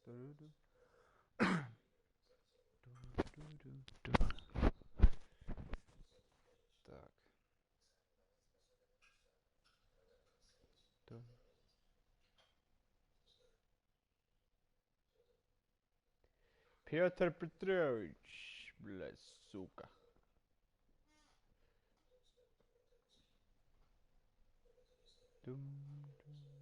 Du-du-du. Du-du-du-du. Так. Ду. Петр Петрович, блядь, сука. Дум, дум.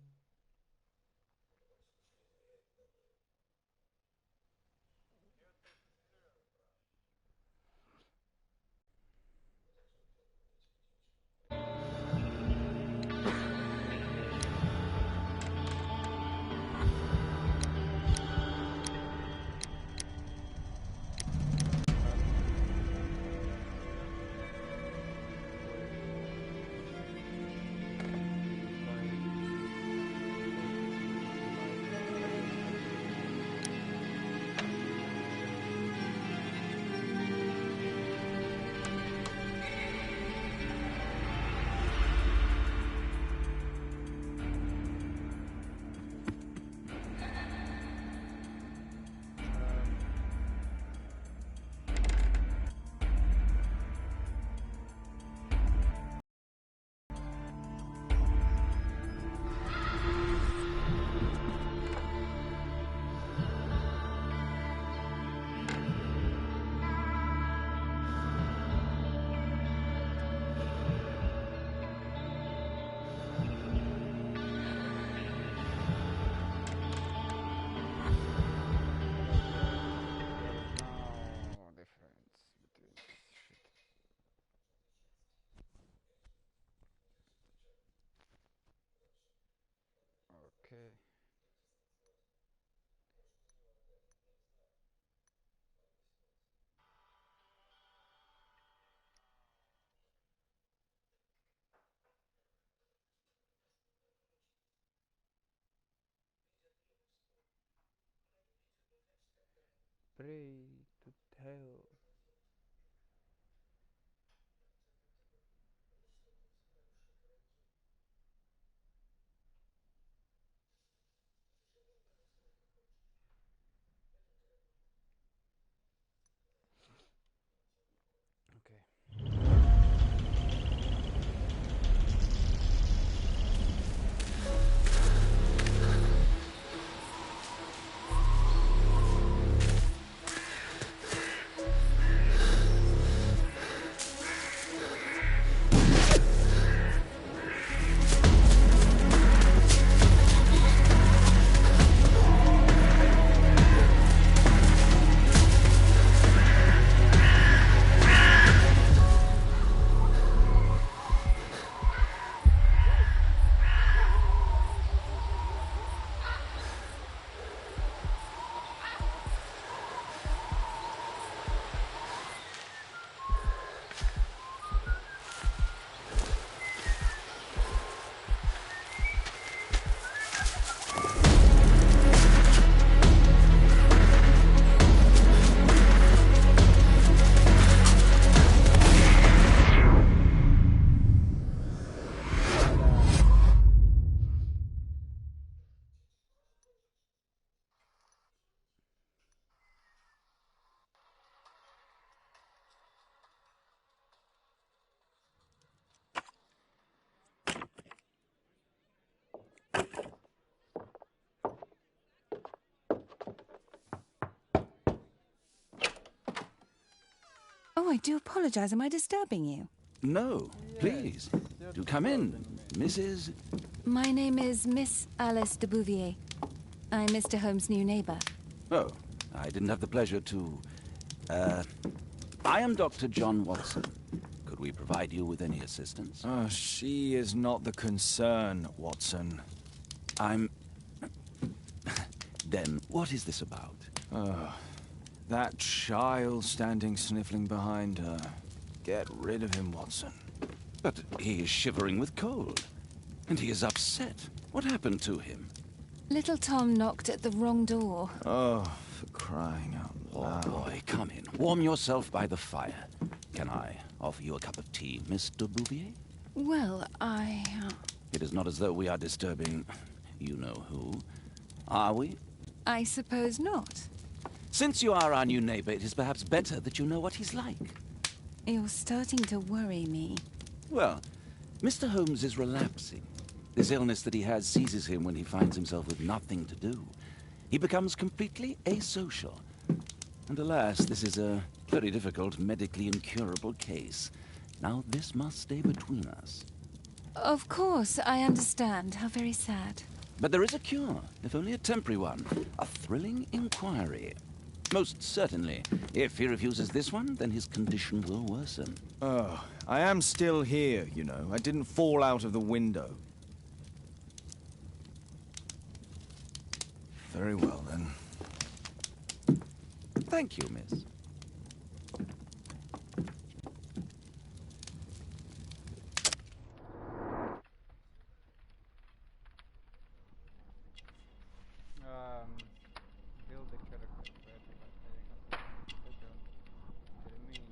No difference between this shit. Okay. Pray to tell. Okay. Oh, I do apologize. Am I disturbing you? No, please. Do come in, Mrs. My name is Miss Alice de Bouvier. I'm Mr. Holmes' new neighbor. Oh, I didn't have the pleasure to... I am Dr. John Watson. Could we provide you with any assistance? She is not the concern, Watson. I'm... Then, what is this about? That child standing sniffling behind her. Get rid of him, Watson. But he is shivering with cold. And he is upset. What happened to him? Little Tom knocked at the wrong door. Oh, for crying out loud. Oh, boy, come in. Warm yourself by the fire. Can I offer you a cup of tea, Miss de Bouvier? Well, It is not as though we are disturbing you know who, are we? I suppose not. Since you are our new neighbor, it is perhaps better that you know what he's like. You're starting to worry me. Well, Mr. Holmes is relapsing. This illness that he has seizes him when he finds himself with nothing to do. He becomes completely asocial. And alas, this is a very difficult, medically incurable case. Now, this must stay between us. Of course, I understand. How very sad. But there is a cure, if only a temporary one. A thrilling inquiry. Most certainly. If he refuses this one, then his condition will worsen. Oh, I am still here, you know. I didn't fall out of the window. Very well, then. Thank you, miss. Build the character better by playing a background to the main.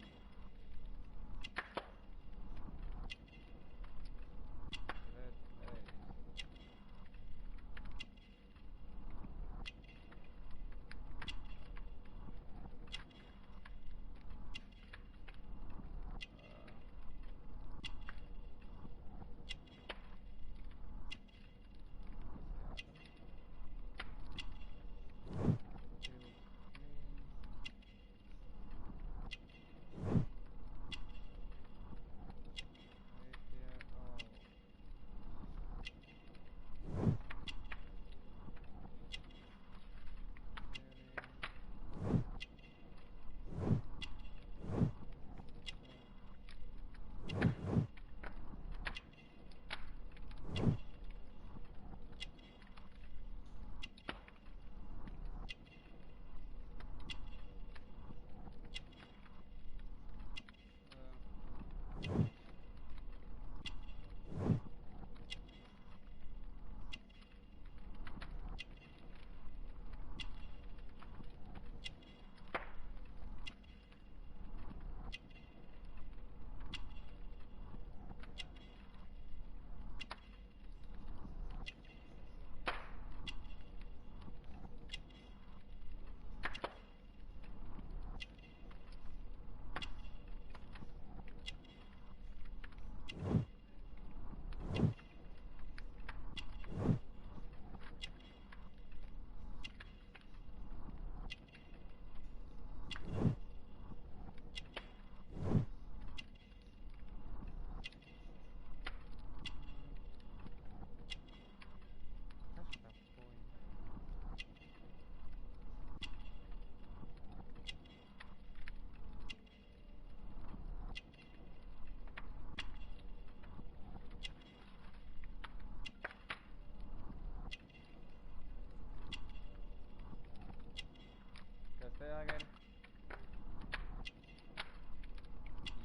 Red A. Again.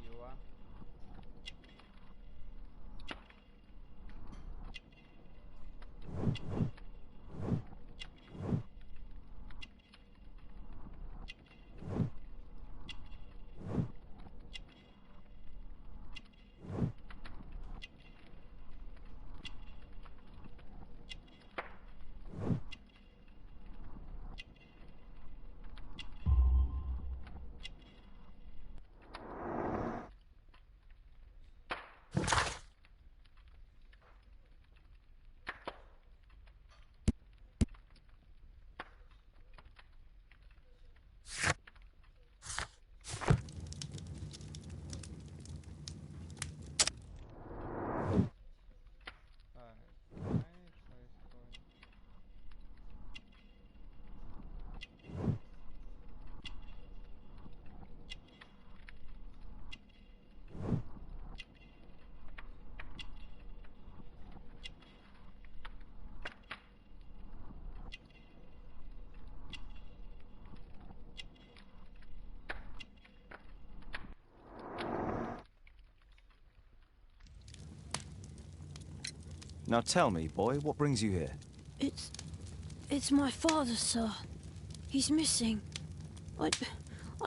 You are. Now tell me, boy, what brings you here? It's my father, sir. He's missing. I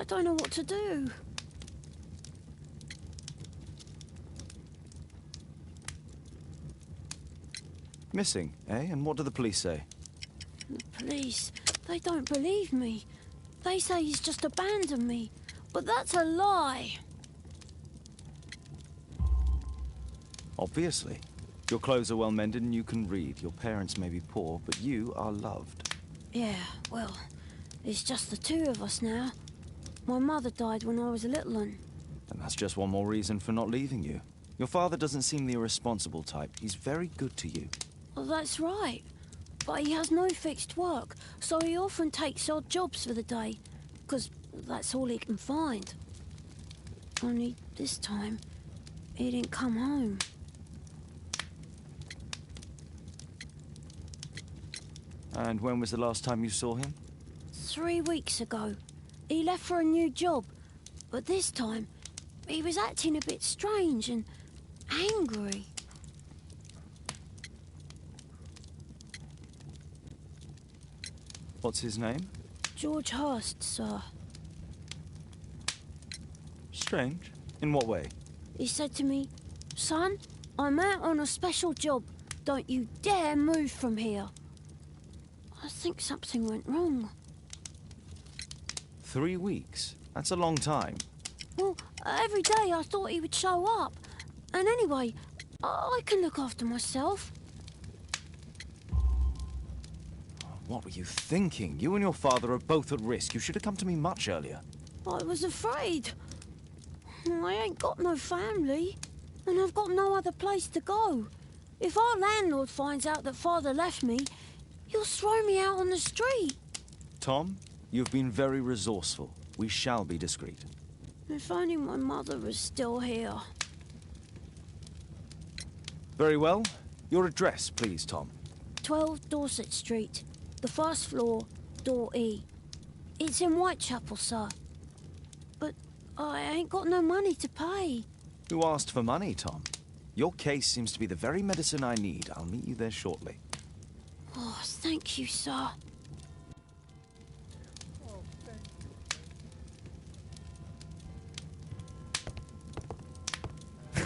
don't know what to do. Missing, eh? And what do the police say? The police, They don't believe me. They say he's just abandoned me. But that's a lie. Obviously. Your clothes are well mended and you can read. Your parents may be poor, but you are loved. Yeah, well, it's just the two of us now. My mother died when I was a little one. And that's just one more reason for not leaving you. Your father doesn't seem the irresponsible type. He's very good to you. Well, that's right. But he has no fixed work, so he often takes odd jobs for the day, because that's all he can find. Only this time, he didn't come home. And when was the last time you saw him? 3 weeks ago. He left for a new job, but this time, he was acting a bit strange and angry. What's his name? George Hurst, sir. Strange. In what way? He said to me, "Son, I'm out on a special job. Don't you dare move from here." I think something went wrong. 3 weeks? That's a long time. Well, every day I thought he would show up. And anyway, I can look after myself. What were you thinking? You and your father are both at risk. You should have come to me much earlier. I was afraid. I ain't got no family, and I've got no other place to go. If our landlord finds out that Father left me, he'll throw me out on the street. Tom, you've been very resourceful. We shall be discreet. If only my mother was still here. Very well. Your address, please, Tom. 12 Dorset Street, the first floor, door E. It's in Whitechapel, sir. But I ain't got no money to pay. Who asked for money, Tom? Your case seems to be the very medicine I need. I'll meet you there shortly. Oh, thank you, sir. Oh, thank you.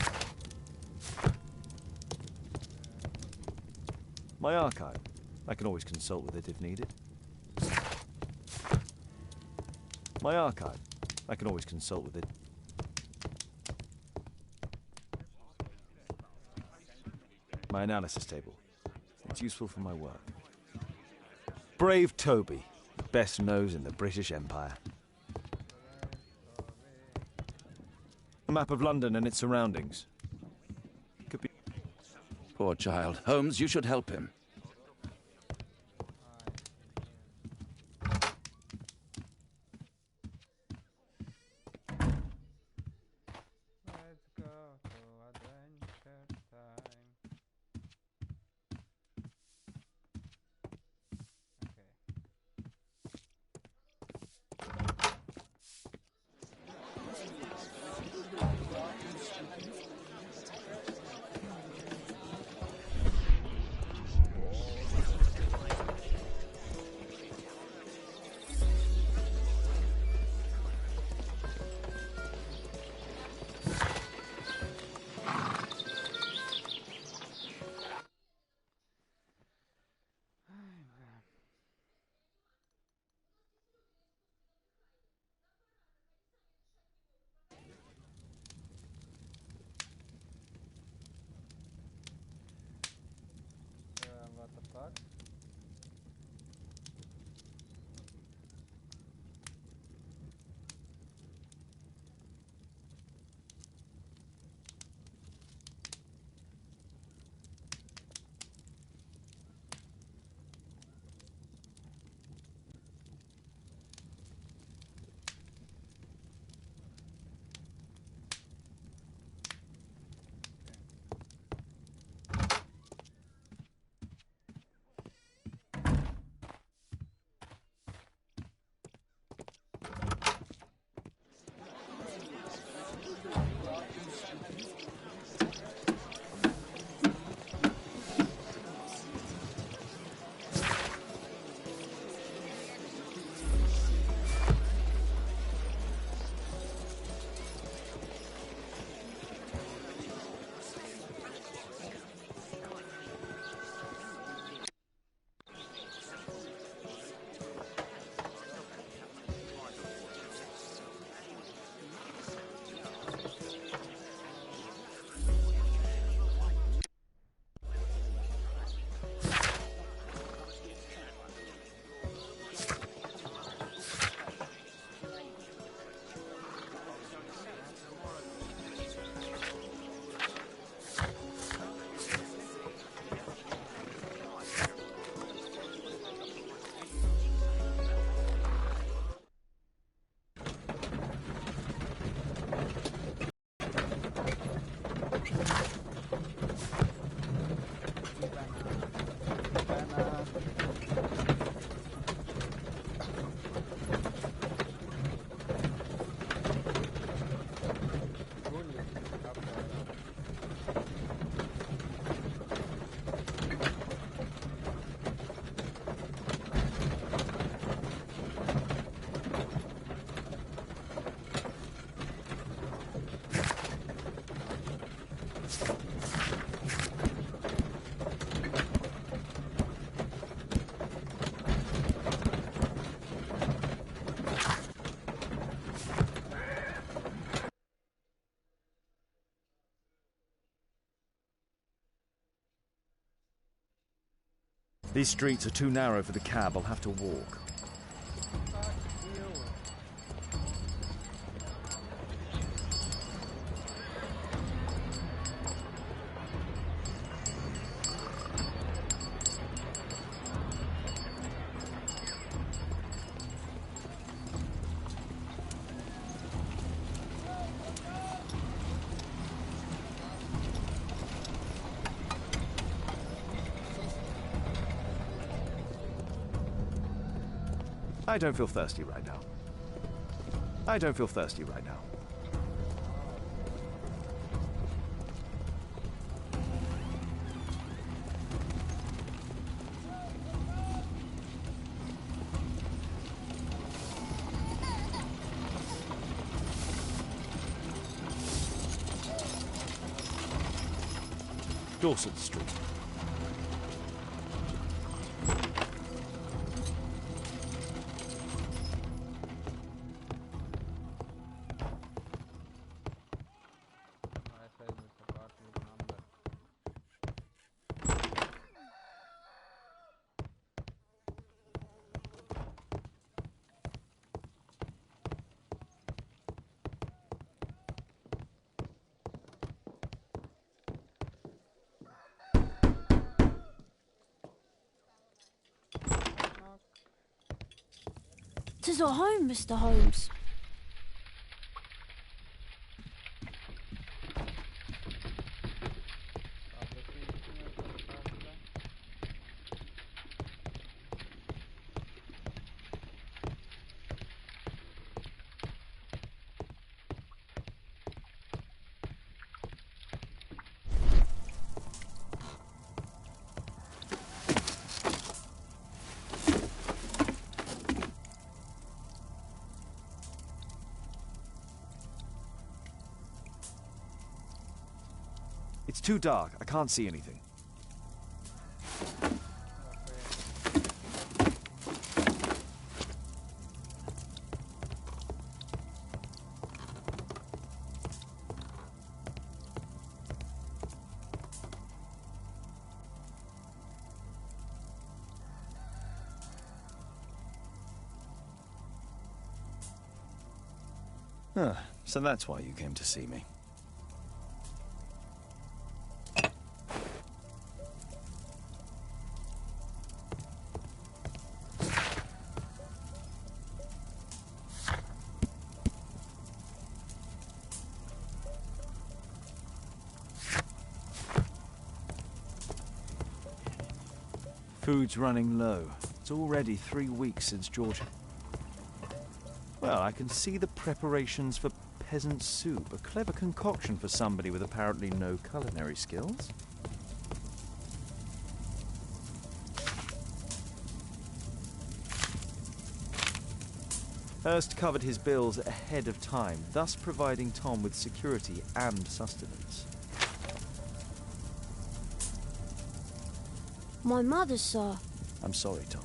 My archive. I can always consult with it if needed. My archive. I can always consult with it. My analysis table. It's useful for my work. Brave Toby. Best nose in the British Empire. A map of London and its surroundings. Could be... Poor child. Holmes, you should help him. Let's go to adventure time. Okay. These streets are too narrow for the cab. I'll have to walk. I don't feel thirsty right now. I don't feel thirsty right now. Dorset Street. ऐसा ही मिलता apartment number Tis our home, Mr. Holmes. It's too dark. I can't see anything. So that's why you came to see me. Food's running low. It's already 3 weeks since George... Well, I can see the preparations for peasant soup. A clever concoction for somebody with apparently no culinary skills. Hurst covered his bills ahead of time, thus providing Tom with security and sustenance. My mother, sir. I'm sorry, Tom.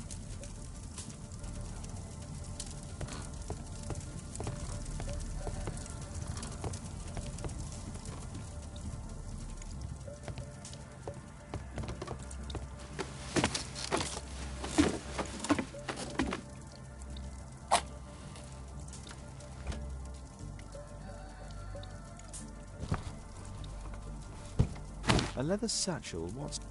A leather satchel, what's...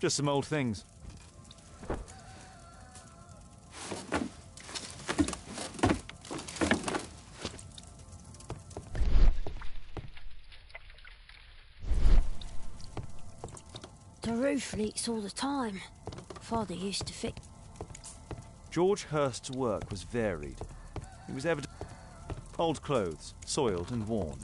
Just some old things. The roof leaks all the time. Father used to fix... George Hurst's work was varied. It was evident... Old clothes, soiled and worn.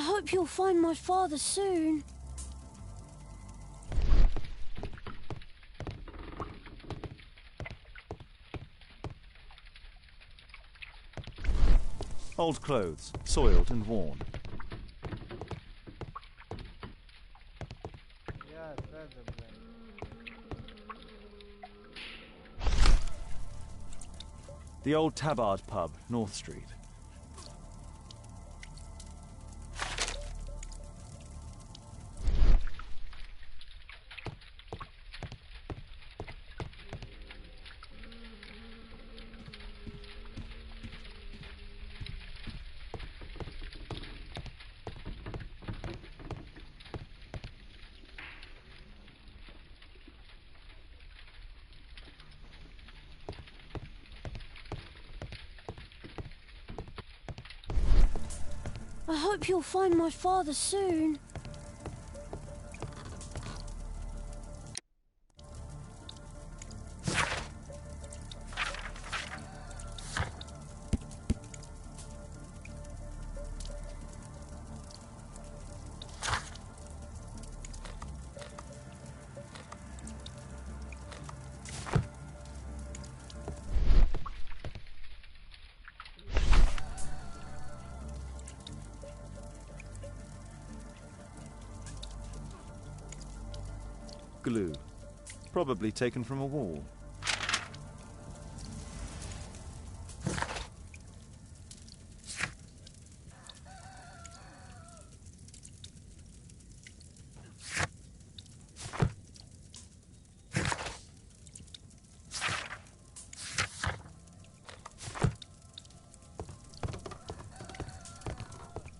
hope you'll find my father soon. Old clothes, soiled and worn. Yeah, that's the plan. The old Tabard pub, North Street. I hope you'll find my father soon. Glue. Probably taken from a wall.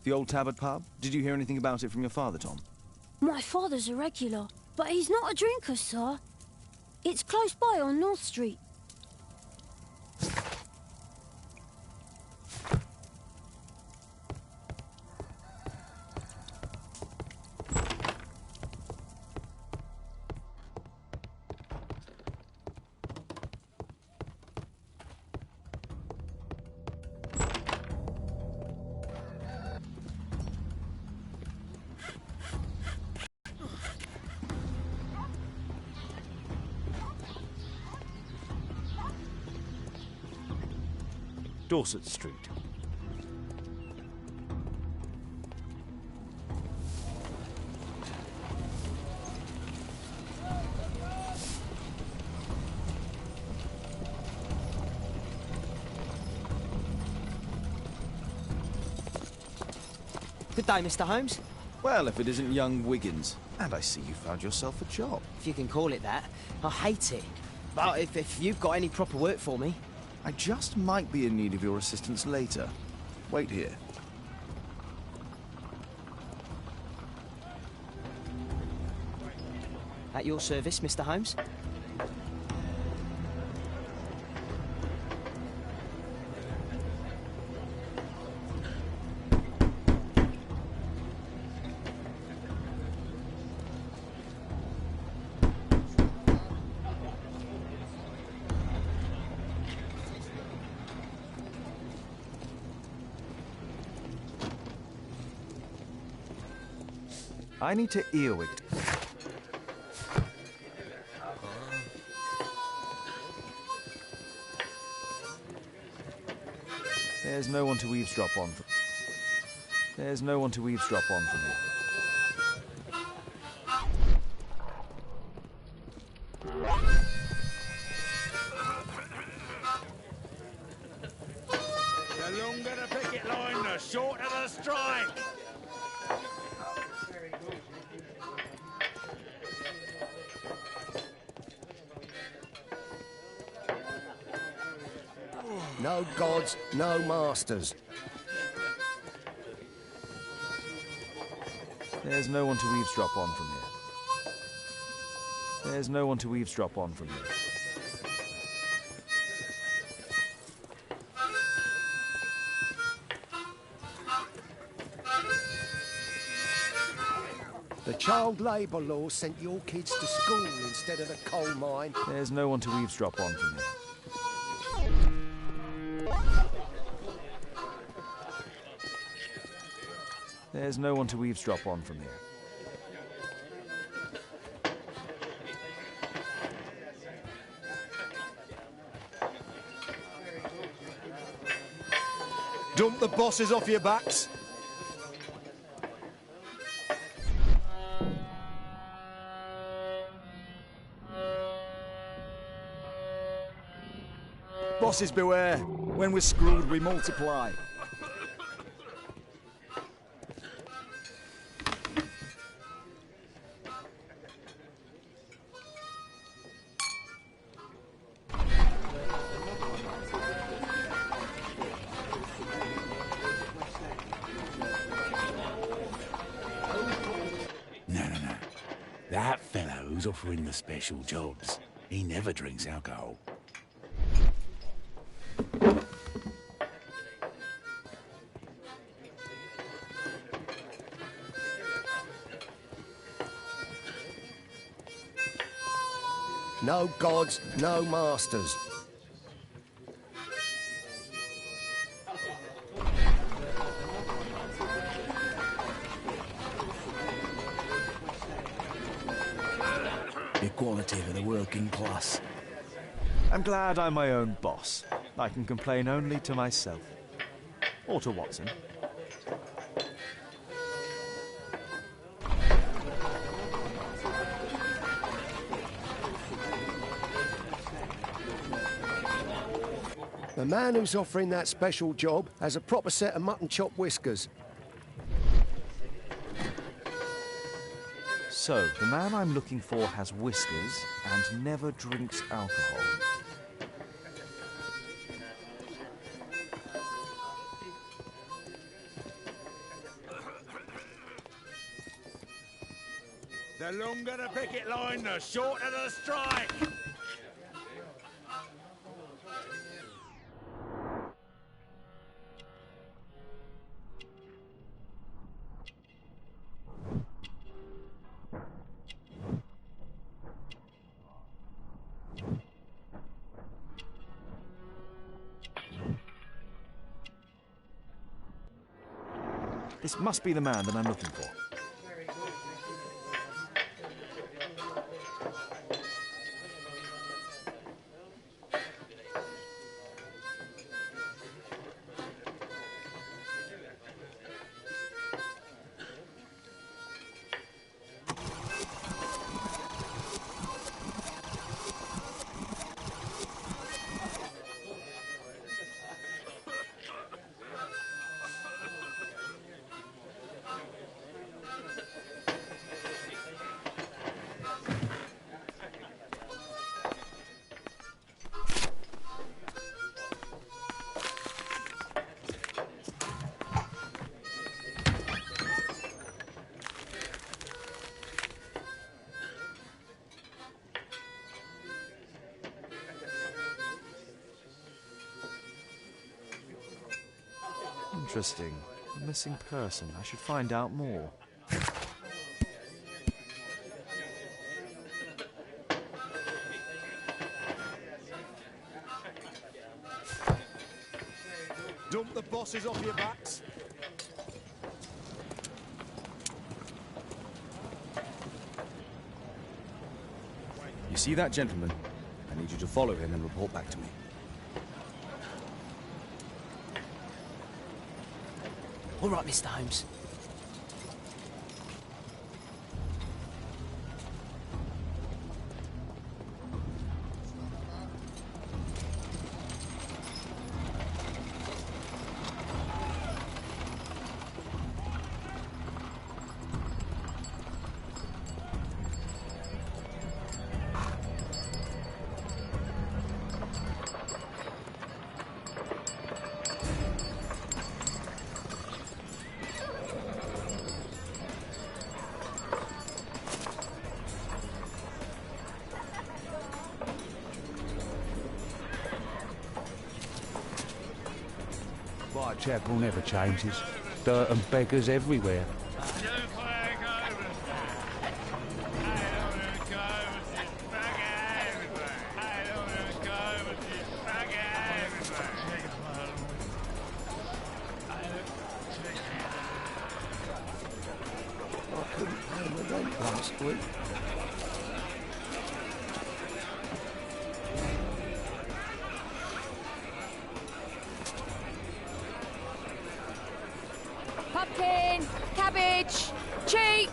The old Tabard pub? Did you hear anything about it from your father, Tom? My father's a regular, but he's not a drinker, sir. It's close by on North Street. Dorset Street. Good day, Mr. Holmes. Well, if it isn't young Wiggins. And I see you found yourself a job. If you can call it that. I hate it. But if you've got any proper work for me... I just might be in need of your assistance later. Wait here. At your service, Mr. Holmes. I need to earwig. There's no one to eavesdrop on. There's no one to eavesdrop on from here. The longer the picket line, the shorter the strike. No gods, no masters. There's no one to eavesdrop on from here. There's no one to eavesdrop on from here. The child labour law sent your kids to school instead of the coal mine. There's no one to eavesdrop on from here. There's no one to eavesdrop on from here. Dump the bosses off your backs. Bosses beware. When we're screwed, we multiply. No. That fellow who's offering the special jobs, he never drinks alcohol. No gods, no masters. Equality for the working class. I'm glad I'm my own boss. I can complain only to myself. Or to Watson. The man who's offering that special job has a proper set of mutton chop whiskers. So, the man I'm looking for has whiskers and never drinks alcohol. The longer the picket line, the shorter the strike. This must be the man that I'm looking for. Interesting. A missing person. I should find out more. Dump the bosses off your backs. You see that gentleman? I need you to follow him and report back to me. All right, Mr. Holmes. Whitechapel never changes. Dirt and beggars everywhere. cabbage! Cheap!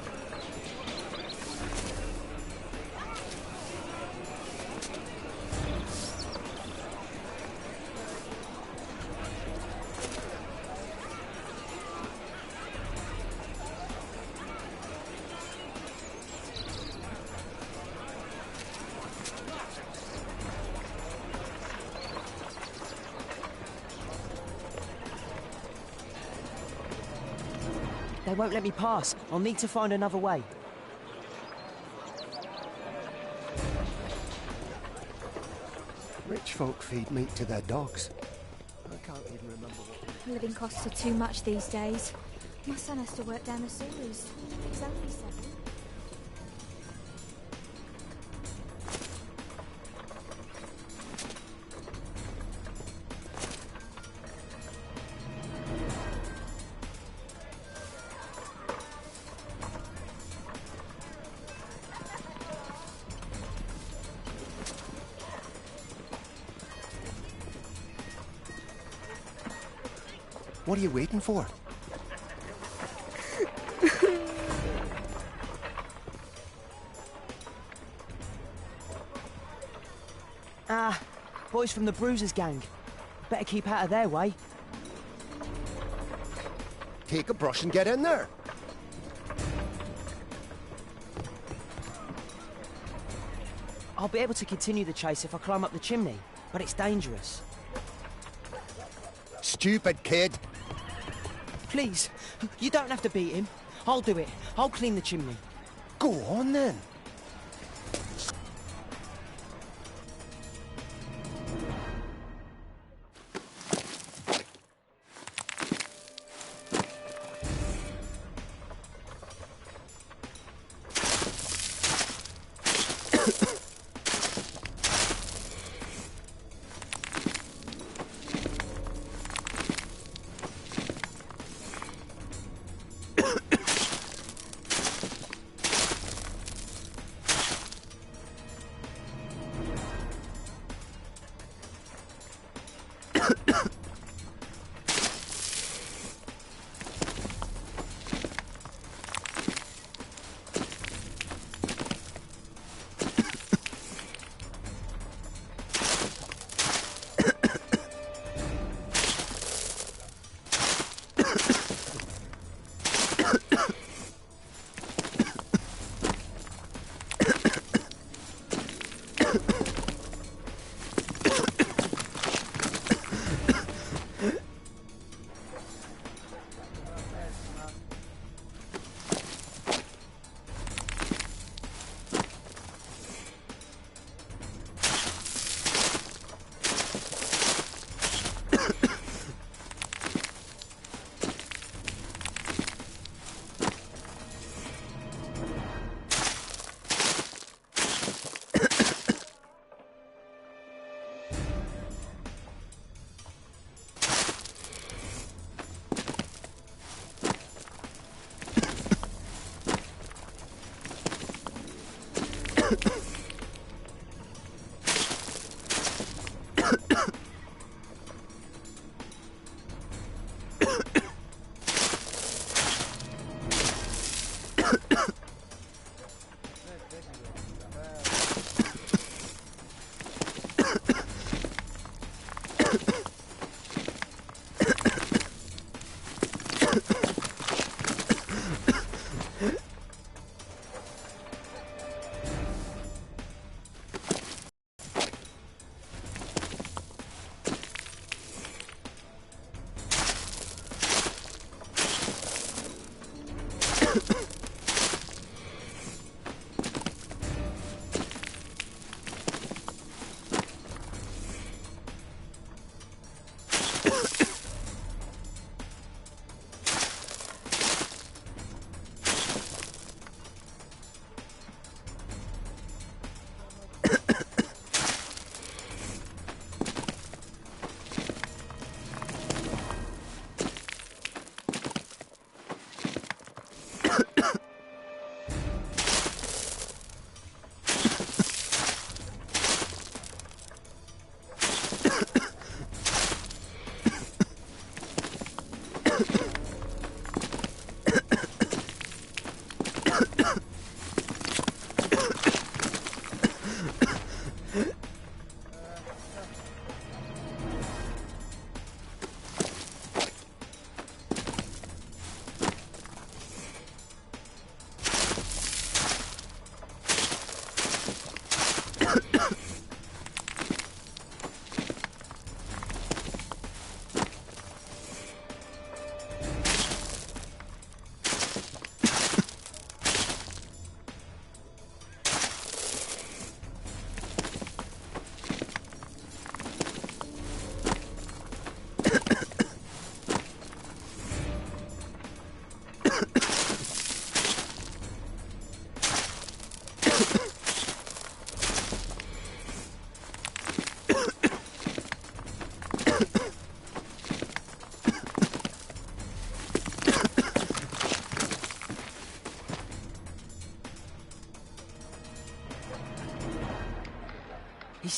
They won't let me pass. I'll need to find another way. Rich folk feed meat to their dogs. I can't even remember what... Living costs are too much these days. My son has to work down the sewers. He's only 7. What are you waiting for? Boys from the Bruisers gang. Better keep out of their way. Take a brush and get in there. I'll be able to continue the chase if I climb up the chimney, but it's dangerous. Stupid kid. Please, you don't have to beat him. I'll do it. I'll clean the chimney. Go on then.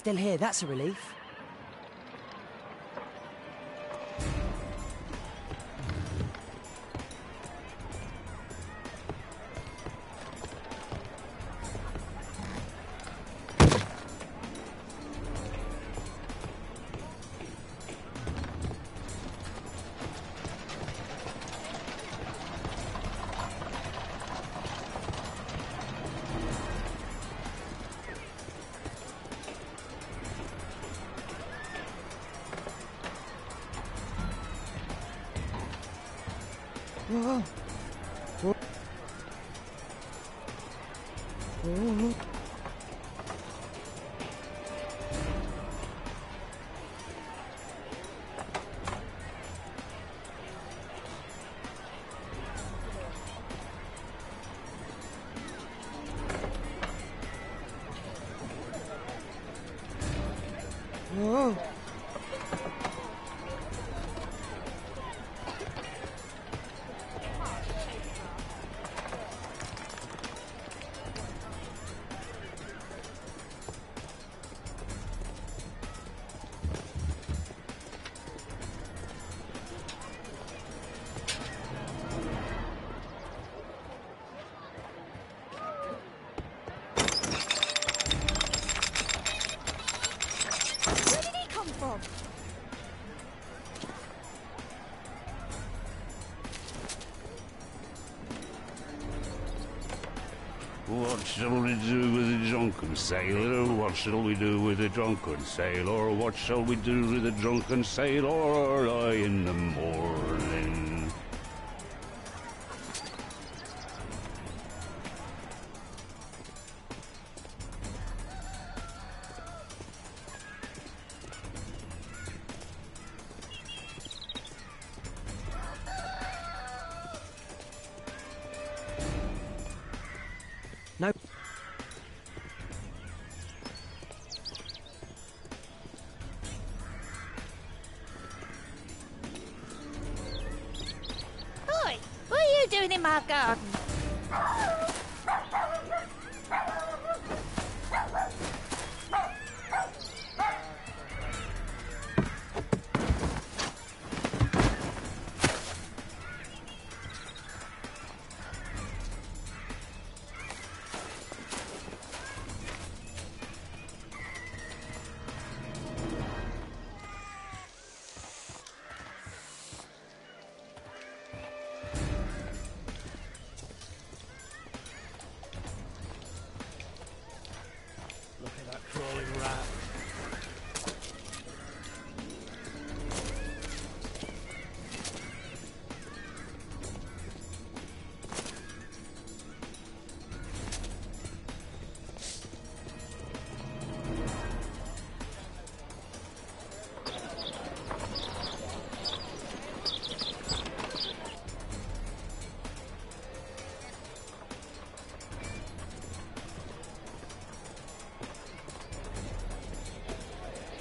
still here, that's a relief. Whoa. Whoa. Whoa. Whoa. What shall we do with the drunken sailor? What shall we do with the drunken sailor? What shall we do with the drunken sailor early in the morning? No. Oi! What are you doing in my garden? Look at that crawling rat.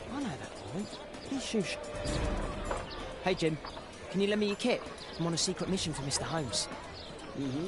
I know that boy. He's Shoosh. Hey, Jim. Can you lend me your kit? I'm on a secret mission for Mr. Holmes. Mm-hmm.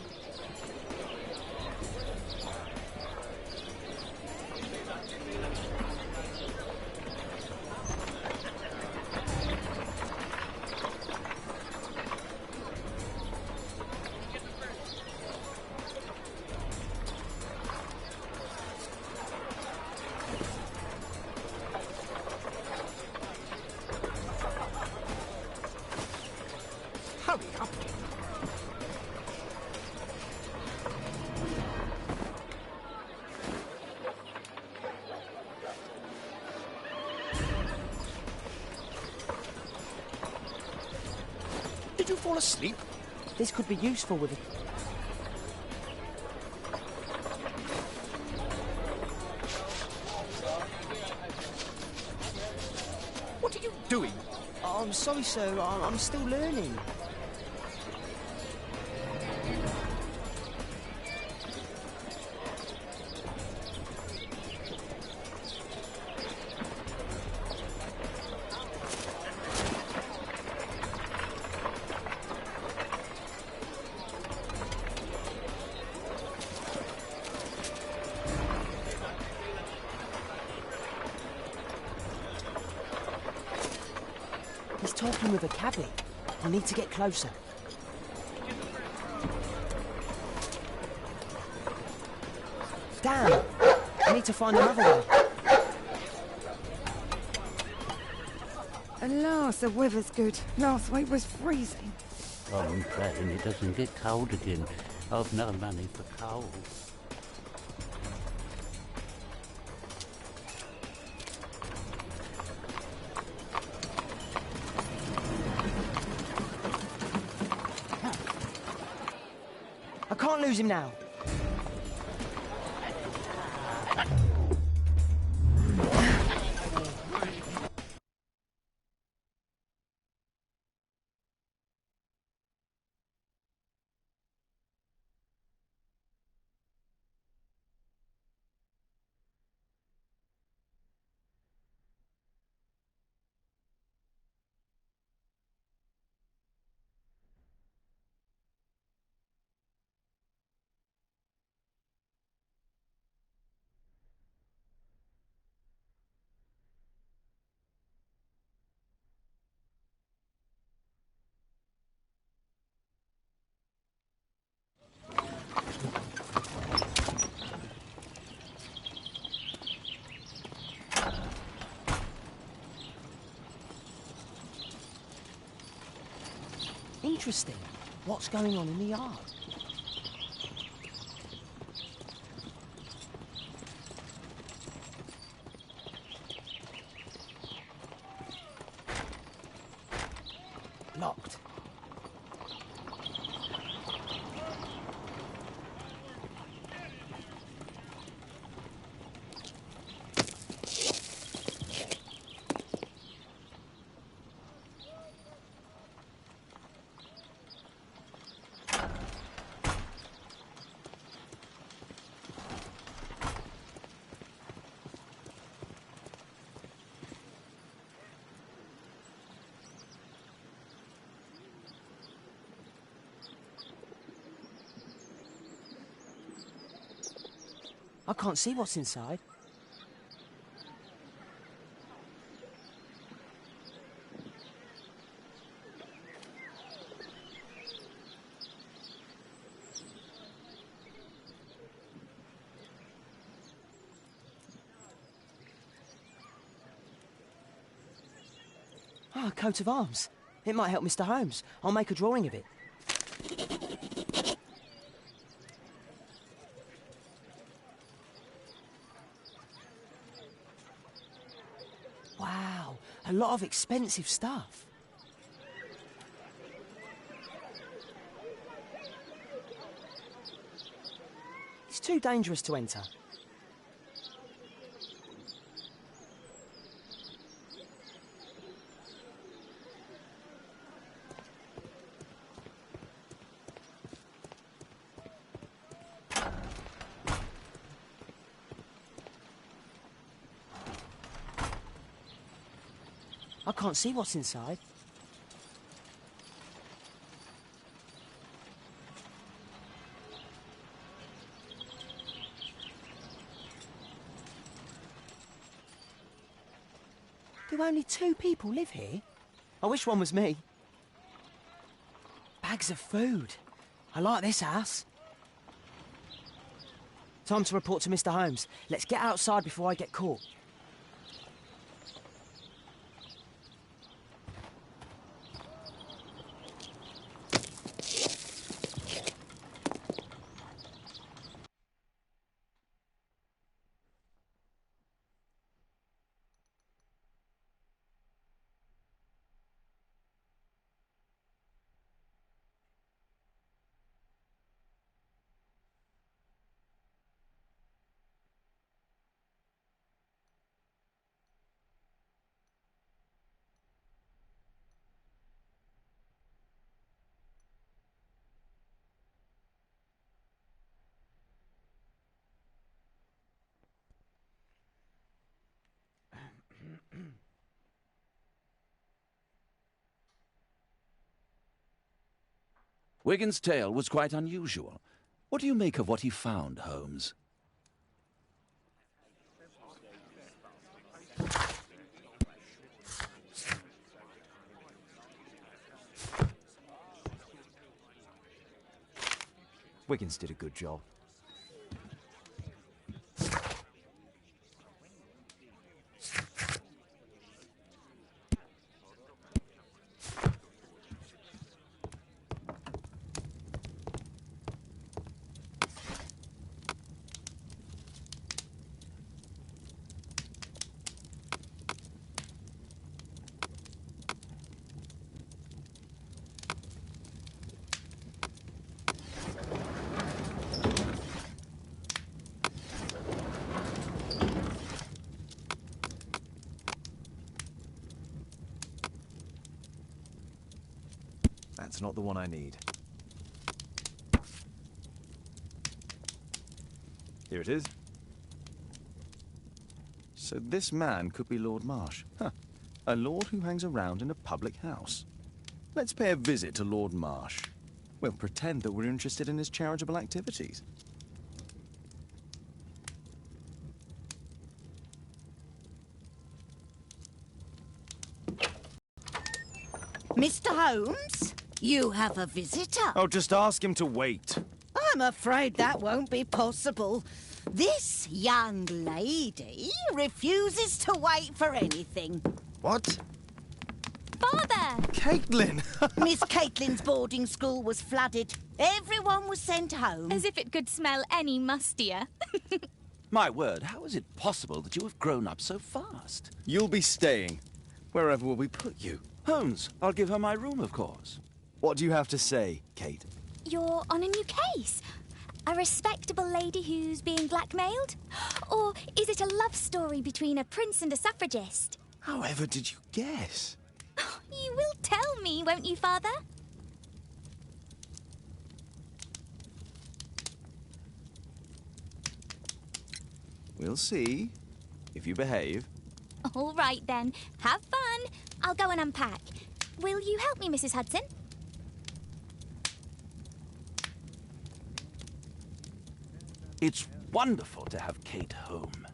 Hurry up. Did you fall asleep? This could be useful with it. What are you doing? Oh, I'm sorry, sir. I'm still learning. He's talking with a cabbie. I need to get closer. Damn! I need to find another way. At last, the weather's good. Last week was freezing. I'm praying it doesn't get cold again. I've no money for coal. I can't lose him now. Interesting. What's going on in the yard? Locked. I can't see what's inside. Ah, a coat of arms. It might help Mr. Holmes. I'll make a drawing of it. Wow, a lot of expensive stuff. It's too dangerous to enter. I can't see what's inside. Do only 2 people live here? I wish one was me. Bags of food. I like this house. Time to report to Mr. Holmes. Let's get outside before I get caught. Wigan's tale was quite unusual. What do you make of what he found, Holmes? Wiggins did a good job. That's not the one I need. Here it is. So this man could be Lord Marsh. Huh. A lord who hangs around in a public house. Let's pay a visit to Lord Marsh. We'll pretend that we're interested in his charitable activities. Mr. Holmes, you have a visitor. Oh, just ask him to wait. I'm afraid that won't be possible. This young lady refuses to wait for anything. What? Father! Caitlin! Miss Caitlin's boarding school was flooded. Everyone was sent home. As if it could smell any mustier. My word, how is it possible that you have grown up so fast? You'll be staying. Wherever will we put you? Holmes, I'll give her my room, of course. What do you have to say, Kate? You're on a new case. A respectable lady who's being blackmailed? Or is it a love story between a prince and a suffragist? However did you guess? You will tell me, won't you, Father? We'll see. If you behave. All right, then. Have fun. I'll go and unpack. Will you help me, Mrs. Hudson? It's wonderful to have Kate home.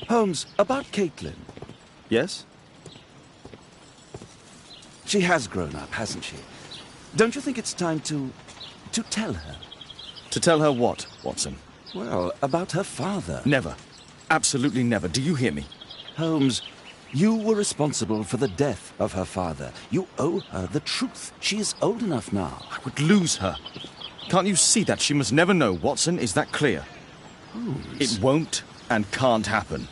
Holmes, about Caitlin. Yes? She has grown up, hasn't she? Don't you think it's time to tell her? To tell her what, Watson? Well, about her father. Never. Absolutely never. Do you hear me? Holmes, you were responsible for the death of her father. You owe her the truth. She is old enough now. I would lose her. Can't you see that? She must never know, Watson. Is that clear? Holmes. It won't and can't happen.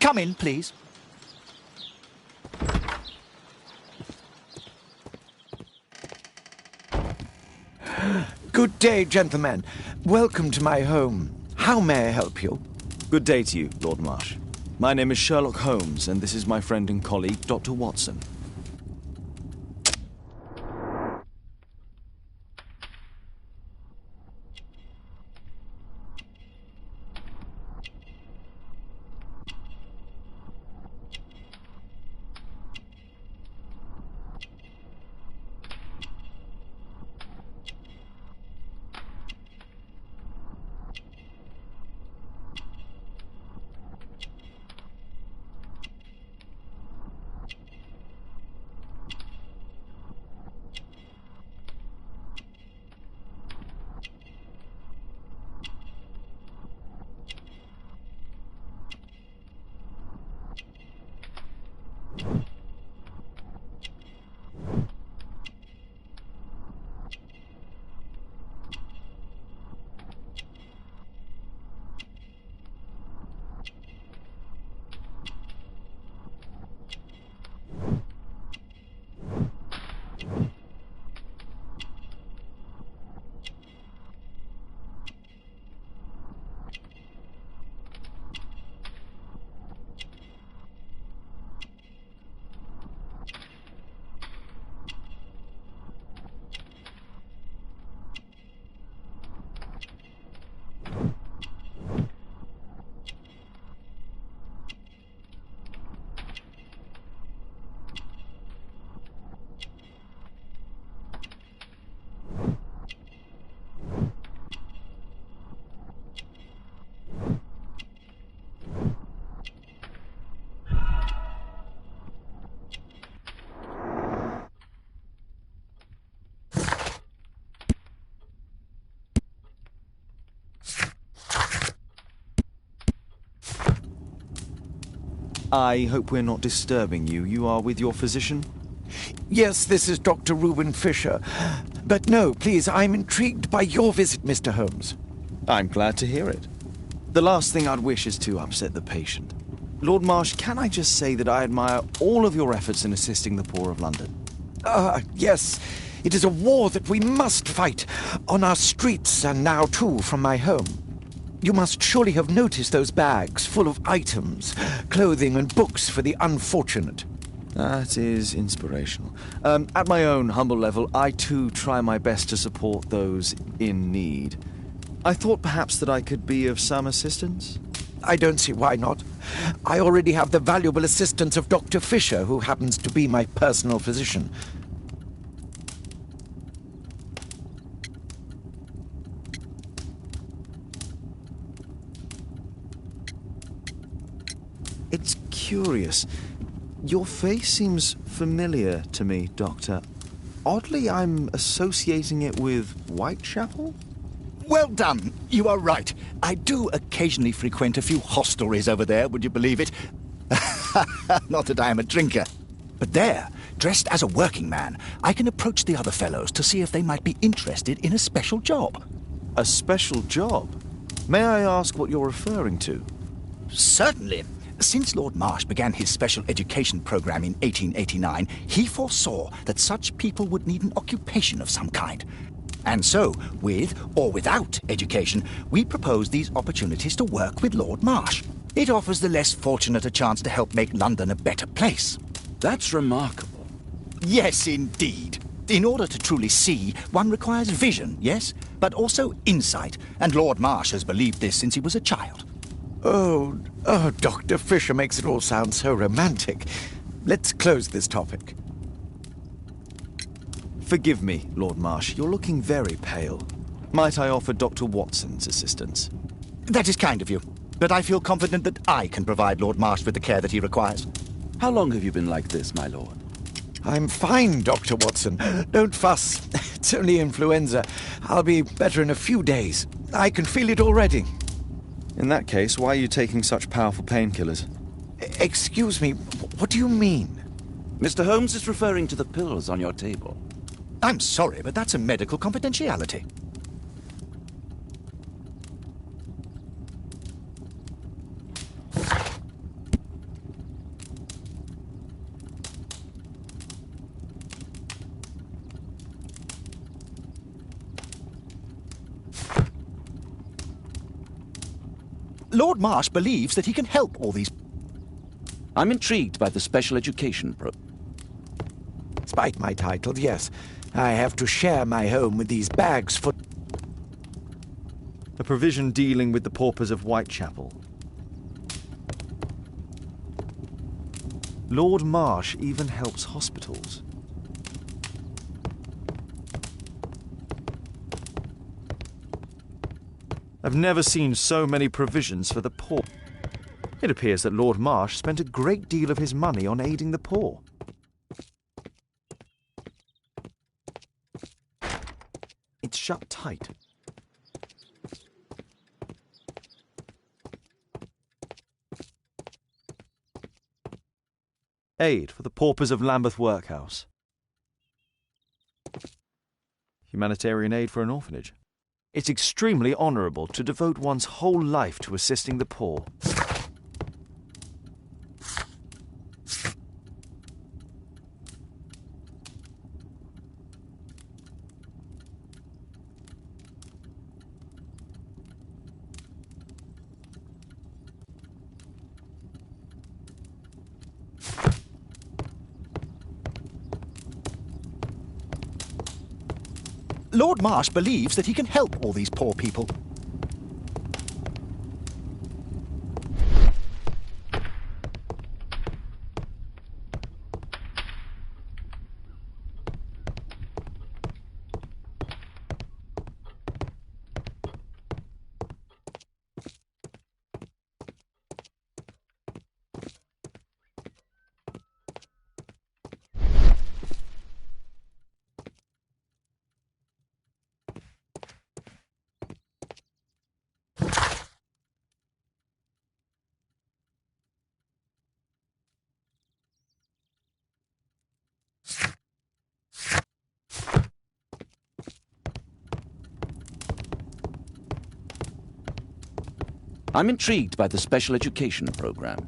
Come in, please. Good day, gentlemen. Welcome to my home. How may I help you? Good day to you, Lord Marsh. My name is Sherlock Holmes, and this is my friend and colleague, Dr. Watson. I hope we're not disturbing you. You are with your physician? Yes, this is Dr. Reuben Fisher. But no, please, I'm intrigued by your visit, Mr. Holmes. I'm glad to hear it. The last thing I'd wish is to upset the patient. Lord Marsh, can I just say that I admire all of your efforts in assisting the poor of London? Yes. It is a war that we must fight, on our streets and now, too, from my home. You must surely have noticed those bags full of items, clothing and books for the unfortunate. That is inspirational. At my own humble level, I too try my best to support those in need. I thought perhaps that I could be of some assistance. I don't see why not. I already have the valuable assistance of Dr. Fisher, who happens to be my personal physician. It's curious. Your face seems familiar to me, Doctor. Oddly, I'm associating it with Whitechapel? Well done. You are right. I do occasionally frequent a few hostelries over there, would you believe it? Not that I am a drinker. But there, dressed as a working man, I can approach the other fellows to see if they might be interested in a special job. A special job? May I ask what you're referring to? Certainly. Since Lord Marsh began his special education program in 1889, he foresaw that such people would need an occupation of some kind. And so, with or without education, we propose these opportunities to work with Lord Marsh. It offers the less fortunate a chance to help make London a better place. That's remarkable. Yes, indeed. In order to truly see, one requires vision, yes, but also insight, and Lord Marsh has believed this since he was a child. Oh, Dr. Fisher makes it all sound so romantic. Let's close this topic. Forgive me, Lord Marsh. You're looking very pale. Might I offer Dr. Watson's assistance? That is kind of you, but I feel confident that I can provide Lord Marsh with the care that he requires. How long have you been like this, my lord? I'm fine, Dr. Watson. Don't fuss. It's only influenza. I'll be better in a few days. I can feel it already. In that case, why are you taking such powerful painkillers? Excuse me, what do you mean? Mr. Holmes is referring to the pills on your table. I'm sorry, but that's a medical confidentiality. Lord Marsh believes that he can help all these... I'm intrigued by the special education Despite my title, yes. I have to share my home with these bags for... A provision dealing with the paupers of Whitechapel. Lord Marsh even helps hospitals. I've never seen so many provisions for the poor. It appears that Lord Marsh spent a great deal of his money on aiding the poor. It's shut tight. Aid for the paupers of Lambeth Workhouse. Humanitarian aid for an orphanage. It's extremely honourable to devote one's whole life to assisting the poor. Lord Marsh believes that he can help all these poor people. I'm intrigued by the special education program.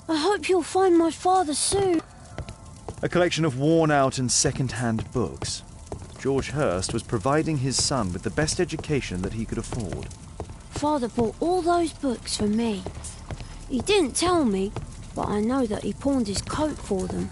I hope you'll find my father soon. A collection of worn-out and second-hand books. George Hurst was providing his son with the best education that he could afford. Father bought all those books for me. He didn't tell me, but I know that he pawned his coat for them.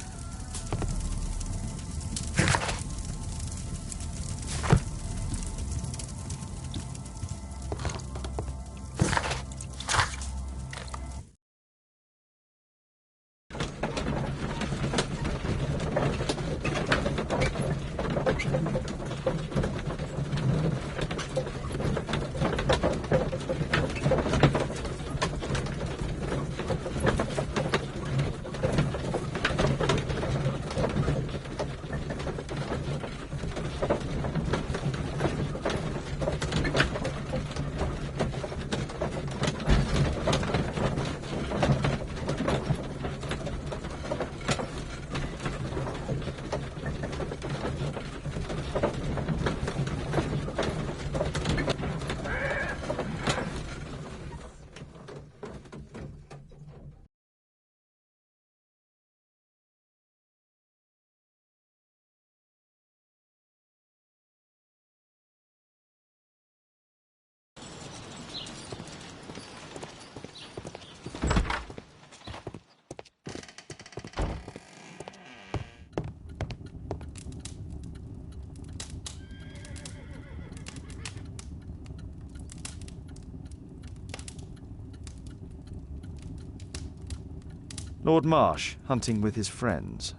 Lord Marsh, hunting with his friends.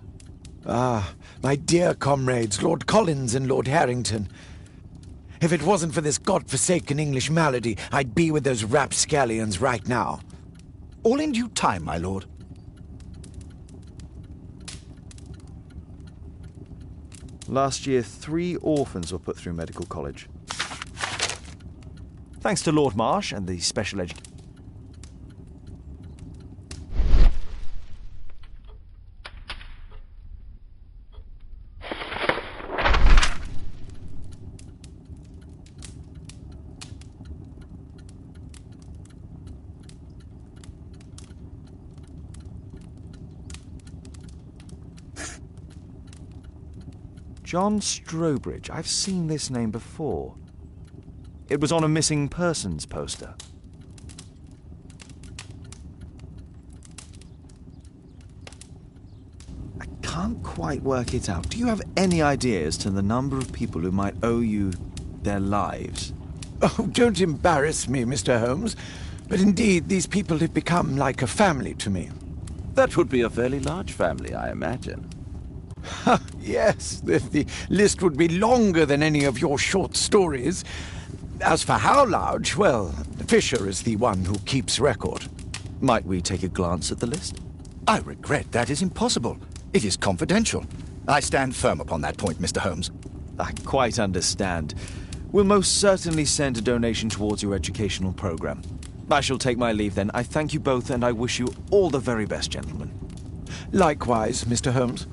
Ah, my dear comrades, Lord Collins and Lord Harrington. If it wasn't for this godforsaken English malady, I'd be with those rapscallions right now. All in due time, my lord. Last year, 3 orphans were put through medical college. Thanks to Lord Marsh and the special education. John Strobridge. I've seen this name before. It was on a missing persons poster. I can't quite work it out. Do you have any idea as to the number of people who might owe you their lives? Oh, don't embarrass me, Mr. Holmes. But indeed, these people have become like a family to me. That would be a fairly large family, I imagine. Yes, the list would be longer than any of your short stories. As for how large, well, Fisher is the one who keeps record. Might we take a glance at the list? I regret that is impossible. It is confidential. I stand firm upon that point, Mr. Holmes. I quite understand. We'll most certainly send a donation towards your educational program. I shall take my leave then. I thank you both and I wish you all the very best, gentlemen. Likewise, Mr. Holmes.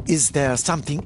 Is there something...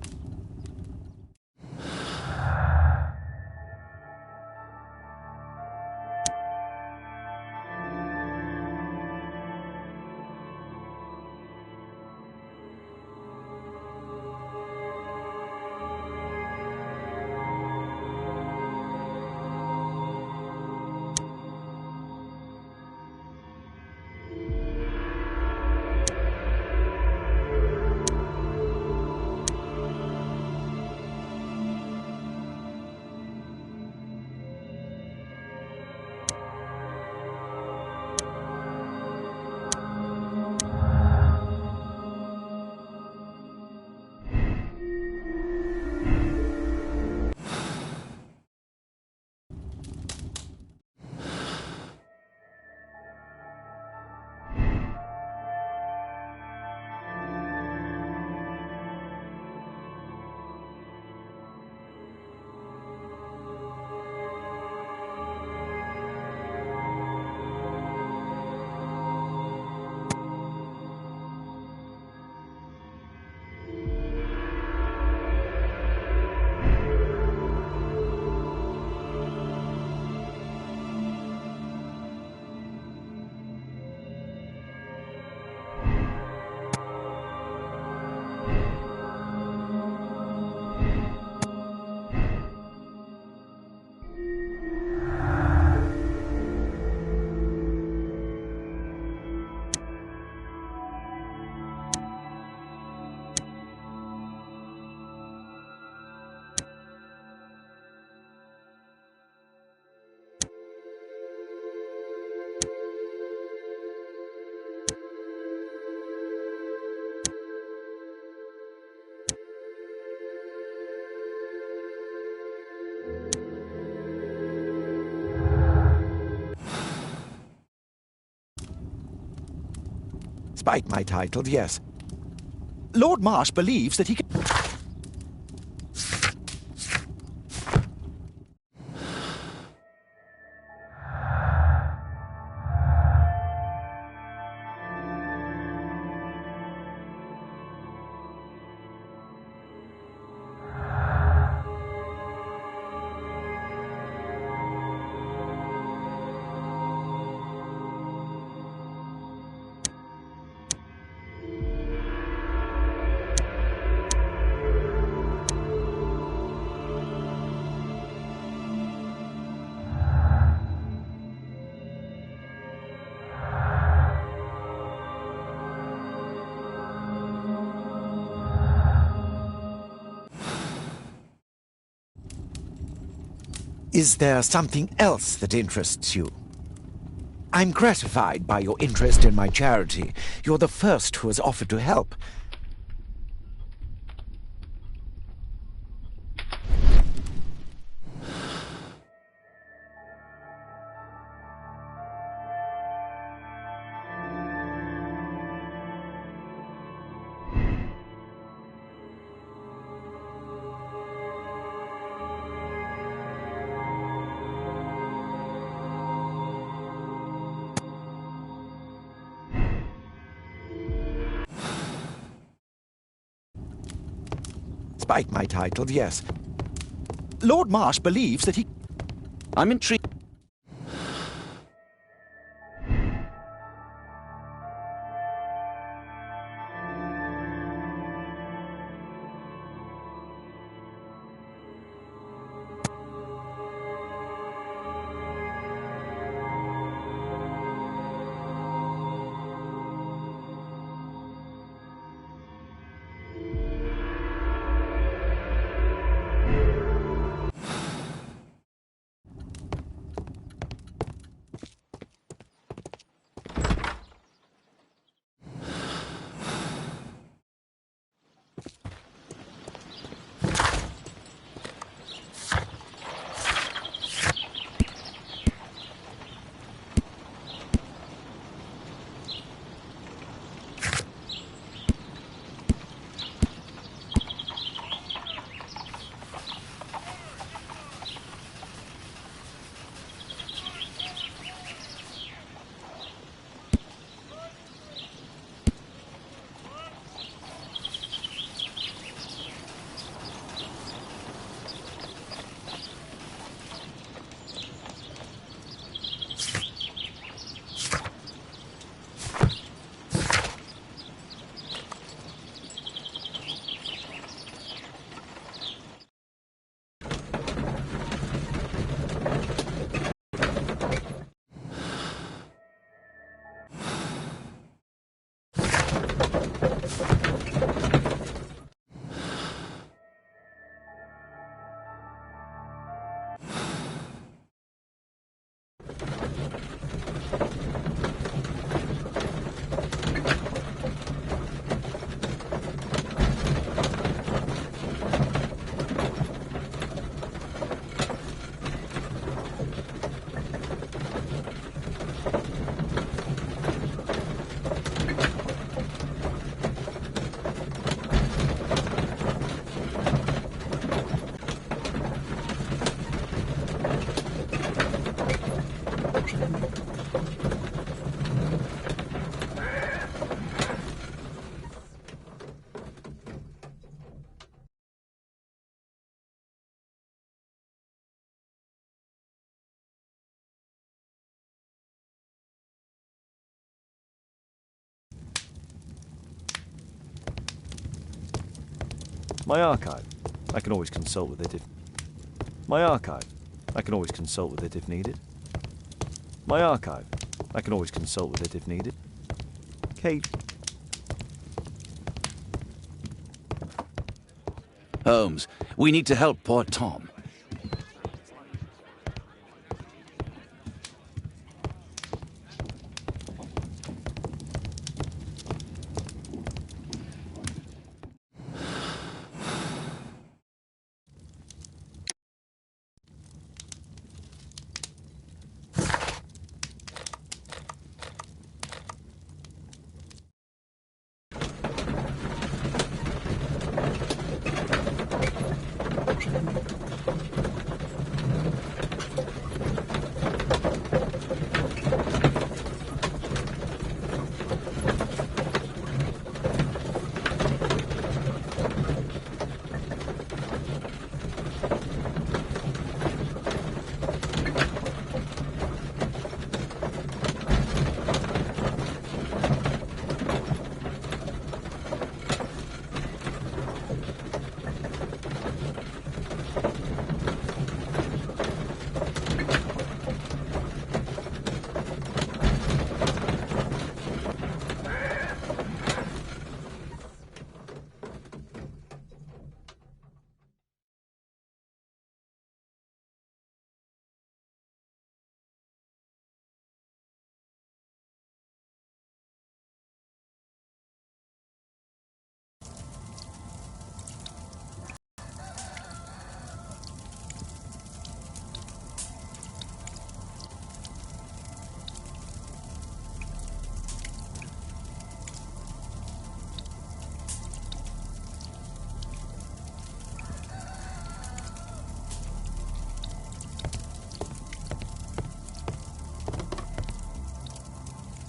Despite my title, yes. Lord Marsh believes that he can... Is there something else that interests you? I'm gratified by your interest in my charity. You're the first who has offered to help. Despite my title, yes. Lord Marsh believes that he... I'm intrigued. My archive. I can always consult with it if... My archive. I can always consult with it if needed. My archive. I can always consult with it if needed. Kate. Holmes, we need to help poor Tom.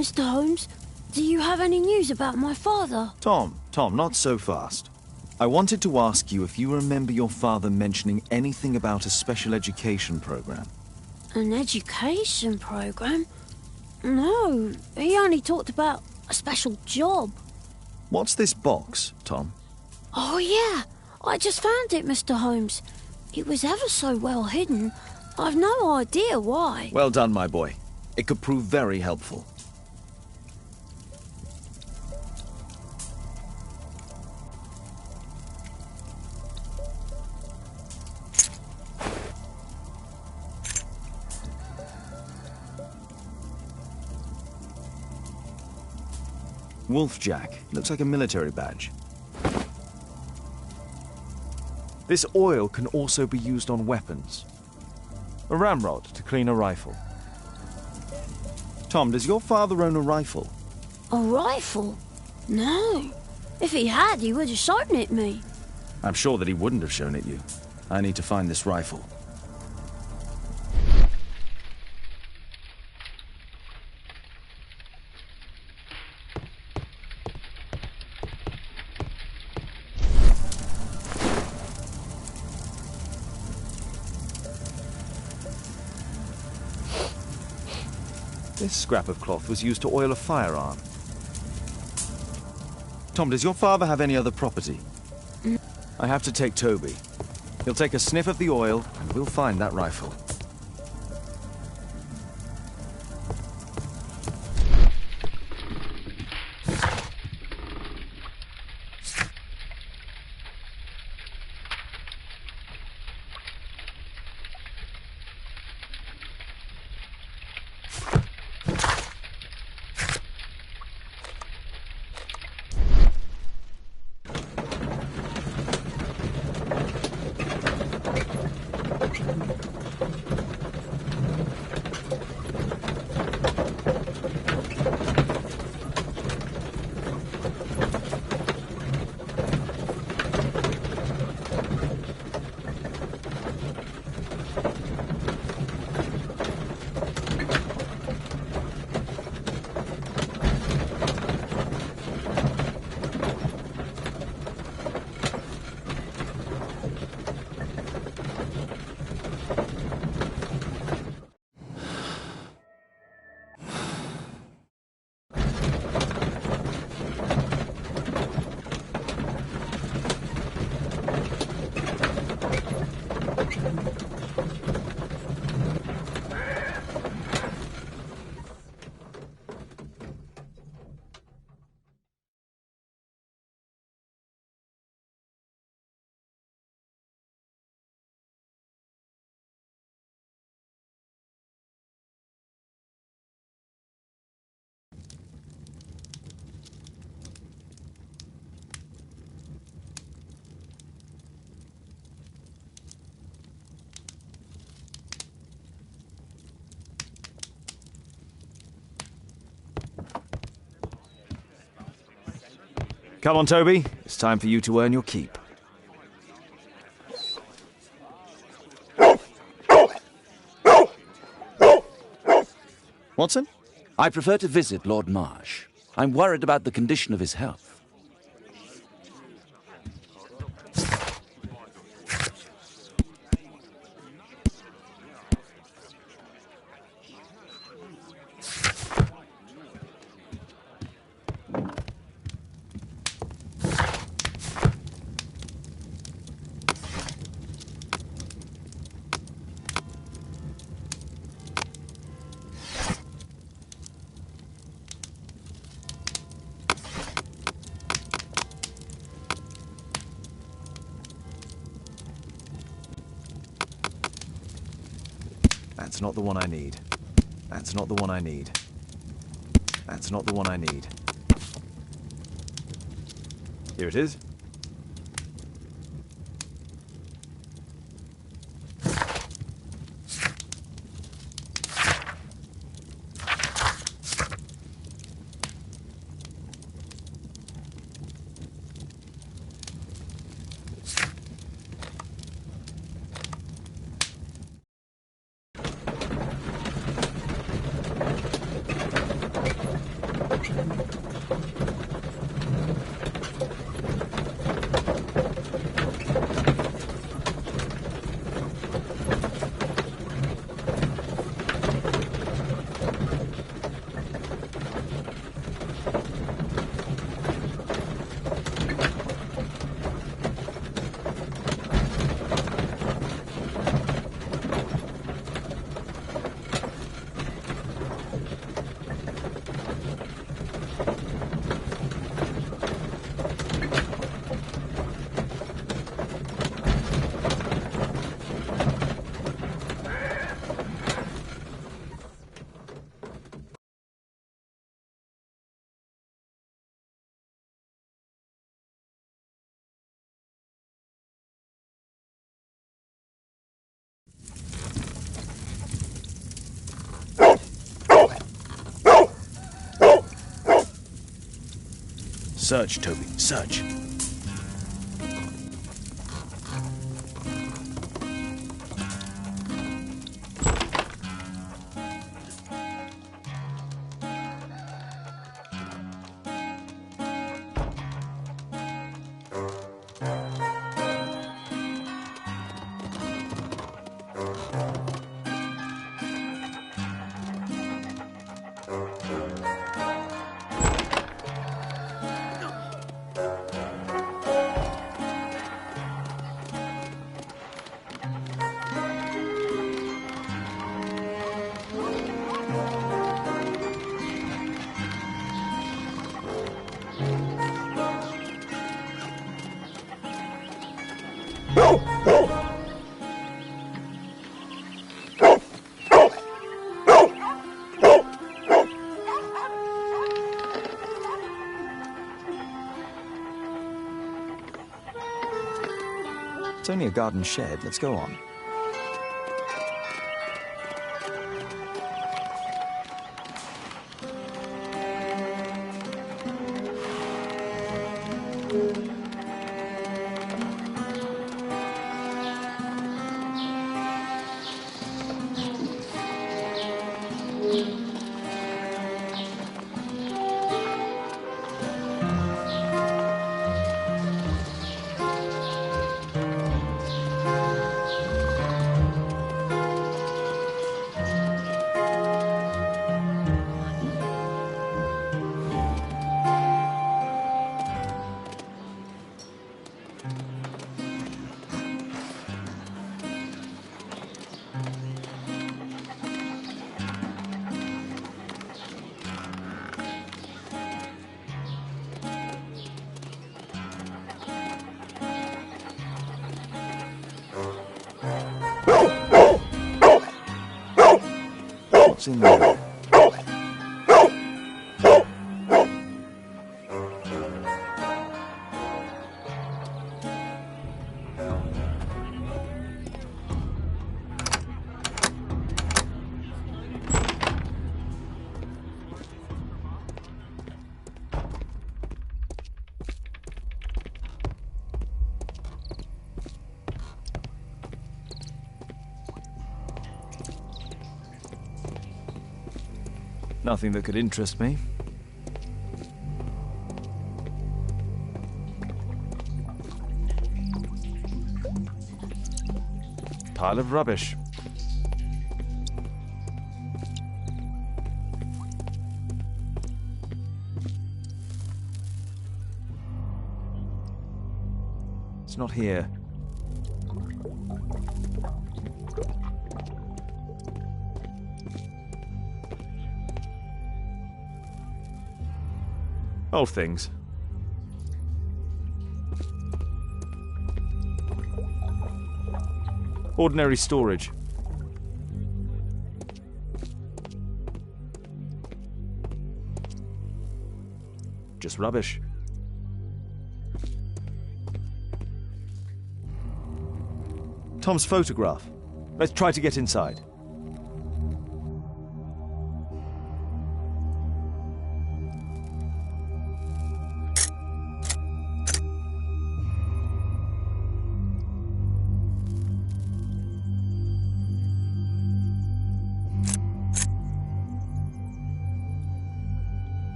Mr. Holmes, do you have any news about my father? Tom, not so fast. I wanted to ask you if you remember your father mentioning anything about a special education program. An education program? No, he only talked about a special job. What's this box, Tom? Oh, yeah. I just found it, Mr. Holmes. It was ever so well hidden. I've no idea why. Well done, my boy. It could prove very helpful. Wolfjack. Looks like a military badge. This oil can also be used on weapons. A ramrod to clean a rifle. Tom, does your father own a rifle? A rifle? No. If he had, he would have shown it me. I'm sure that he wouldn't have shown it you. I need to find this rifle. This scrap of cloth was used to oil a firearm. Tom, does your father have any other property? I have to take Toby. He'll take a sniff of the oil, and we'll find that rifle. Come on, Toby. It's time for you to earn your keep. Watson? I prefer to visit Lord Marsh. I'm worried about the condition of his health. That's not the one I need. That's not the one I need. That's not the one I need. Here it is. Search, Toby, search. It's only a garden shed. Let's go on. What's in there? Nothing that could interest me. Pile of rubbish. It's not here. Old things. Ordinary storage. Just rubbish. Tom's photograph. Let's try to get inside.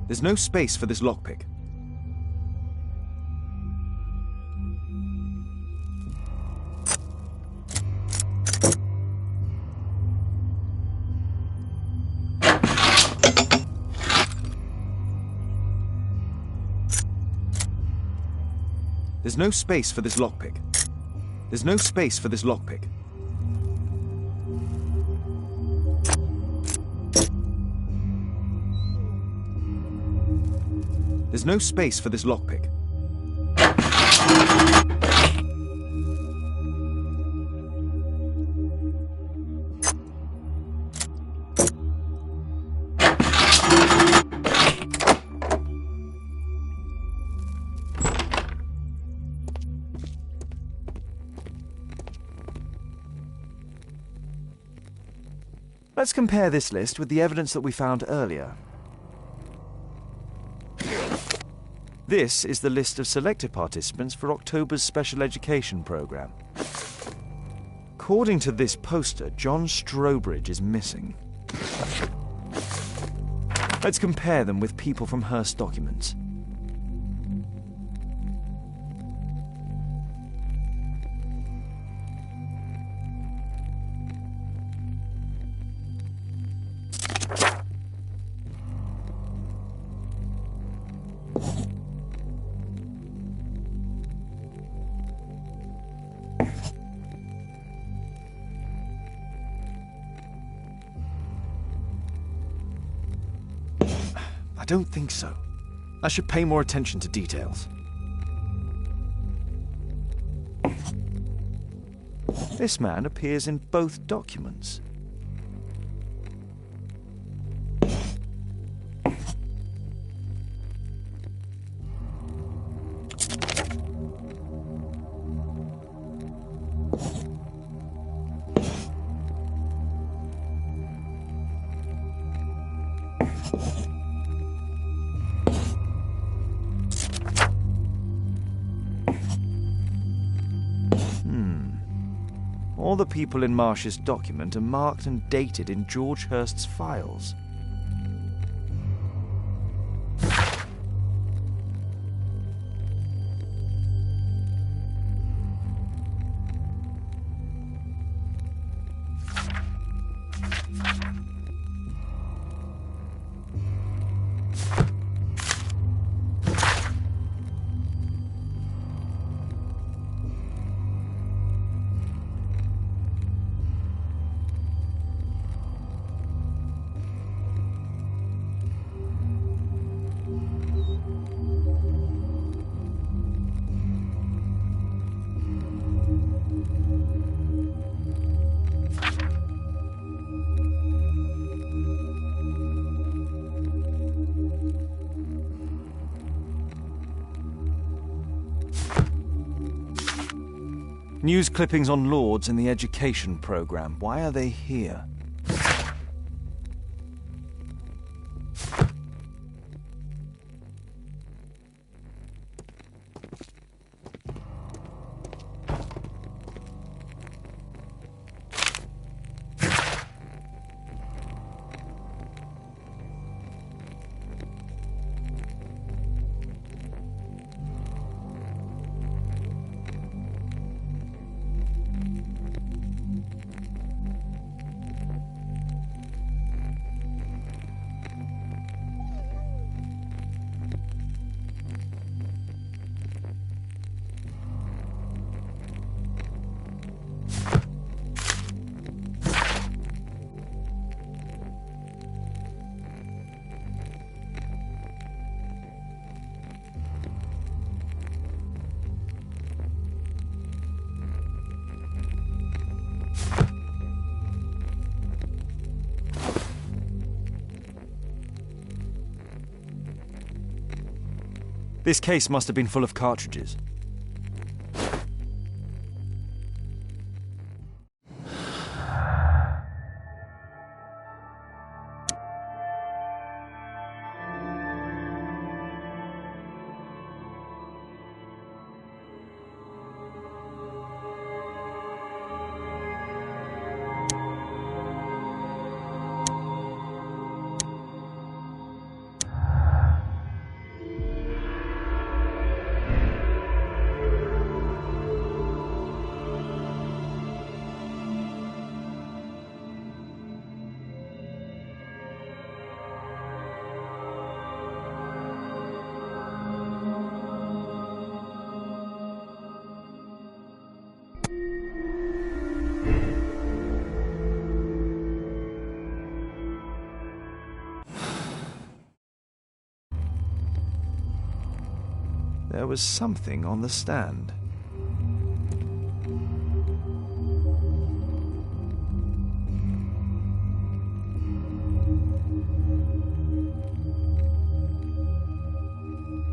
There's no space for this lockpick. There's no space for this lockpick. There's no space for this lockpick. There's no space for this lockpick. Let's compare this list with the evidence that we found earlier. This is the list of selected participants for October's special education program. According to this poster, John Strobridge is missing. Let's compare them with people from Hearst documents. I don't think so. I should pay more attention to details. This man appears in both documents. All the people in Marsh's document are marked and dated in George Hurst's files. News clippings on Lords in the education program. Why are they here? This case must have been full of cartridges. There was something on the stand.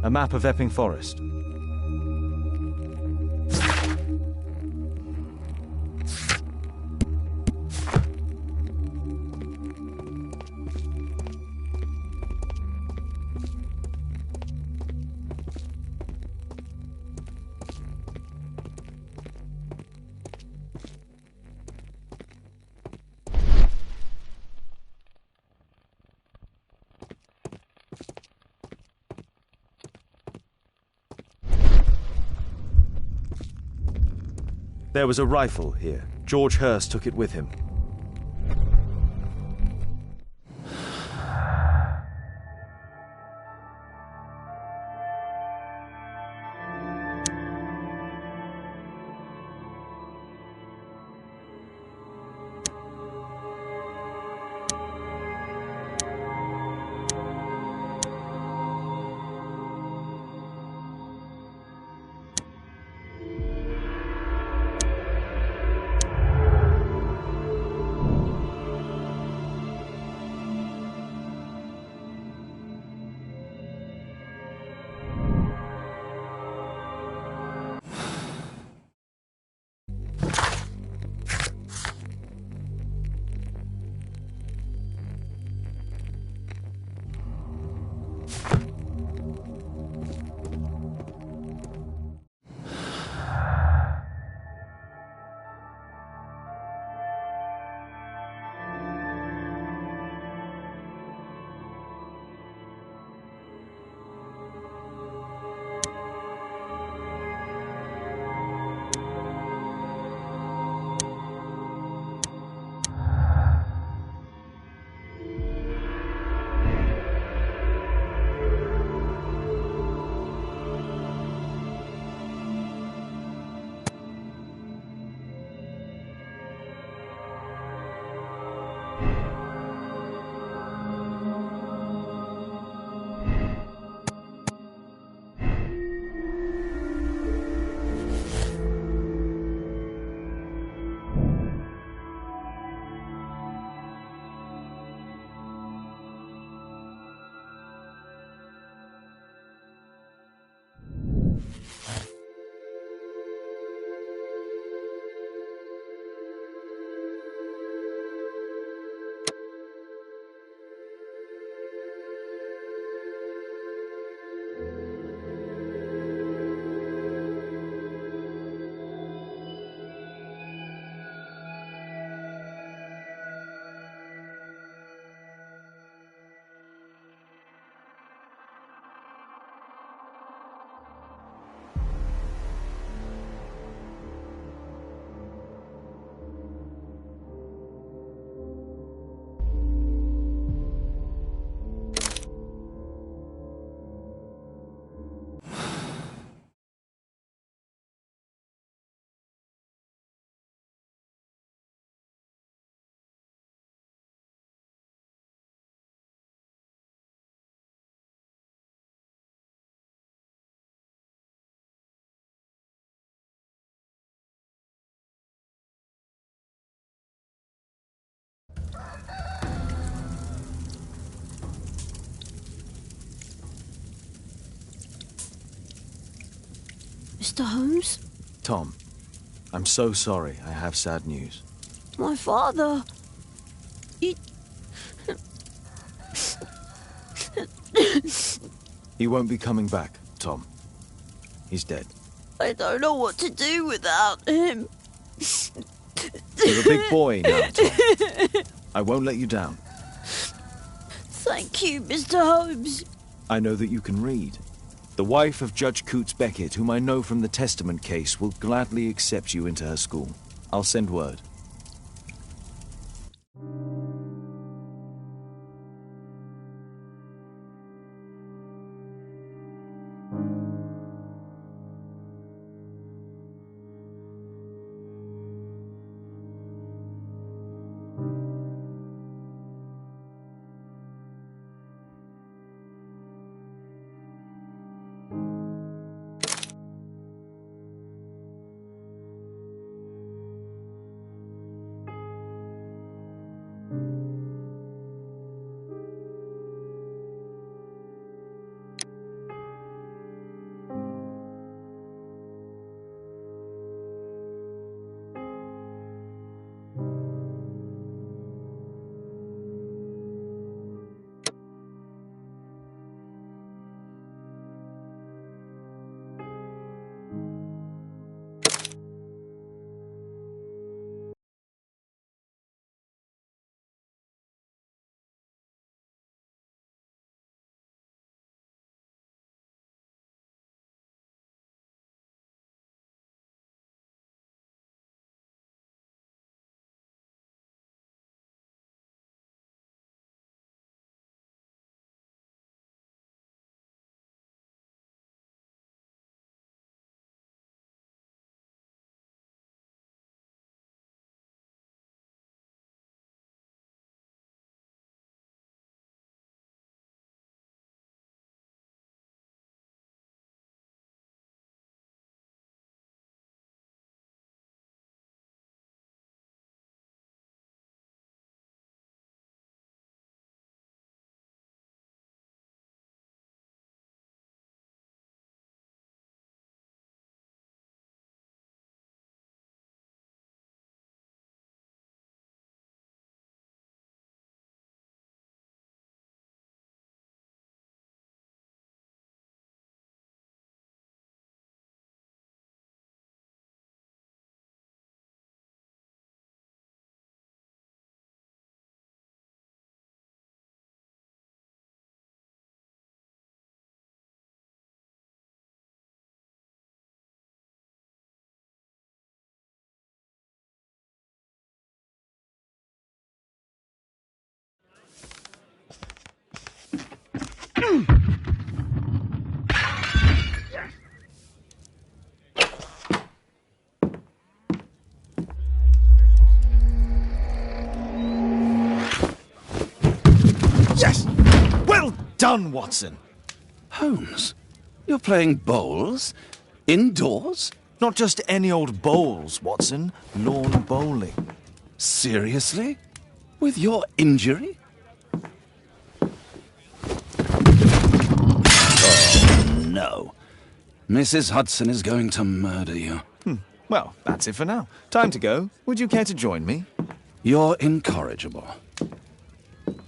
A map of Epping Forest. There was a rifle here. George Hurst took it with him. Mr. Holmes? Tom, I'm so sorry. I have sad news. My father... He won't be coming back, Tom. He's dead. I don't know what to do without him. You're a big boy now, Tom. I won't let you down. Thank you, Mr. Holmes. I know that you can read. The wife of Judge Coots Beckett, whom I know from the Testament case, will gladly accept you into her school. I'll send word. Yes! Well done, Watson. Holmes, you're playing bowls? Indoors? Not just any old bowls, Watson. Lawn bowling. Seriously? With your injury? Oh, no. Mrs. Hudson is going to murder you. Well, that's it for now. Time to go. Would you care to join me? You're incorrigible.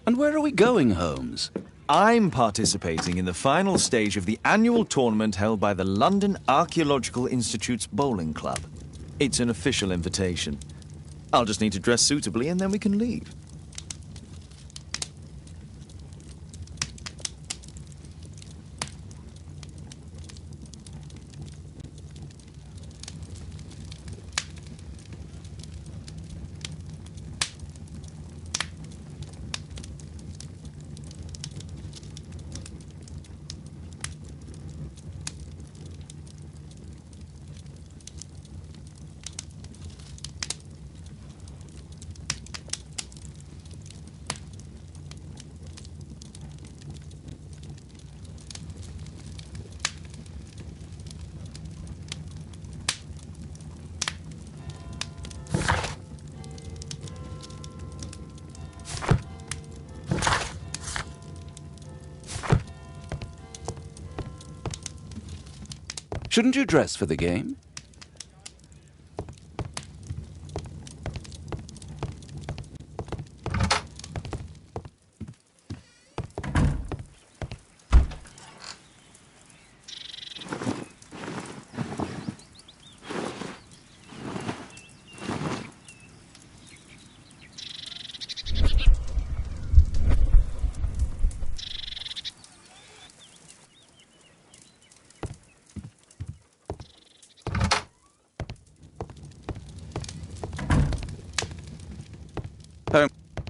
And where are we going, Holmes? I'm participating in the final stage of the annual tournament held by the London Archaeological Institute's bowling club. It's an official invitation. I'll just need to dress suitably and then we can leave. Shouldn't you dress for the game?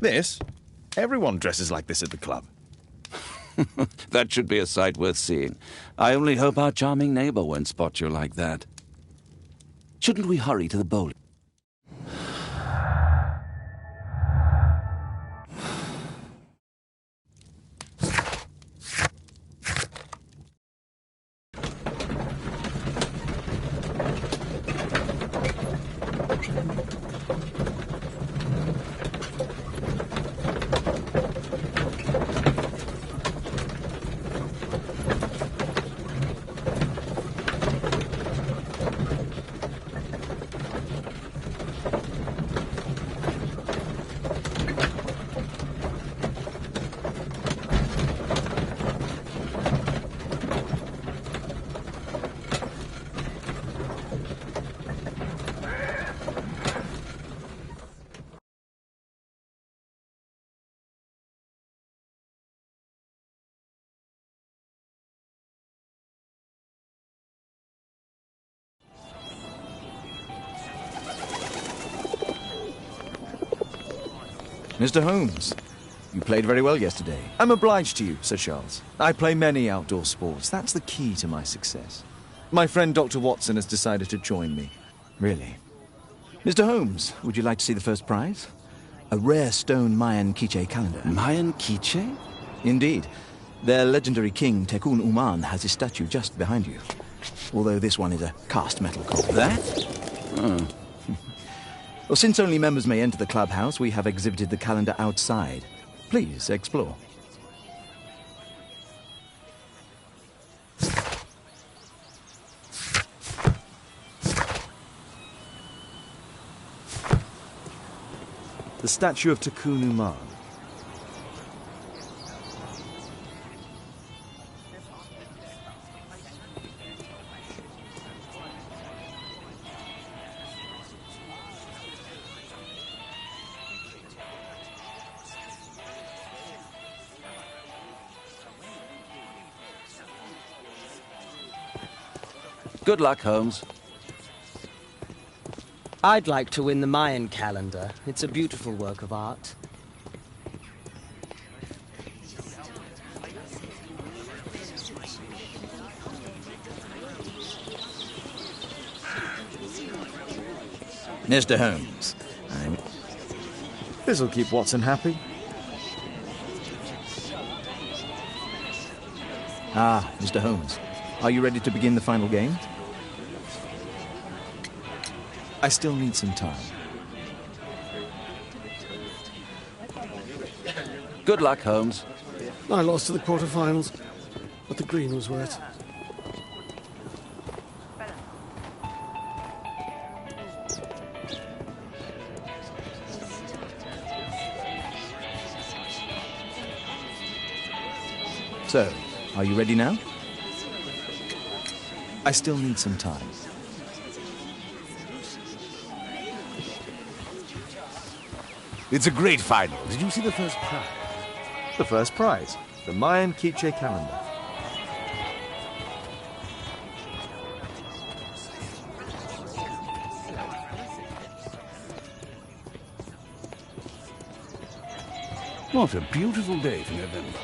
This? Everyone dresses like this at the club. That should be a sight worth seeing. I only hope our charming neighbor won't spot you like that. Shouldn't we hurry to the bowling? Mr. Holmes, you played very well yesterday. I'm obliged to you, Sir Charles. I play many outdoor sports. That's the key to my success. My friend Dr. Watson has decided to join me. Really? Mr. Holmes, would you like to see the first prize? A rare stone Mayan Quiche calendar. Mayan Quiche? Indeed. Their legendary king, Tekun Uman, has his statue just behind you. Although this one is a cast metal copy. That? Oh. Well, since only members may enter the clubhouse, we have exhibited the calendar outside. Please, explore. The statue of Tekun Uman. Good luck, Holmes. I'd like to win the Mayan calendar. It's a beautiful work of art. Mr. Holmes, This'll keep Watson happy. Ah, Mr. Holmes, are you ready to begin the final game? I still need some time. Good luck, Holmes. I lost to the quarterfinals, but the green was wet. So, are you ready now? I still need some time. It's a great final. Did you see the first prize? The first prize, the Mayan Quiche calendar. What a beautiful day for November.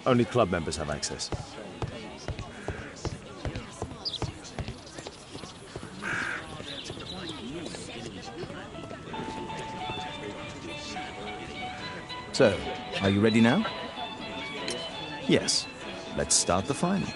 Only club members have access. So, are you ready now? Yes. Let's start the final.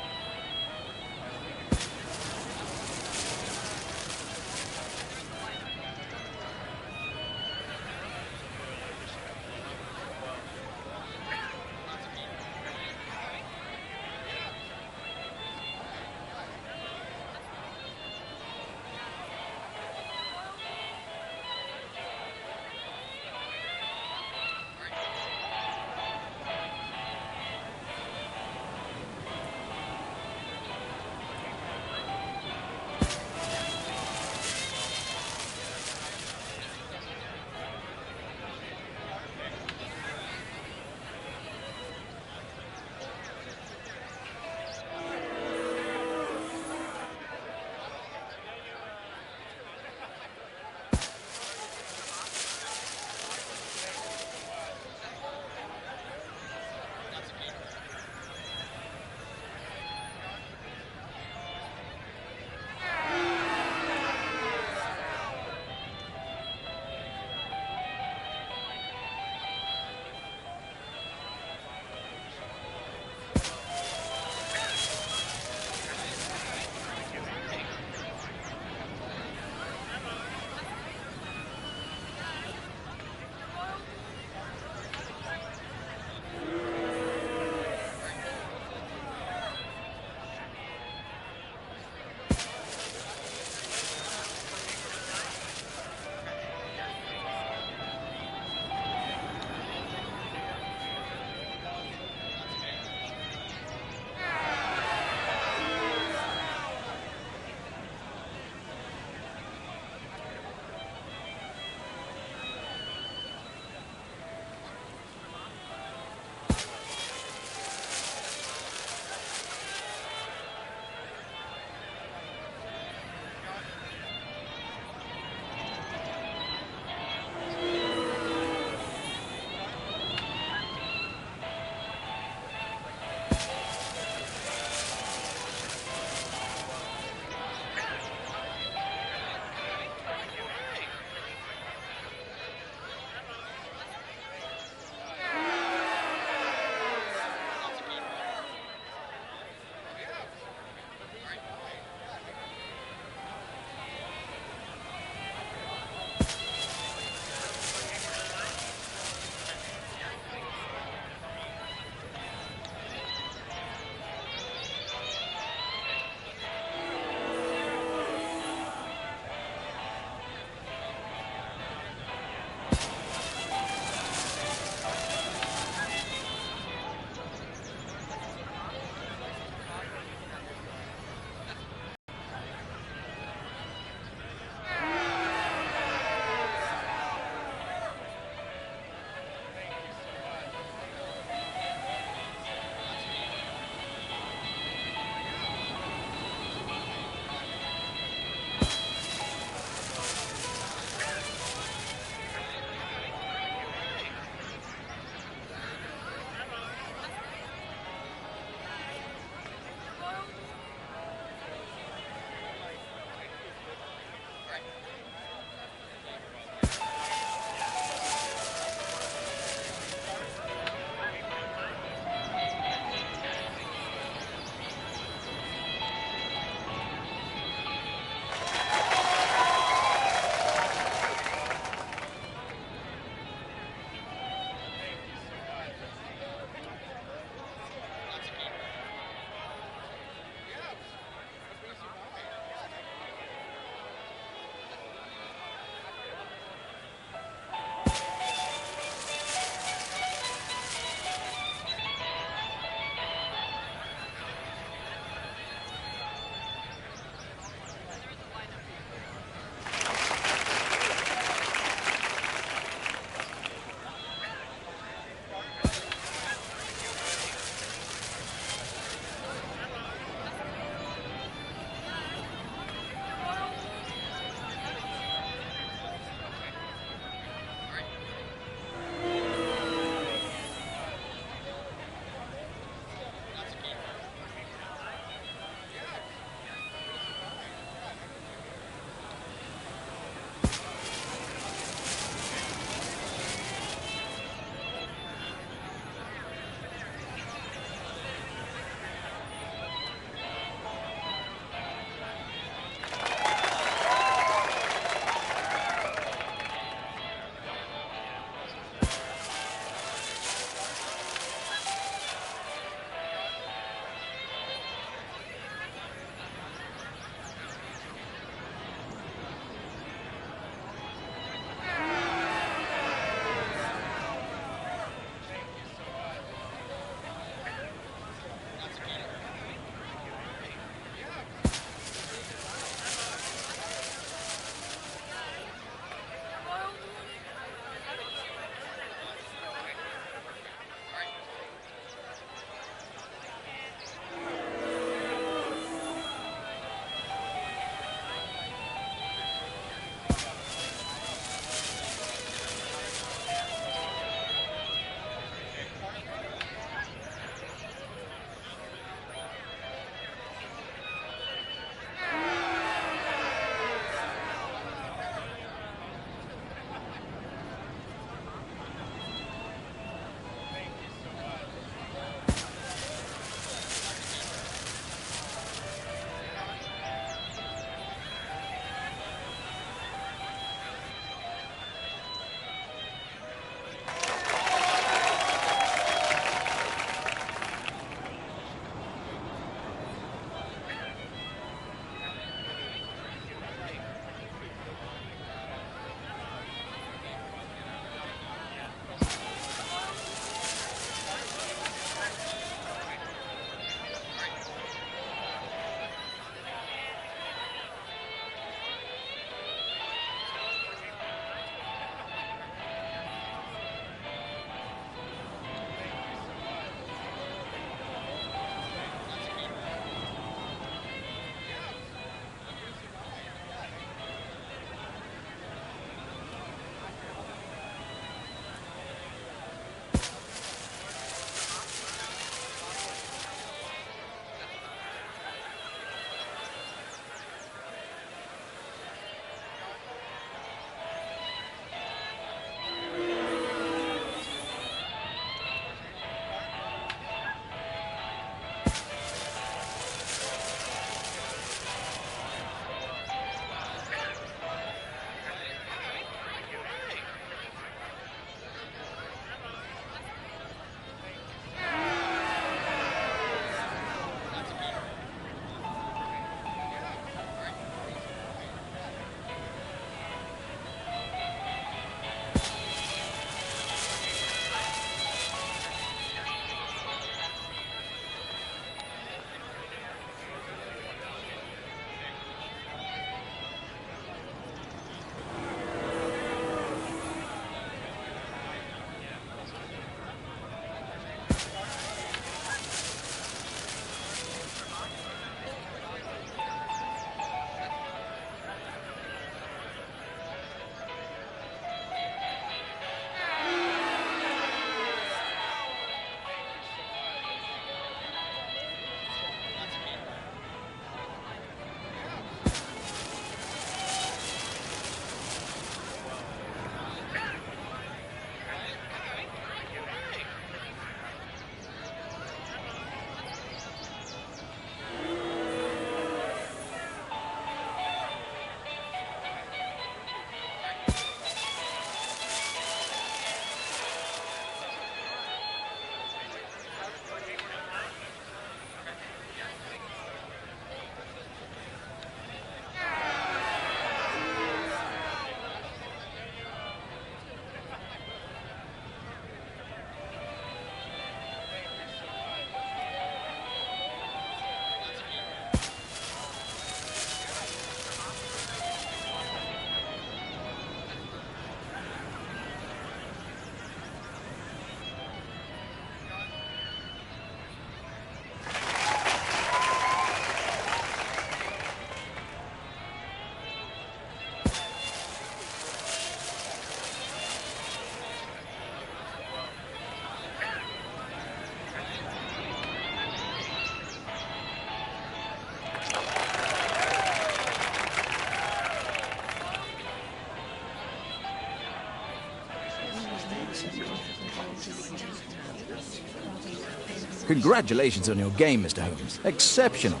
Congratulations on your game, Mr. Holmes. Exceptional.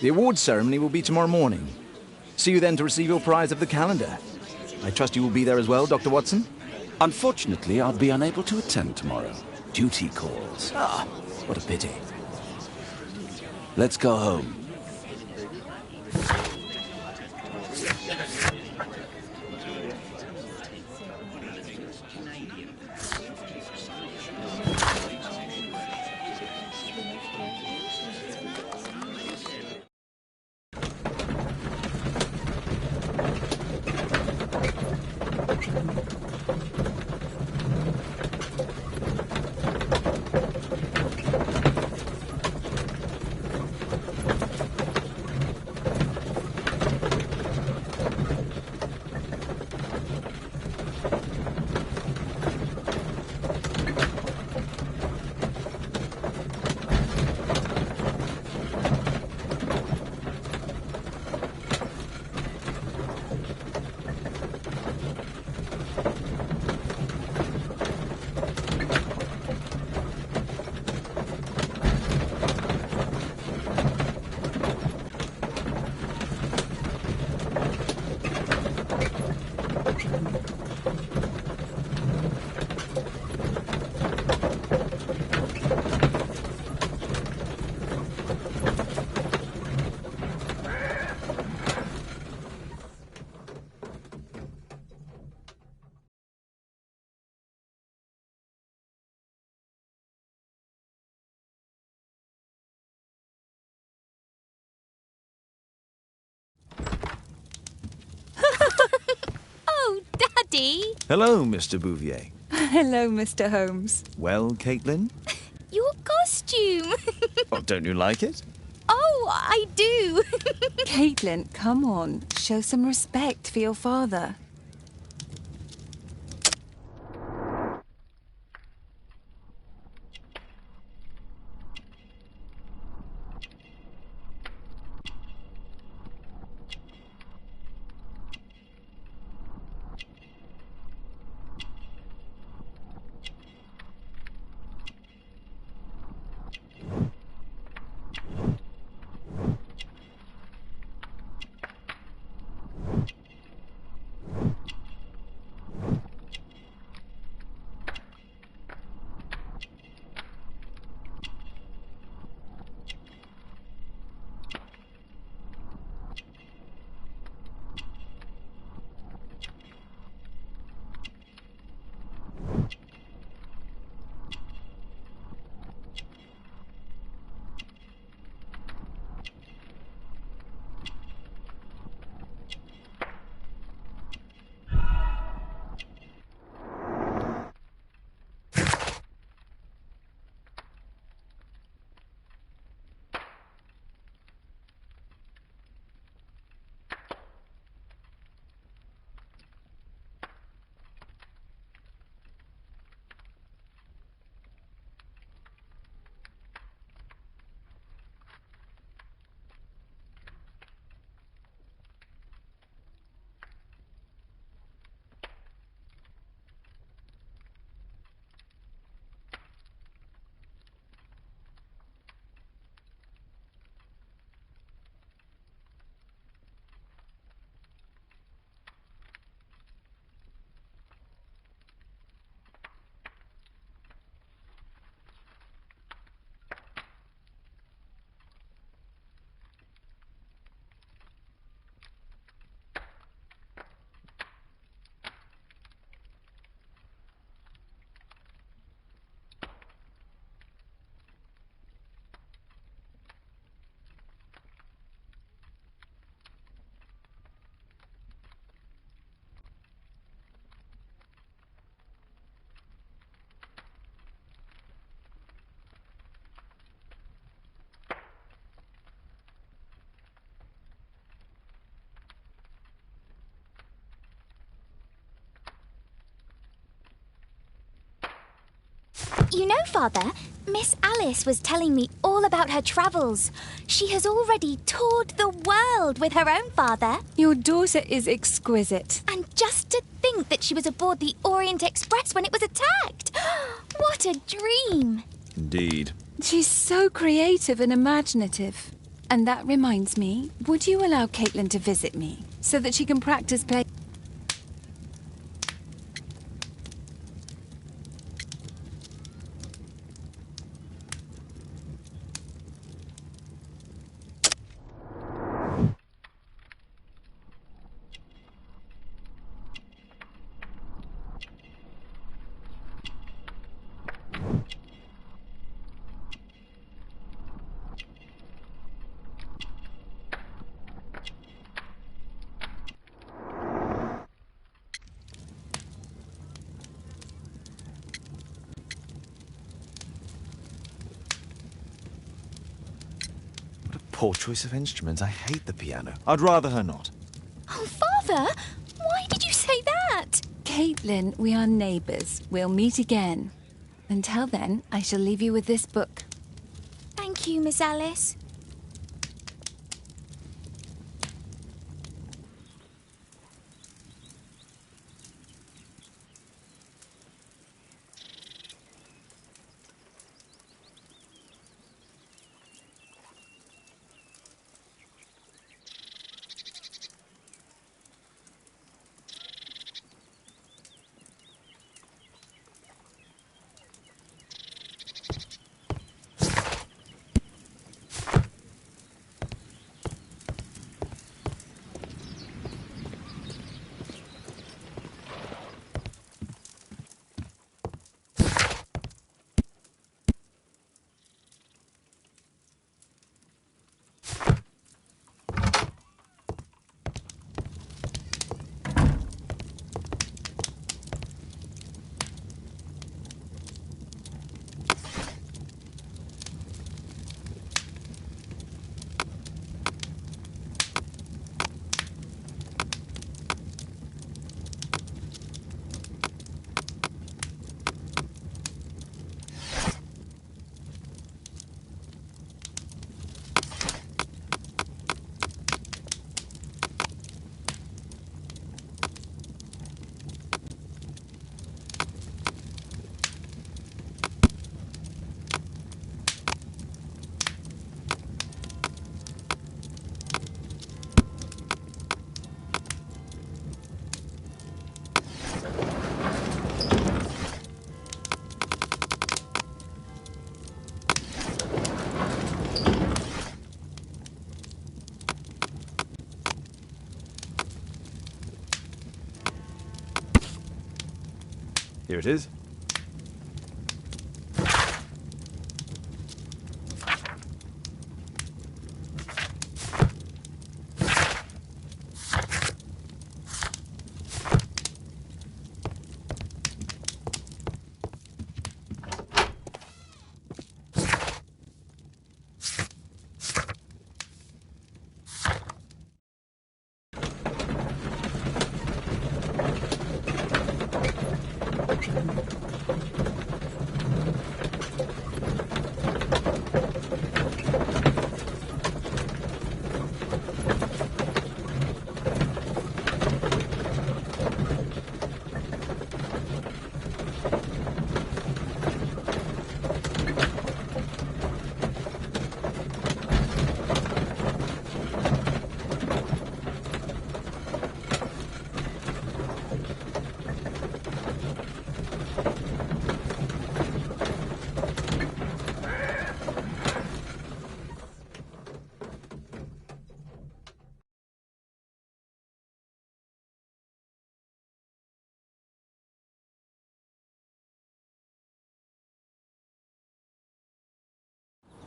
The awards ceremony will be tomorrow morning. See you then to receive your prize of the calendar. I trust you will be there as well, Dr. Watson? Unfortunately, I'll be unable to attend tomorrow. Duty calls. Ah, what a pity. Let's go home. Oh, Daddy! Hello, Mr. Bouvier. Hello, Mr. Holmes. Well, Caitlin? Your costume! Oh, don't you like it? Oh, I do! Caitlin, come on. Show some respect for your father. You know, Father, Miss Alice was telling me all about her travels. She has already toured the world with her own father. Your daughter is exquisite. And just to think that she was aboard the Orient Express when it was attacked. What a dream. Indeed. She's so creative and imaginative. And that reminds me, would you allow Caitlin to visit me so that she can practice playing? Poor choice of instruments. I hate the piano. I'd rather her not. Oh, Father, why did you say that? Caitlin, we are neighbours. We'll meet again. Until then, I shall leave you with this book. Thank you, Miss Alice. Here it is.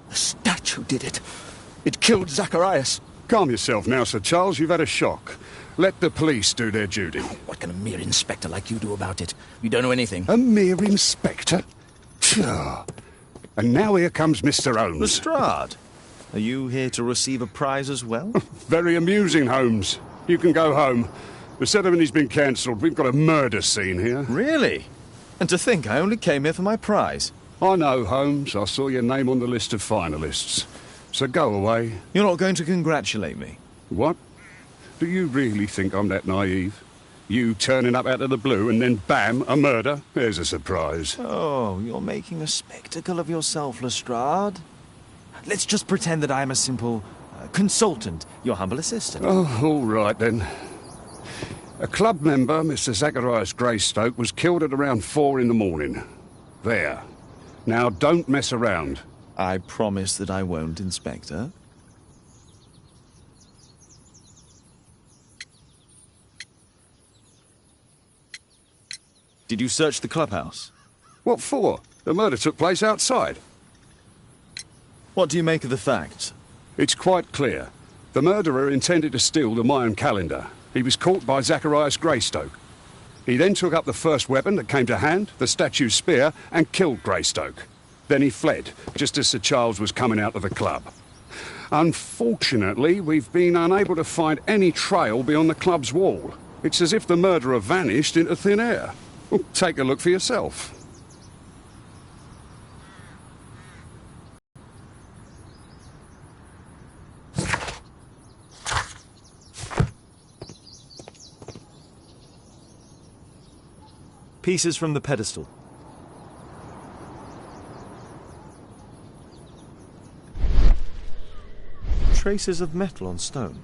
The statue did it. It killed Zacharias. Calm yourself now, Sir Charles. You've had a shock. Let the police do their duty. What can a mere inspector like you do about it? You don't know anything. A mere inspector? Phew. And now here comes Mr. Holmes. Lestrade, are you here to receive a prize as well? Very amusing, Holmes. You can go home. The ceremony's been cancelled. We've got a murder scene here. Really? And to think I only came here for my prize. I know, Holmes. I saw your name on the list of finalists. So go away. You're not going to congratulate me? What? Do you really think I'm that naive? You turning up out of the blue and then bam, a murder? There's a surprise. Oh, you're making a spectacle of yourself, Lestrade. Let's just pretend that I am a simple consultant, your humble assistant. Oh, all right then. A club member, Mr. Zacharias Greystoke, was killed at around 4 in the morning. There. Now, don't mess around. I promise that I won't, Inspector. Did you search the clubhouse? What for? The murder took place outside. What do you make of the facts? It's quite clear. The murderer intended to steal the Mayan calendar. He was caught by Zacharias Greystoke. He then took up the first weapon that came to hand, the statue's spear, and killed Greystoke. Then he fled, just as Sir Charles was coming out of the club. Unfortunately, we've been unable to find any trail beyond the club's wall. It's as if the murderer vanished into thin air. Well, take a look for yourself. Pieces from the pedestal. Traces of metal on stone.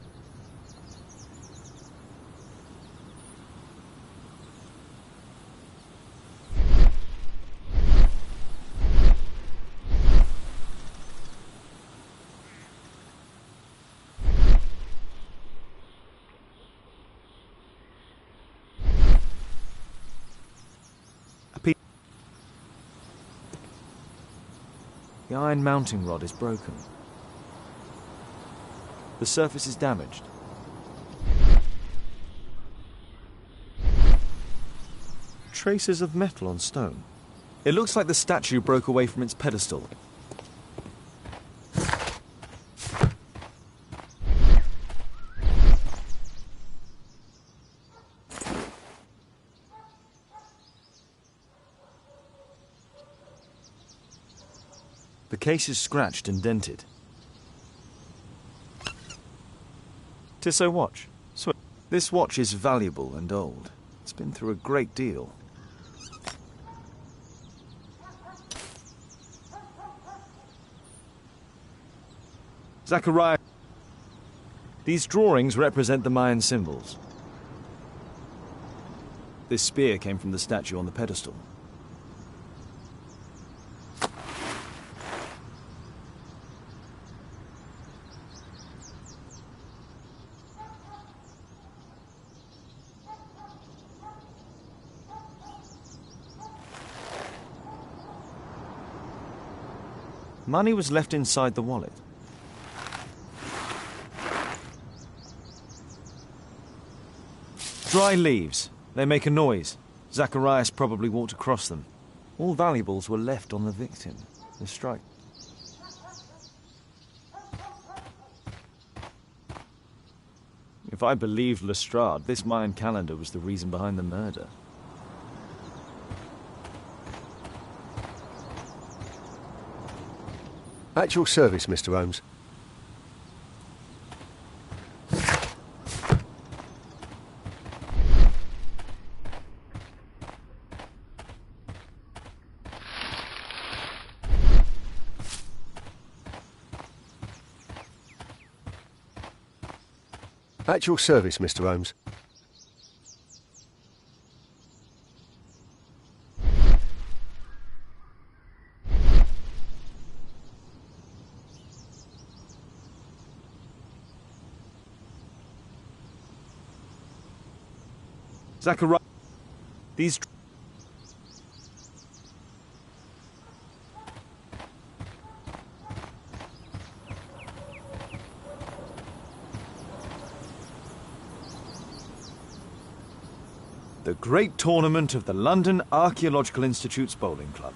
The iron mounting rod is broken. The surface is damaged. Traces of metal on stone. It looks like the statue broke away from its pedestal. The case is scratched and dented. Tissot watch. So this watch is valuable and old. It's been through a great deal. Zachariah. These drawings represent the Mayan symbols. This spear came from the statue on the pedestal. Money was left inside the wallet. Dry leaves. They make a noise. Zacharias probably walked across them. All valuables were left on the victim. The strike. If I believed Lestrade, this Mayan calendar was the reason behind the murder. At your service, Mr. Holmes. At your service, Mr. Holmes. Zachariah, these... The great tournament of the London Archaeological Institute's Bowling Club.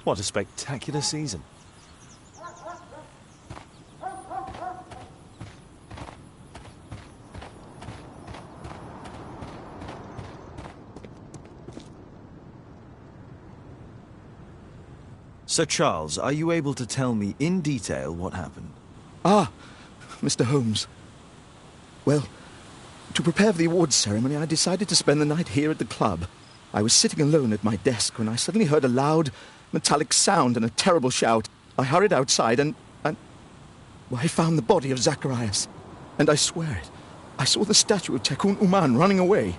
What a spectacular season. Sir Charles, are you able to tell me in detail what happened? Ah, Mr. Holmes. Well, to prepare for the awards ceremony, I decided to spend the night here at the club. I was sitting alone at my desk when I suddenly heard a loud, metallic sound and a terrible shout. I hurried outside and well, I found the body of Zacharias. And I swear it, I saw the statue of Tekun Uman running away.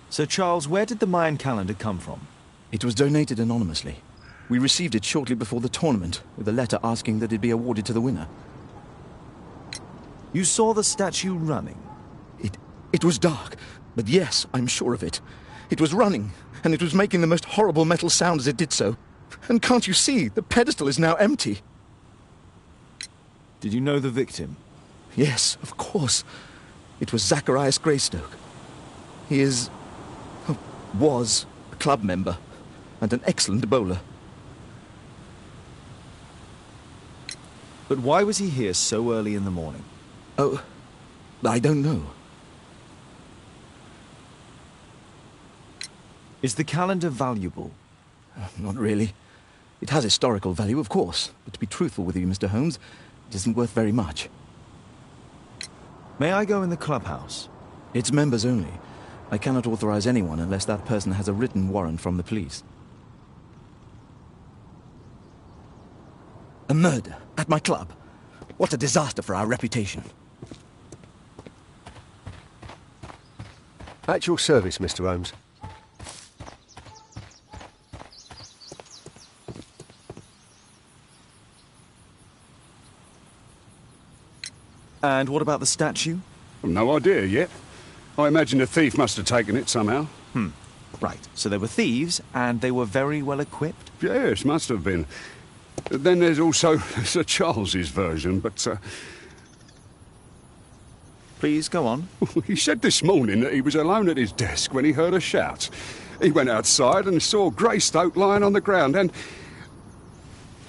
Sir Charles, where did the Mayan calendar come from? It was donated anonymously. We received it shortly before the tournament, with a letter asking that it be awarded to the winner. You saw the statue running? It was dark, but yes, I'm sure of it. It was running, and it was making the most horrible metal sound as it did so. And can't you see, the pedestal is now empty. Did you know the victim? Yes, of course. It was Zacharias Greystoke. He was a club member, and an excellent bowler. But why was he here so early in the morning? Oh, I don't know. Is the calendar valuable? Not really. It has historical value, of course, but to be truthful with you, Mr. Holmes, it isn't worth very much. May I go in the clubhouse? It's members only. I cannot authorize anyone unless that person has a written warrant from the police. A murder at my club. What a disaster for our reputation. At your service, Mr. Holmes. And what about the statue? No idea yet. I imagine a thief must have taken it somehow. Right, so they were thieves, and they were very well equipped? Yes, must have been. Then there's also Sir Charles's version, but... Please, go on. He said this morning that he was alone at his desk when he heard a shout. He went outside and saw Greystoke lying on the ground, and...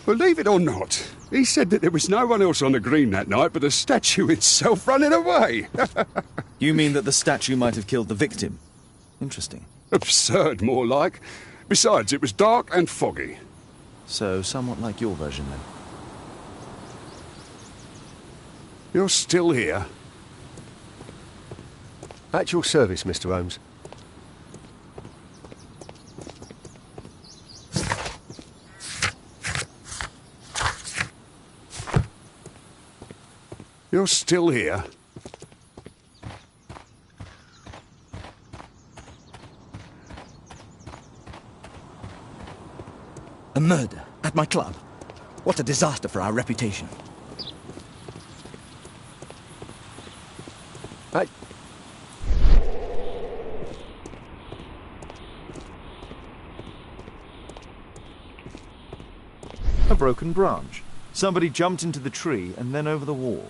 believe it or not, he said that there was no one else on the green that night but the statue itself running away. You mean that the statue might have killed the victim? Interesting. Absurd, more like. Besides, it was dark and foggy. So, somewhat like your version, then. You're still here? At your service, Mr. Holmes. You're still here? A murder at my club. What a disaster for our reputation. A broken branch. Somebody jumped into the tree and then over the wall.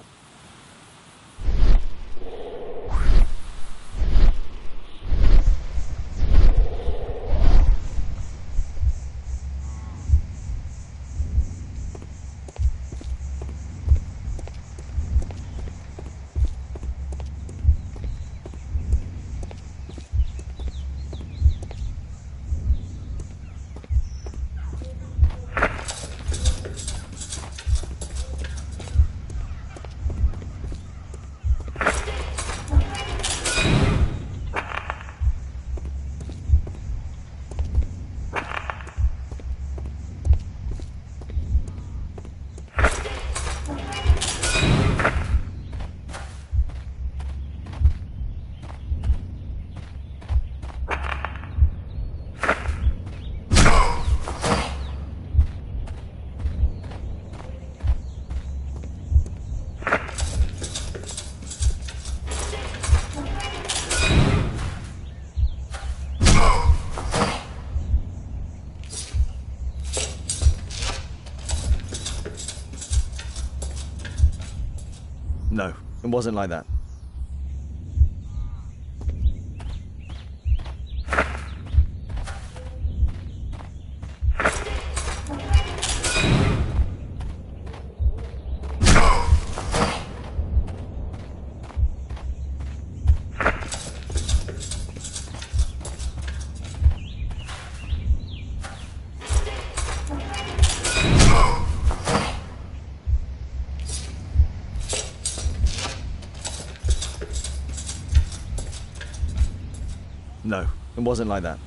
No, it wasn't like that. No, it wasn't like that.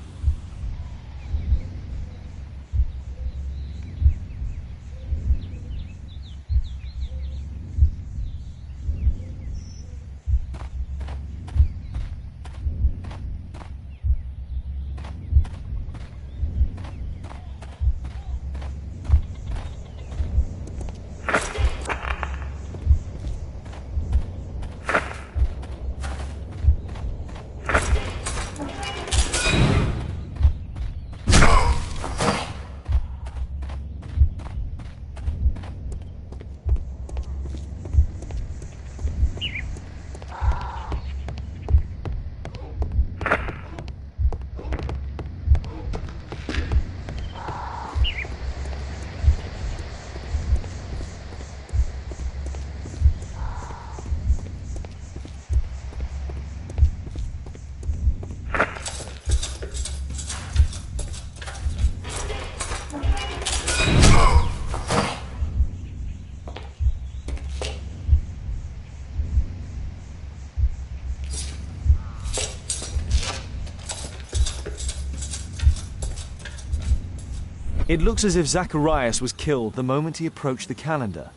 It looks as if Zacharias was killed the moment he approached the calendar,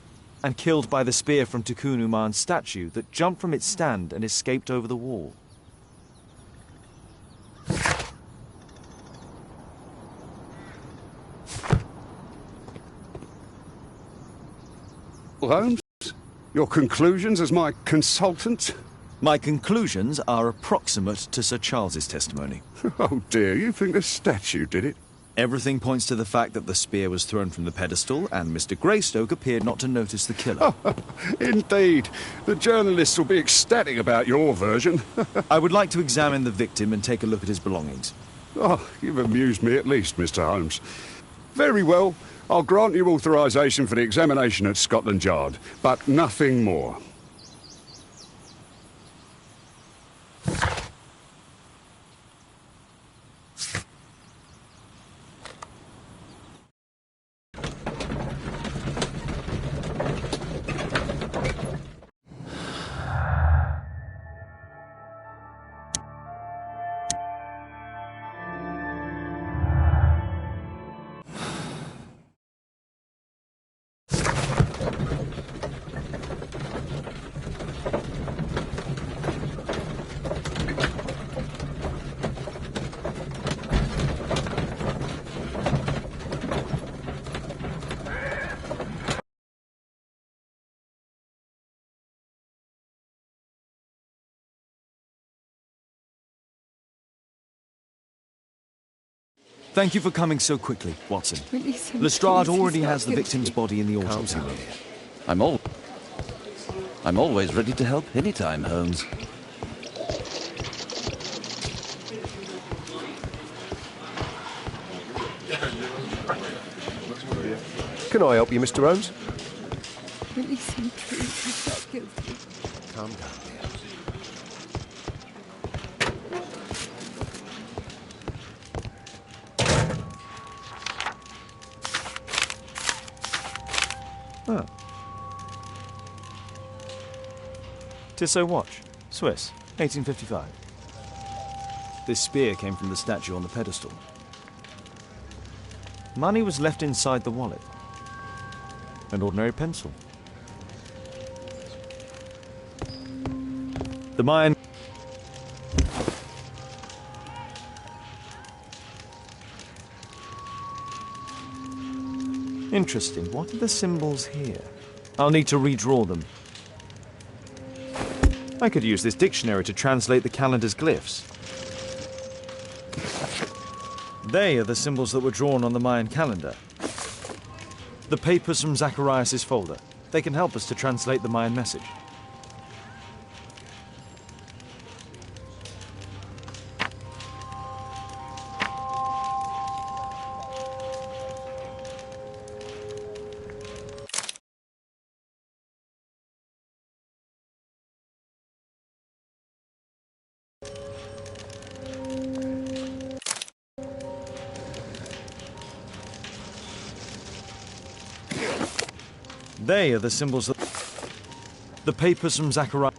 and killed by the spear from Tikkun Uman's statue that jumped from its stand and escaped over the wall. Holmes, your conclusions as my consultant? My conclusions are approximate to Sir Charles's testimony. Oh dear, you think the statue did it? Everything points to the fact that the spear was thrown from the pedestal, and Mr. Greystoke appeared not to notice the killer. Indeed. The journalists will be ecstatic about your version. I would like to examine the victim and take a look at his belongings. Oh, you've amused me at least, Mr. Holmes. Very well. I'll grant you authorisation for the examination at Scotland Yard, but nothing more. Thank you for coming so quickly, Watson. Release him, Lestrade please. already He's has the not victim's guilty. body in the autopsy room. I'm always ready to help anytime, Holmes. Can I help you, Mr. Holmes? Release him, please. He's not guilty. Calm down, dear. Oh. Tissot watch. Swiss. 1855. This spear came from the statue on the pedestal. Money was left inside the wallet. An ordinary pencil. The Mayan... Interesting. What are the symbols here? I'll need to redraw them. I could use this dictionary to translate the calendar's glyphs. They are the symbols that were drawn on the Mayan calendar. The papers from Zacharias' folder. They can help us to translate the Mayan message. They are the symbols that... The papers from Zachariah...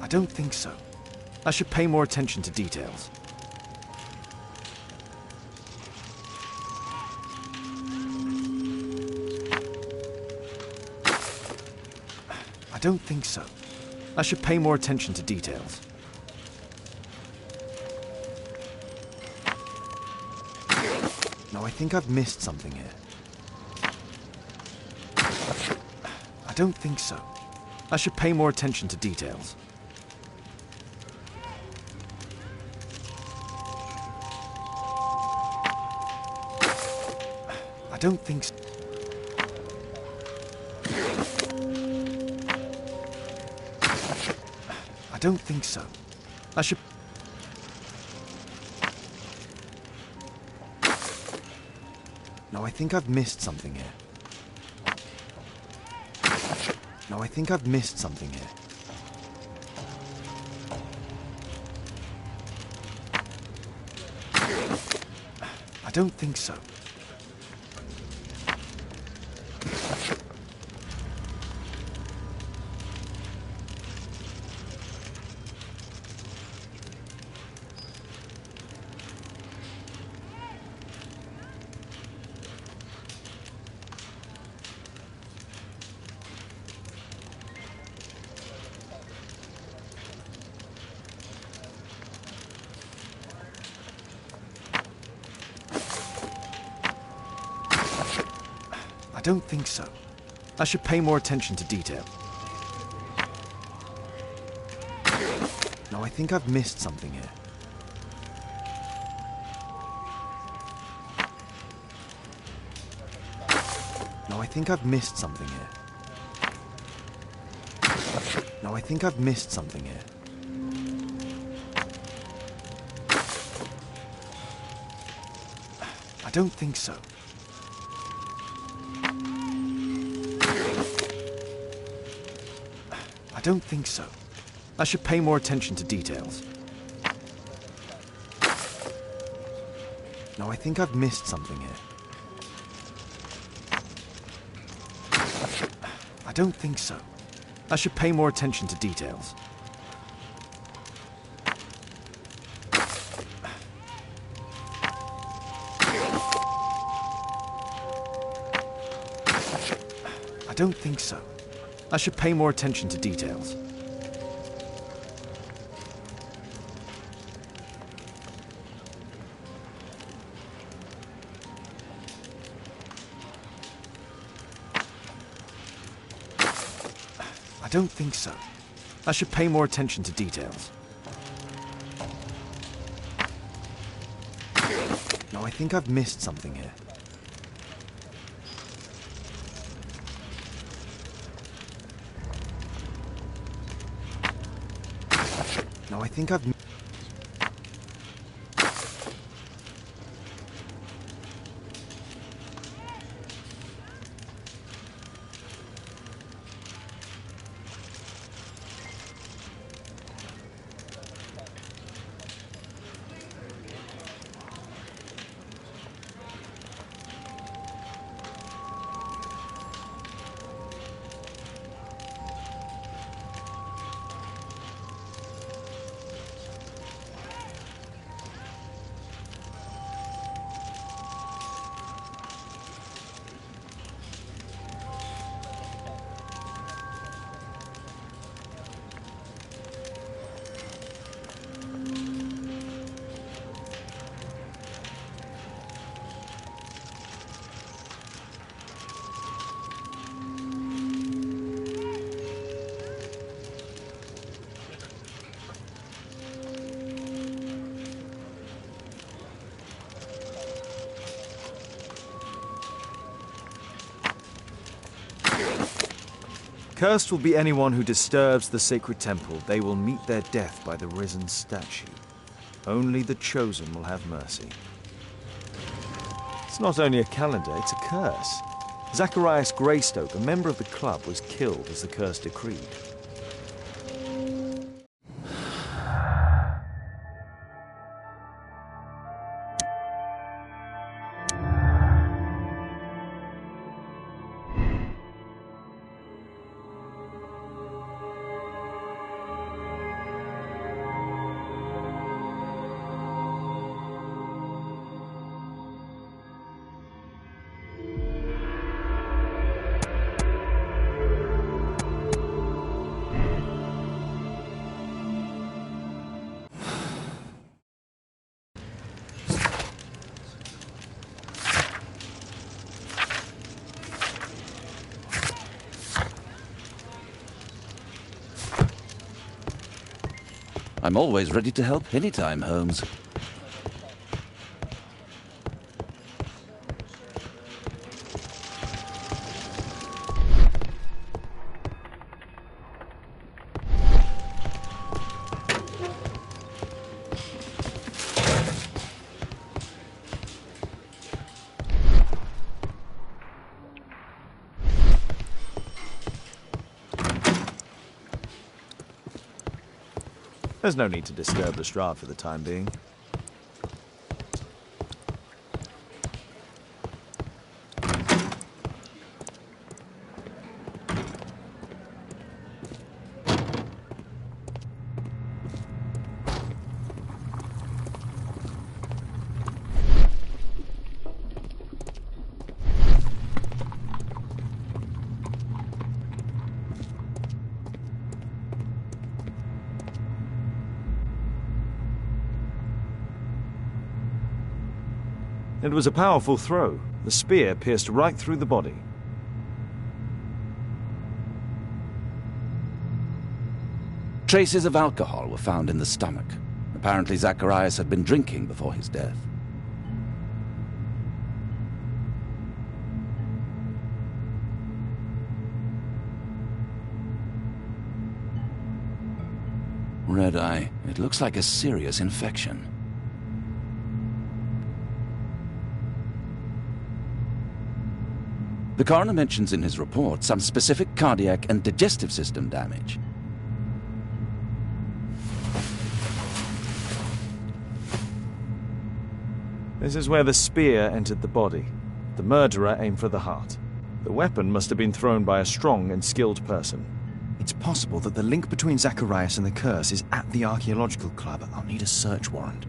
I don't think so. I should pay more attention to details. I don't think so. I should pay more attention to details. No, I think I've missed something here. I don't think so. I should pay more attention to details. I don't think so. I don't think so. I should... No, I think I've missed something here. No, I think I've missed something here. I don't think so. I don't think so. I should pay more attention to detail. No, I think I've missed something here. No, I think I've missed something here. No, I think I've missed something here. I don't think so. I don't think so. I should pay more attention to details. No, I think I've missed something here. I don't think so. I should pay more attention to details. I don't think so. I should pay more attention to details. I don't think so. I should pay more attention to details. No, I think I've missed something here. No, I think I've... Cursed will be anyone who disturbs the sacred temple. They will meet their death by the risen statue. Only the chosen will have mercy. It's not only a calendar, it's a curse. Zacharias Greystoke, a member of the club, was killed as the curse decreed. I'm always ready to help anytime, Holmes. There's no need to disturb Lestrade for the time being. It was a powerful throw. The spear pierced right through the body. Traces of alcohol were found in the stomach. Apparently Zacharias had been drinking before his death. Red eye. It looks like a serious infection. The coroner mentions in his report some specific cardiac and digestive system damage. This is where the spear entered the body. The murderer aimed for the heart. The weapon must have been thrown by a strong and skilled person. It's possible that the link between Zacharias and the curse is at the archaeological club. I'll need a search warrant.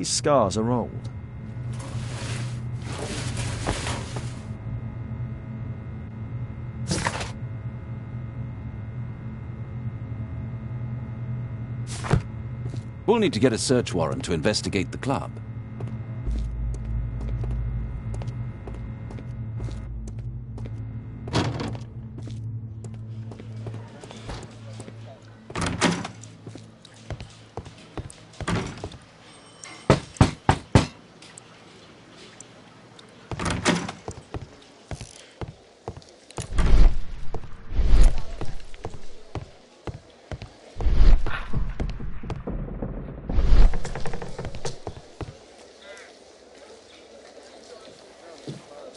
These scars are old. We'll need to get a search warrant to investigate the club.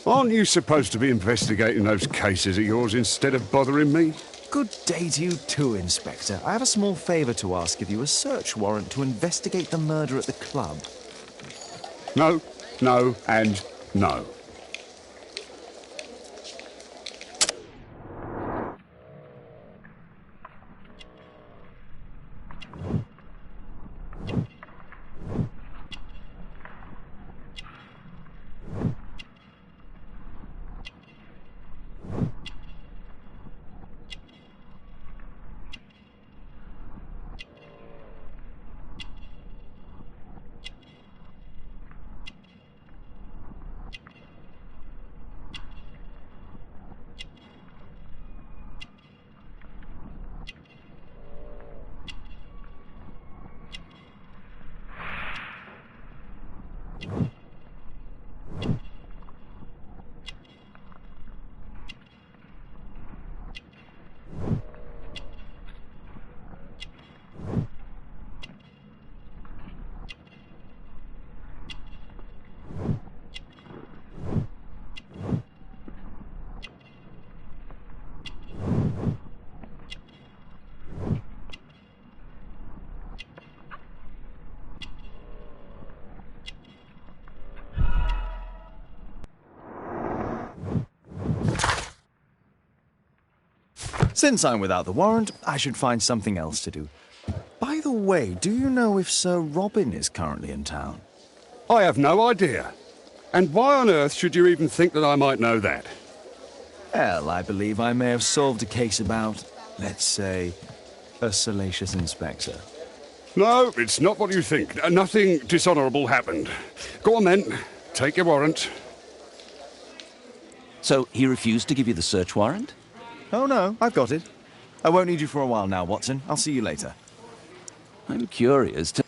Aren't you supposed to be investigating those cases of yours instead of bothering me? Good day to you too, Inspector. I have a small favour to ask of you, a search warrant to investigate the murder at the club. No, no, and no. Since I'm without the warrant, I should find something else to do. By the way, do you know if Sir Robin is currently in town? I have no idea. And why on earth should you even think that I might know that? Well, I believe I may have solved a case about, let's say, a salacious inspector. No, it's not what you think. Nothing dishonourable happened. Go on then, take your warrant. So he refused to give you the search warrant? Oh no, I've got it. I won't need you for a while now, Watson. I'll see you later. I'm curious to...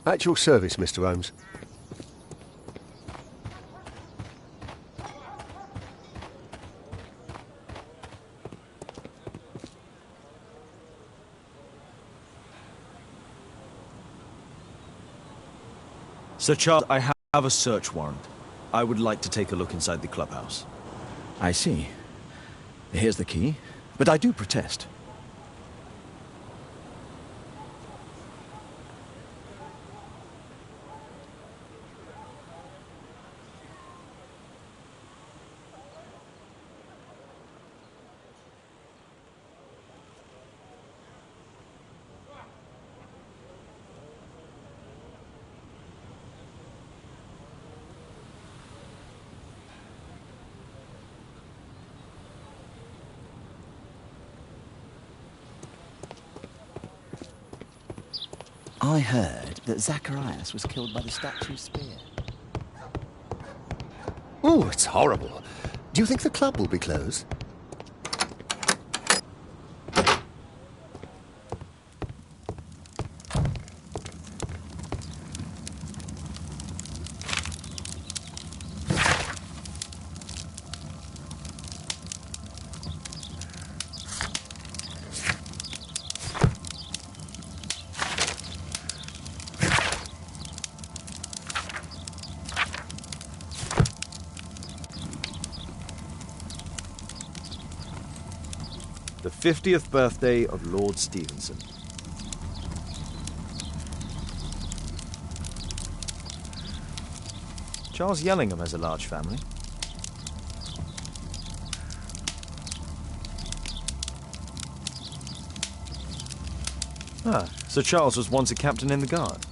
At your service, Mr. Holmes. Sir Charles, I have a search warrant. I would like to take a look inside the clubhouse. I see. Here's the key, but I do protest. I heard that Zacharias was killed by the statue's spear. Oh, it's horrible. Do you think the club will be closed? The 50th birthday of Lord Stevenson. Charles Yellingham has a large family. Ah, Sir Charles was once a captain in the Guard.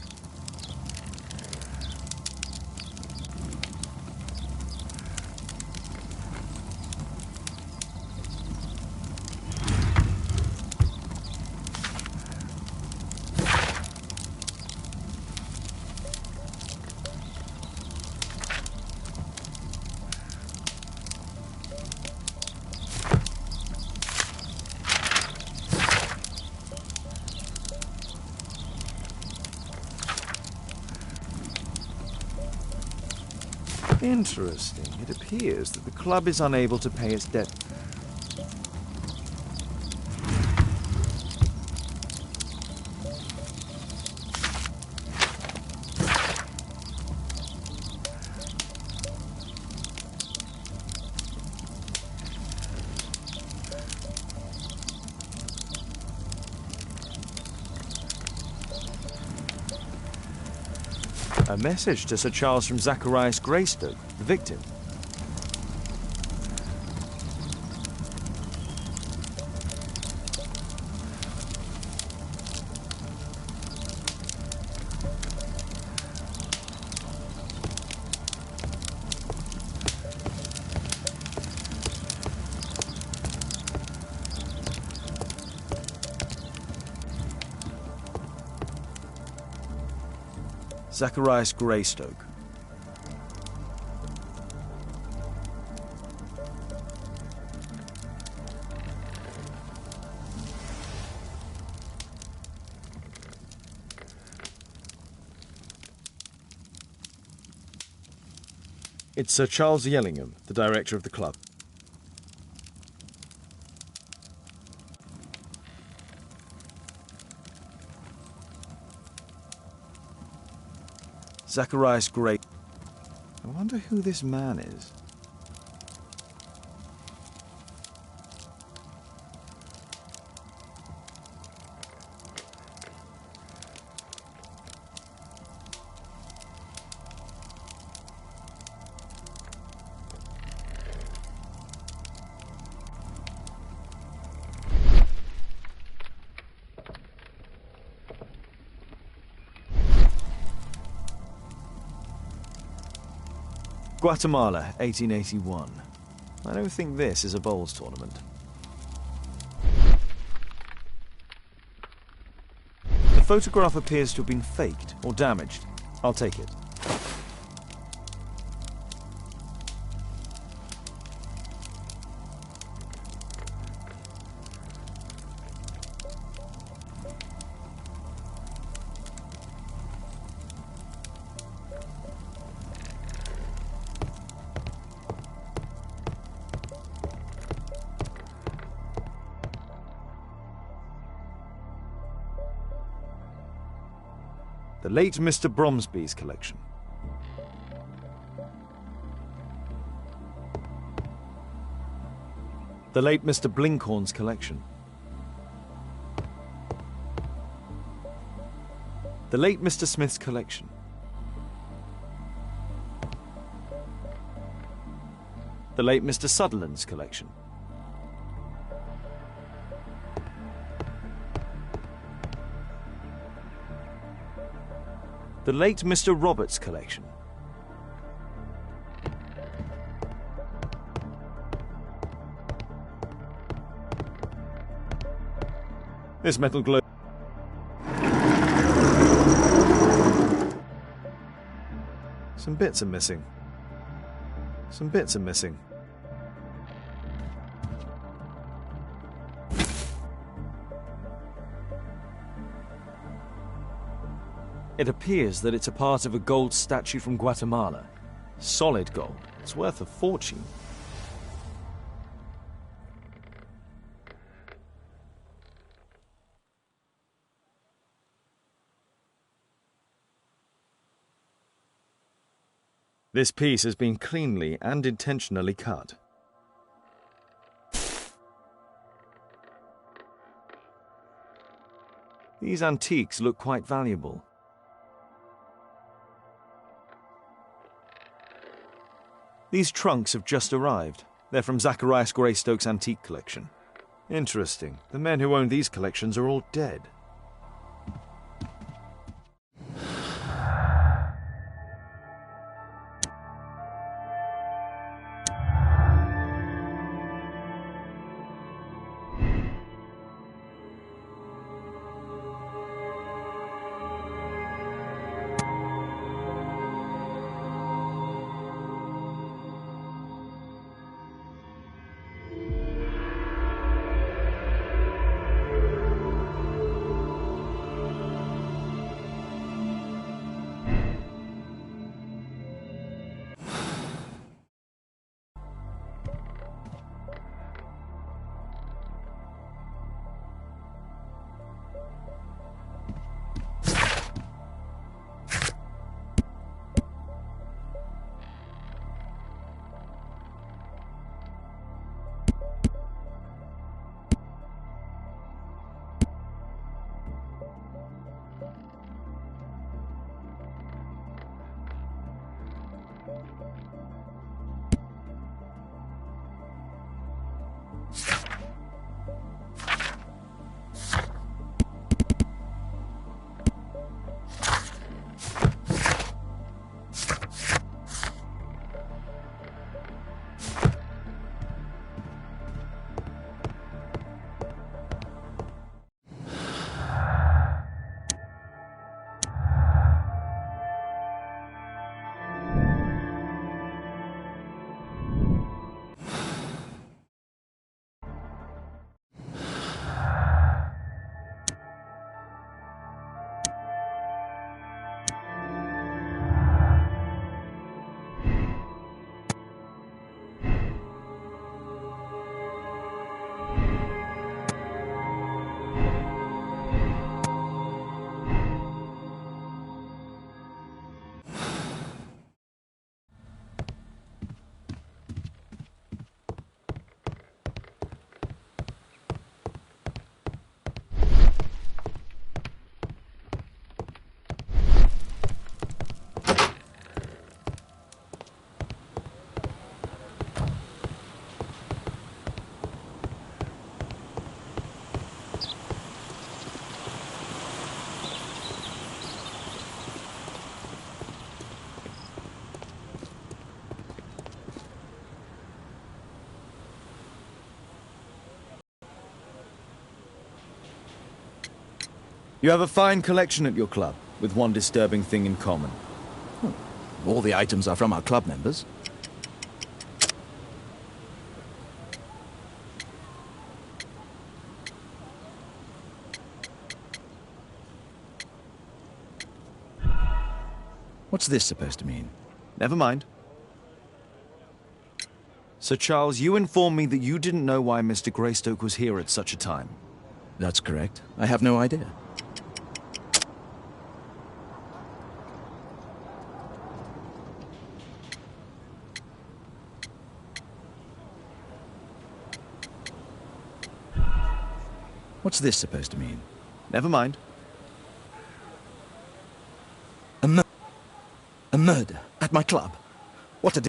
Interesting. It appears that the club is unable to pay its debt. A message to Sir Charles from Zacharias Greystoke, the victim. Zacharias Greystoke. It's Sir Charles Yellingham, the director of the club. Zacharias Grey. I wonder who this man is. Guatemala, 1881. I don't think this is a bowls tournament. The photograph appears to have been faked or damaged. I'll take it. The late Mr. Bromsby's collection. The late Mr. Blinkhorn's collection. The late Mr. Smith's collection. The late Mr. Sutherland's collection. The late Mr. Roberts' collection. This metal globe. Some bits are missing. Some bits are missing. It appears that it's a part of a gold statue from Guatemala. Solid gold. It's worth a fortune. This piece has been cleanly and intentionally cut. These antiques look quite valuable. These trunks have just arrived. They're from Zacharias Greystoke's antique collection. Interesting. The men who own these collections are all dead. You have a fine collection at your club, with one disturbing thing in common. All the items are from our club members. What's this supposed to mean? Never mind. Sir Charles, you informed me that you didn't know why Mr. Greystoke was here at such a time. That's correct. I have no idea. What's this supposed to mean? Never mind. A murder at my club? What a...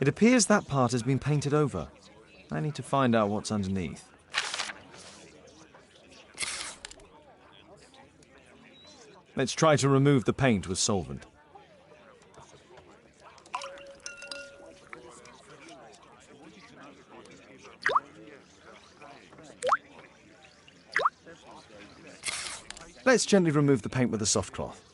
It appears that part has been painted over. I need to find out what's underneath. Let's try to remove the paint with solvent. Let's gently remove the paint with a soft cloth.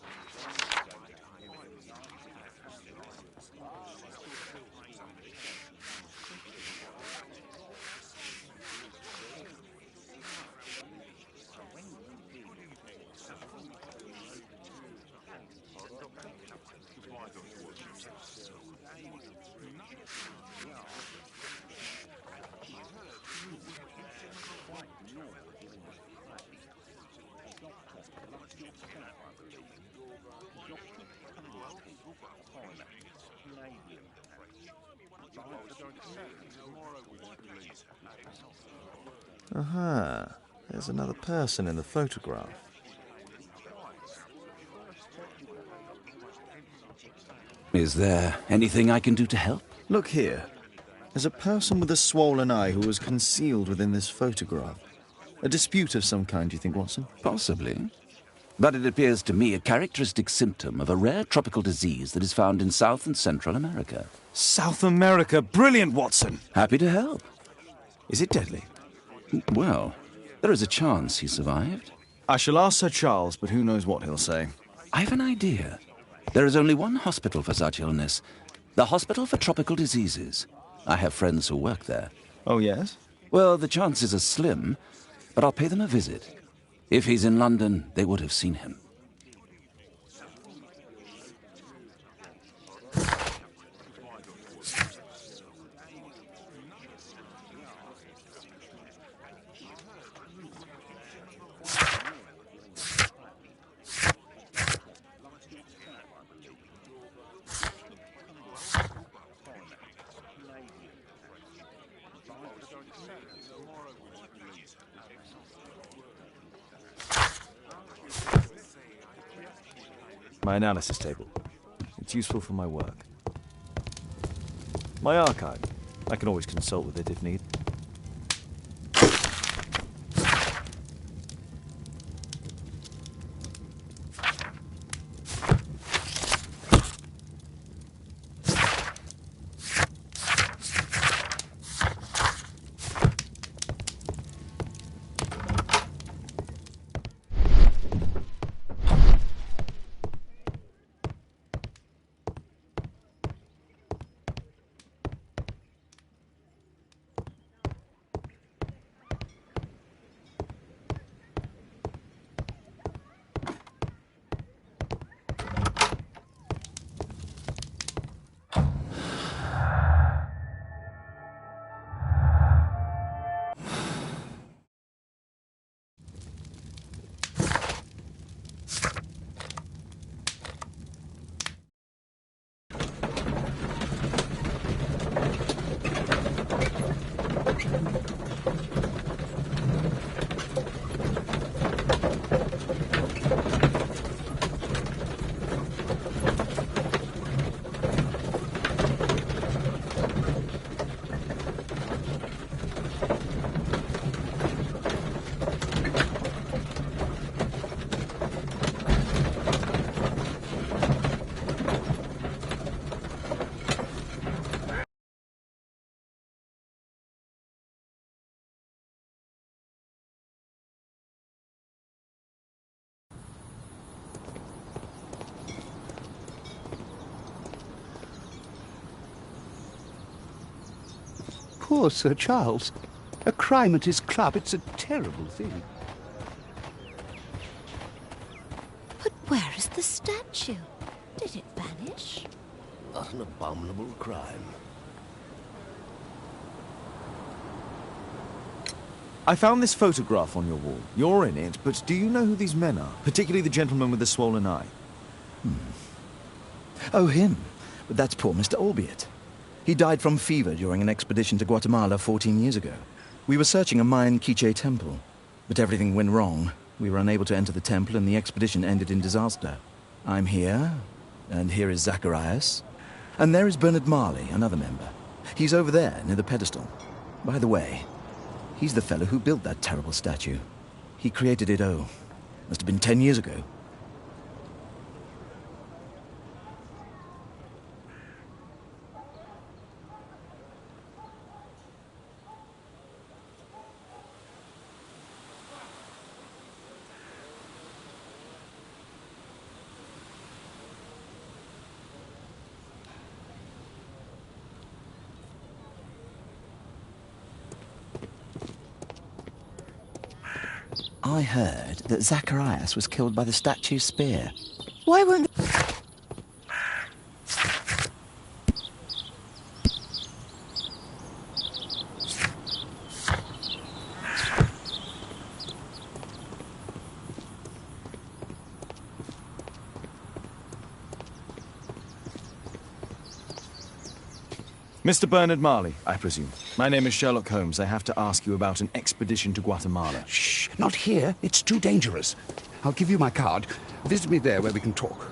Aha, there's another person in the photograph. Is there anything I can do to help? Look here. There's a person with a swollen eye who was concealed within this photograph. A dispute of some kind, do you think, Watson? Possibly. But it appears to me a characteristic symptom of a rare tropical disease that is found in South and Central America. South America! Brilliant, Watson! Happy to help. Is it deadly? Well, there is a chance he survived. I shall ask Sir Charles, but who knows what he'll say. I have an idea. There is only one hospital for such illness. The Hospital for Tropical Diseases. I have friends who work there. Oh, yes? Well, the chances are slim, but I'll pay them a visit. If he's in London, they would have seen him. My analysis table. It's useful for my work. My archive. I can always consult with it if need. Poor Sir Charles. A crime at his club, it's a terrible thing. But where is the statue? Did it vanish? What an abominable crime. I found this photograph on your wall. You're in it, but do you know who these men are? Particularly the gentleman with the swollen eye. Oh, him. But that's poor Mr. Albiot. He died from fever during an expedition to Guatemala 14 years ago. We were searching a Mayan Quiche temple, but everything went wrong. We were unable to enter the temple, and the expedition ended in disaster. I'm here, and here is Zacharias. And there is Bernard Marley, another member. He's over there, near the pedestal. By the way, he's the fellow who built that terrible statue. He created it, must have been 10 years ago. I heard that Zacharias was killed by the statue's spear. Why won't... Mr. Bernard Marley, I presume. My name is Sherlock Holmes. I have to ask you about an expedition to Guatemala. Shh, not here. It's too dangerous. I'll give you my card. Visit me there where we can talk.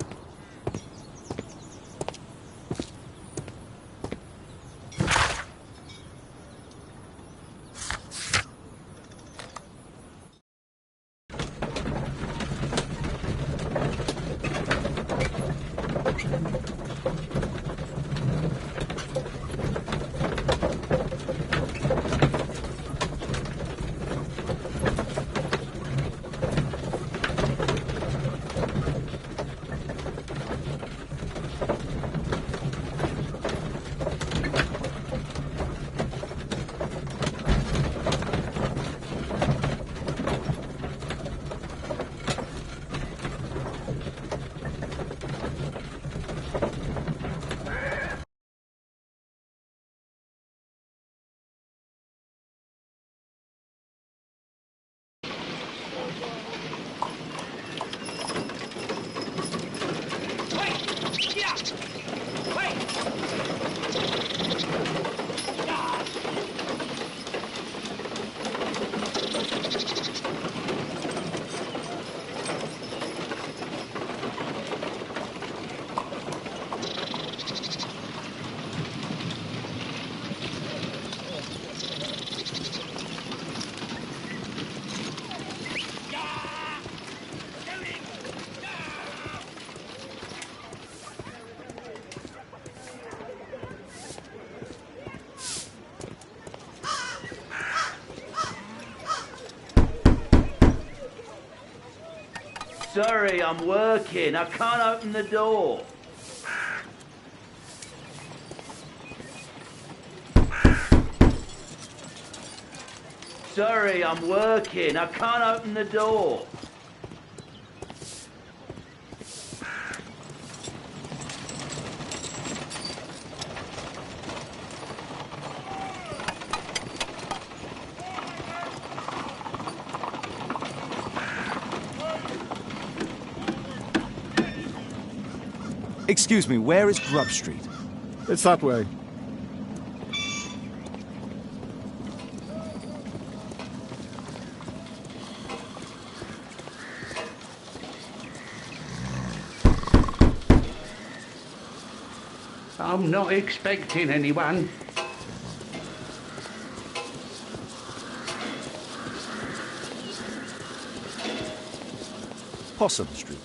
Sorry, I'm working. I can't open the door. Sorry, I'm working. I can't open the door. Excuse me, where is Grub Street? It's that way. I'm not expecting anyone. Possum Street.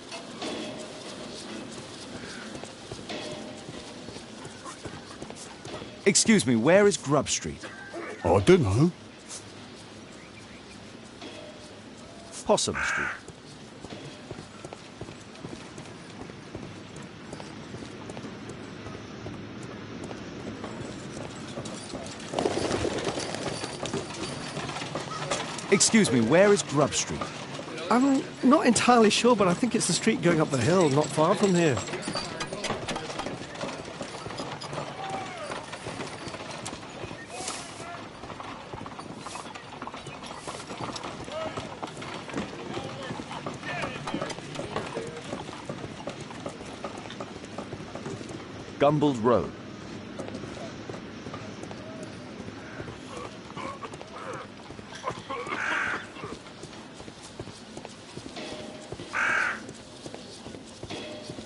Excuse me, where is Grub Street? I don't know. Possum Street. Excuse me, where is Grub Street? I'm not entirely sure, but I think it's the street going up the hill, not far from here. Gumbold Road.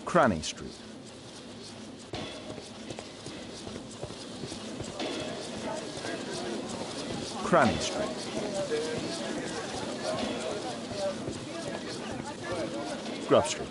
Cranny Street. Cranny Street. Grub Street.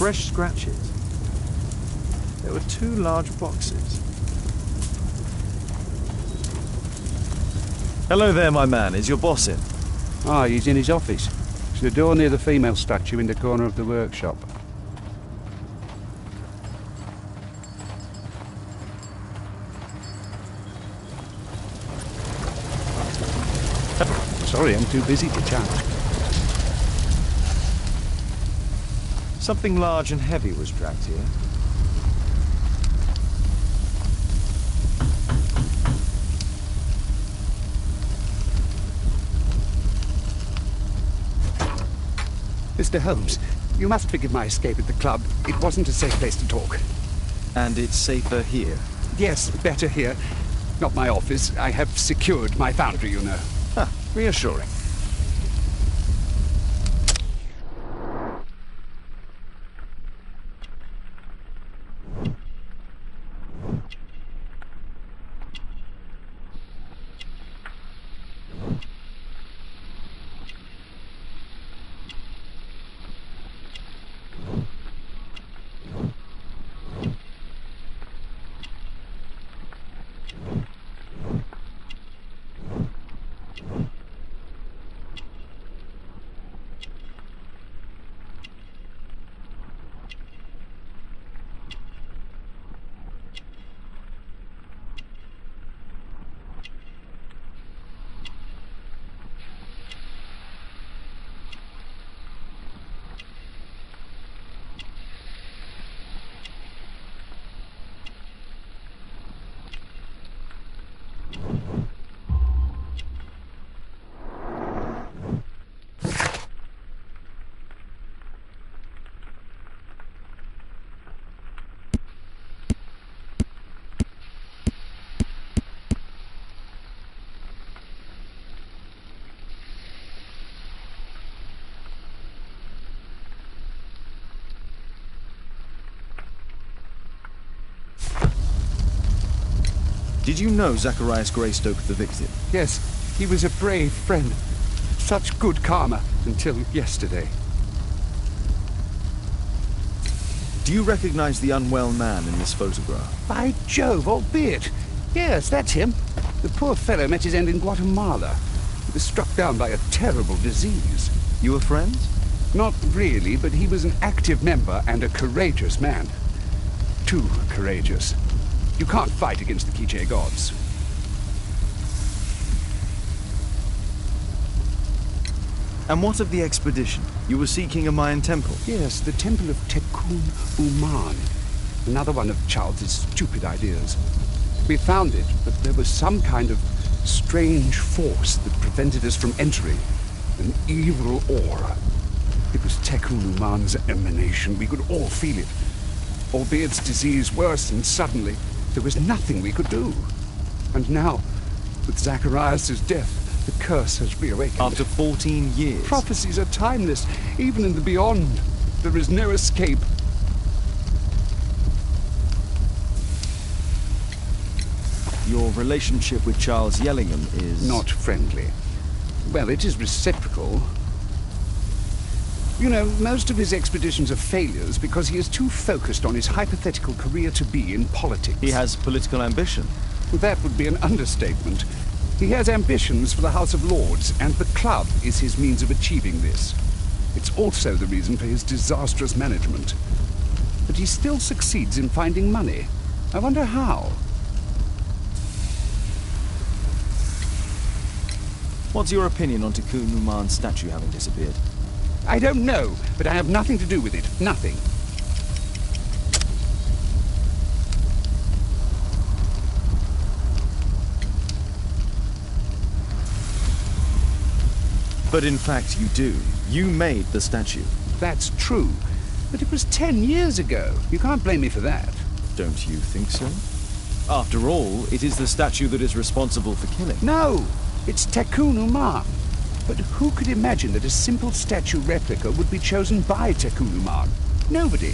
fresh scratches. There were 2 large boxes. Hello there, my man. Is your boss in? Ah, he's in his office. It's the door near the female statue in the corner of the workshop. Sorry, I'm too busy to chat. Something large and heavy was dragged here. Mr. Holmes, you must forgive my escape at the club. It wasn't a safe place to talk. And it's safer here? Yes, better here. Not my office. I have secured my foundry, you know. Ah, reassuring. Did you know Zacharias Greystoke, the victim? Yes, he was a brave friend. Such good karma until yesterday. Do you recognize the unwell man in this photograph? By Jove, albeit. Yes, that's him. The poor fellow met his end in Guatemala. He was struck down by a terrible disease. You were friends? Not really, but he was an active member and a courageous man. Too courageous. You can't fight against the Quiche gods. And what of the expedition? You were seeking a Mayan temple? Yes, the temple of Tekun Uman. Another one of Charles's stupid ideas. We found it, but there was some kind of strange force that prevented us from entering. An evil aura. It was Tekun Uman's emanation. We could all feel it. Albeit its disease worsened suddenly, there was nothing we could do. And now, with Zacharias' death, the curse has reawakened. After 14 years? Prophecies are timeless. Even in the beyond, there is no escape. Your relationship with Charles Yellingham is... Not friendly. Well, it is reciprocal. You know, most of his expeditions are failures because he is too focused on his hypothetical career-to-be in politics. He has political ambition. That would be an understatement. He has ambitions for the House of Lords, and the club is his means of achieving this. It's also the reason for his disastrous management. But he still succeeds in finding money. I wonder how. What's your opinion on Tekun Uman's statue having disappeared? I don't know, but I have nothing to do with it. Nothing. But in fact you do. You made the statue. That's true. But it was 10 years ago. You can't blame me for that. Don't you think so? After all, it is the statue that is responsible for killing. No! It's Tekun Uman. But who could imagine that a simple statue replica would be chosen by Tekun Uman? Nobody.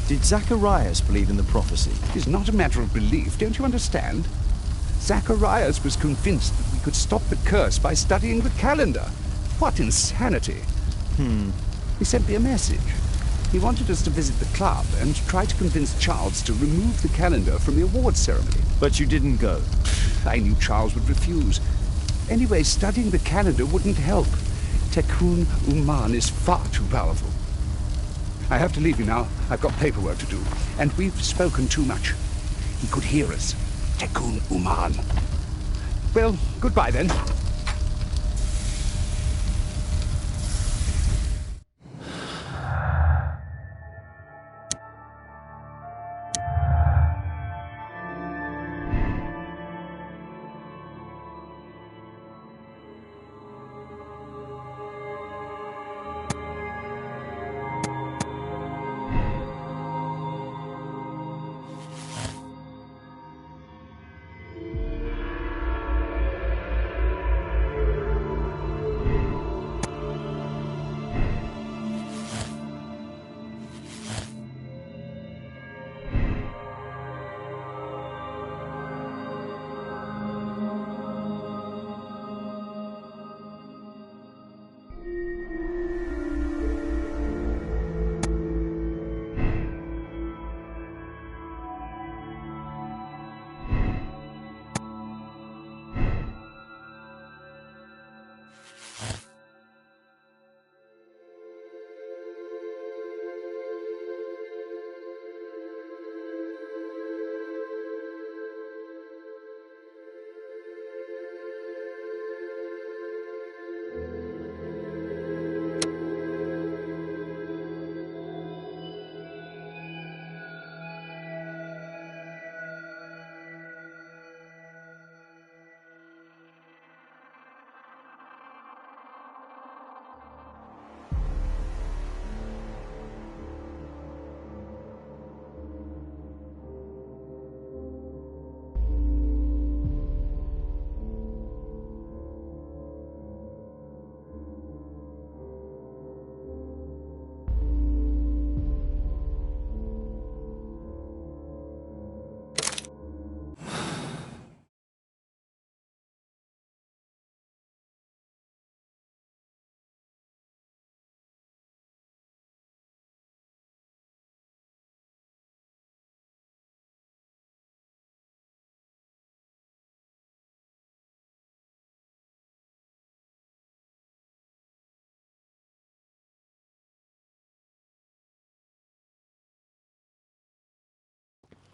Did Zacharias believe in the prophecy? It is not a matter of belief, don't you understand? Zacharias was convinced that we could stop the curse by studying the calendar. What insanity! He sent me a message. He wanted us to visit the club and try to convince Charles to remove the calendar from the awards ceremony. But you didn't go. I knew Charles would refuse. Anyway, studying the calendar wouldn't help. Tekun Uman is far too powerful. I have to leave you now. I've got paperwork to do. And we've spoken too much. He could hear us. Tekun Uman. Well, goodbye then.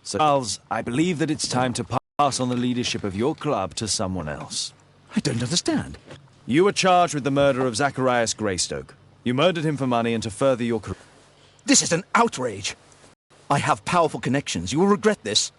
So, Charles, I believe that it's time to pass on the leadership of your club to someone else. I don't understand. You were charged with the murder of Zacharias Greystoke. You murdered him for money and to further your career. This is an outrage. I have powerful connections. You will regret this.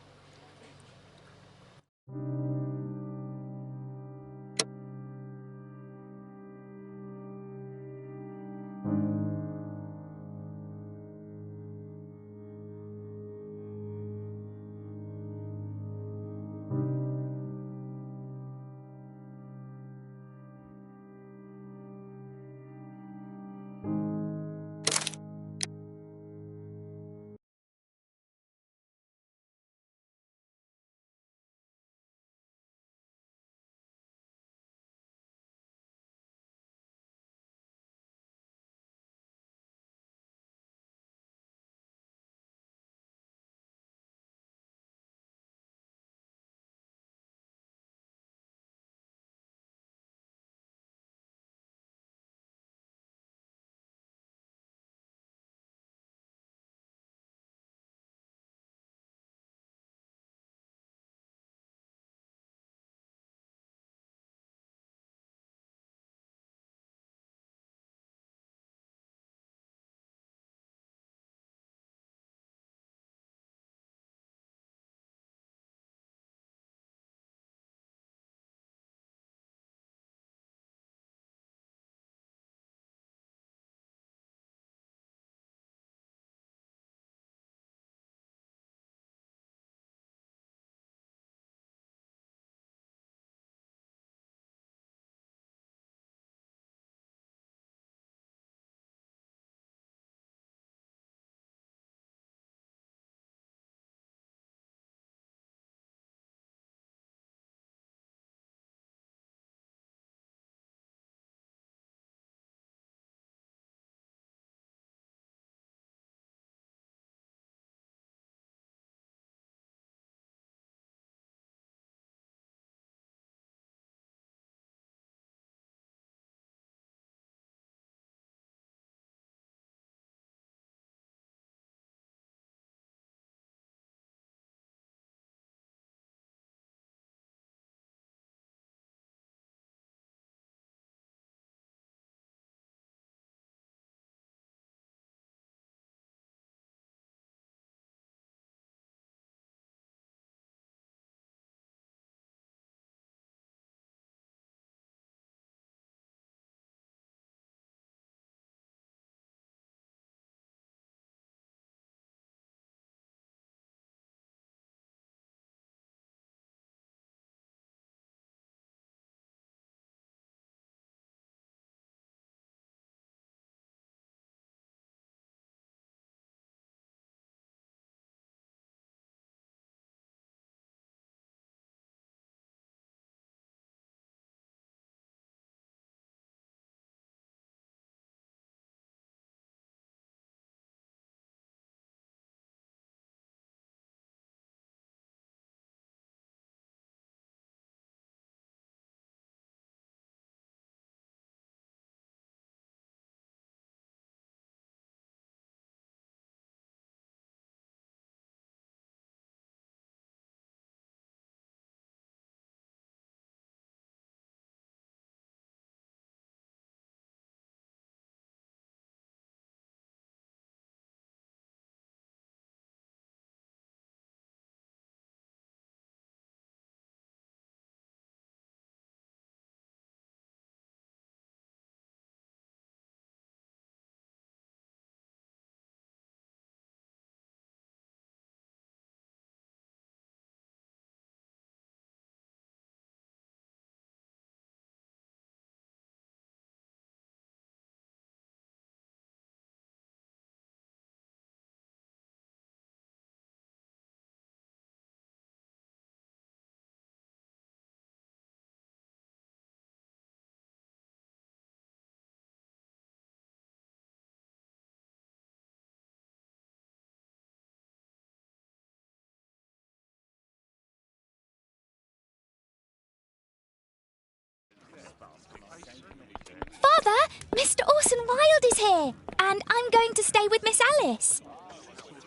Mr. Orson Wilde is here, and I'm going to stay with Miss Alice.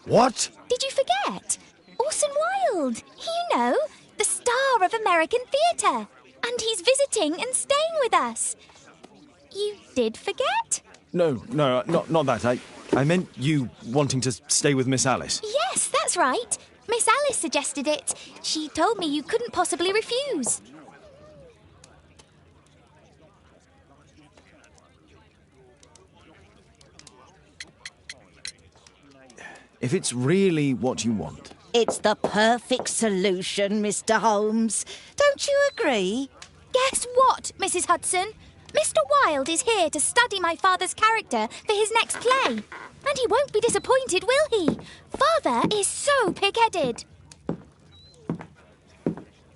What? Did you forget? Orson Wilde, you know, the star of American theatre. And he's visiting and staying with us. You did forget? No, not that. I meant you wanting to stay with Miss Alice. Yes, that's right. Miss Alice suggested it. She told me you couldn't possibly refuse. If it's really what you want. It's the perfect solution, Mr. Holmes. Don't you agree? Guess what, Mrs. Hudson? Mr. Wilde is here to study my father's character for his next play. And he won't be disappointed, will he? Father is so pig-headed.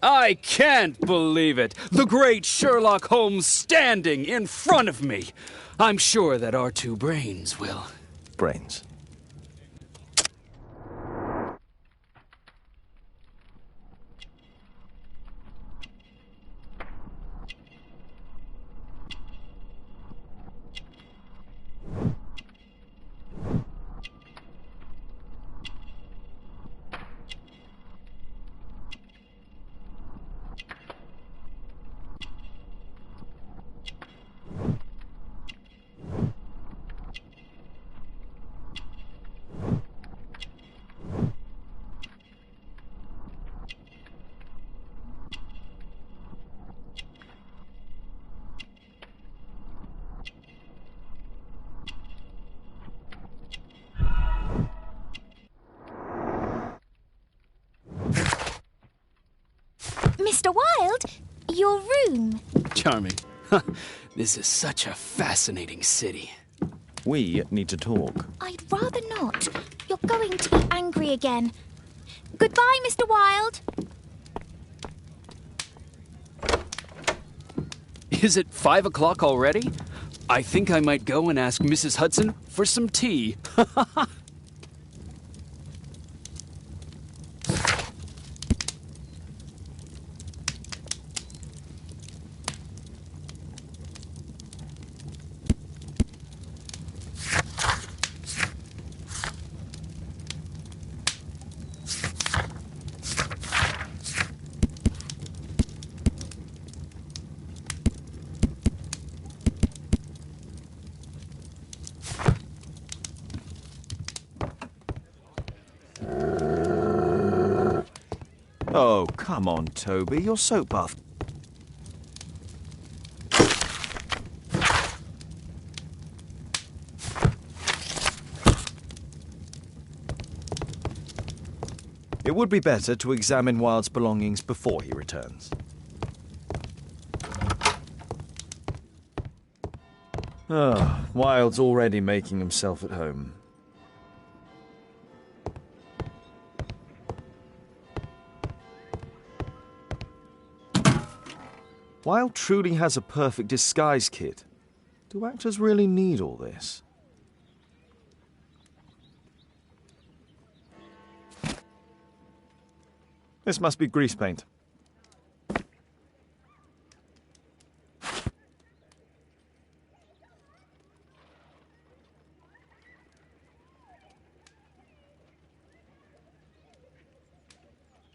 I can't believe it. The great Sherlock Holmes standing in front of me. I'm sure that our two brains will... Brains. Mr. Wilde, your room. Charming. This is such a fascinating city. We need to talk. I'd rather not. You're going to be angry again. Goodbye, Mr. Wilde. Is it 5 o'clock already? I think I might go and ask Mrs. Hudson for some tea. Oh, come on, Toby. You're soap buff. It would be better to examine Wilde's belongings before he returns. Oh, Wilde's already making himself at home. Wilde truly has a perfect disguise kit. Do actors really need all this? This must be grease paint.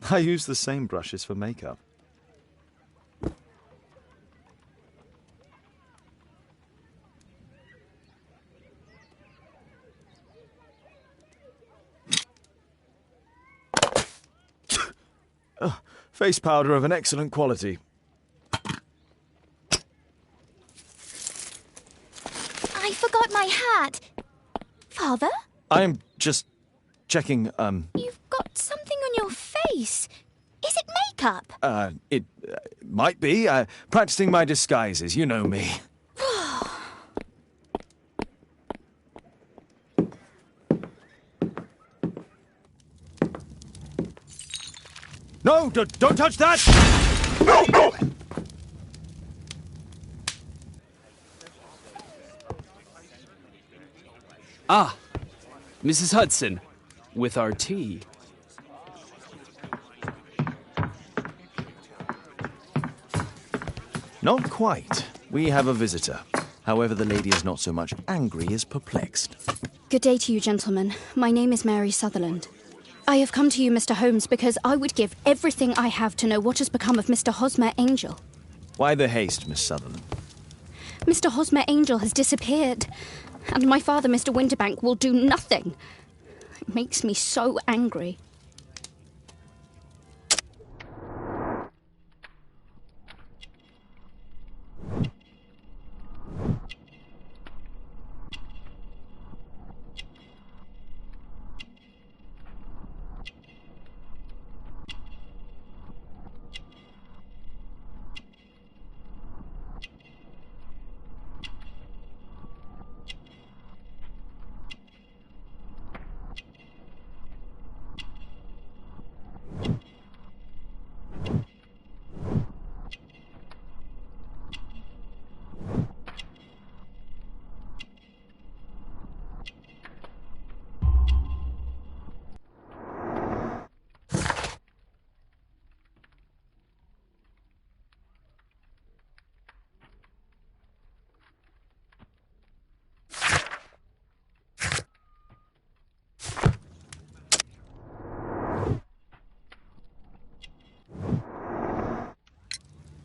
I use the same brushes for makeup. Face powder of an excellent quality. I forgot my hat. Father? I'm just checking, You've got something on your face. Is it makeup? It might be. Practicing my disguises, you know me. No, don't touch that! No, no! Ah, Mrs. Hudson, with our tea. Not quite. We have a visitor. However, the lady is not so much angry as perplexed. Good day to you, gentlemen. My name is Mary Sutherland. I have come to you, Mr. Holmes, because I would give everything I have to know what has become of Mr. Hosmer Angel. Why the haste, Miss Sutherland? Mr. Hosmer Angel has disappeared, and my father, Mr. Winterbank, will do nothing. It makes me so angry.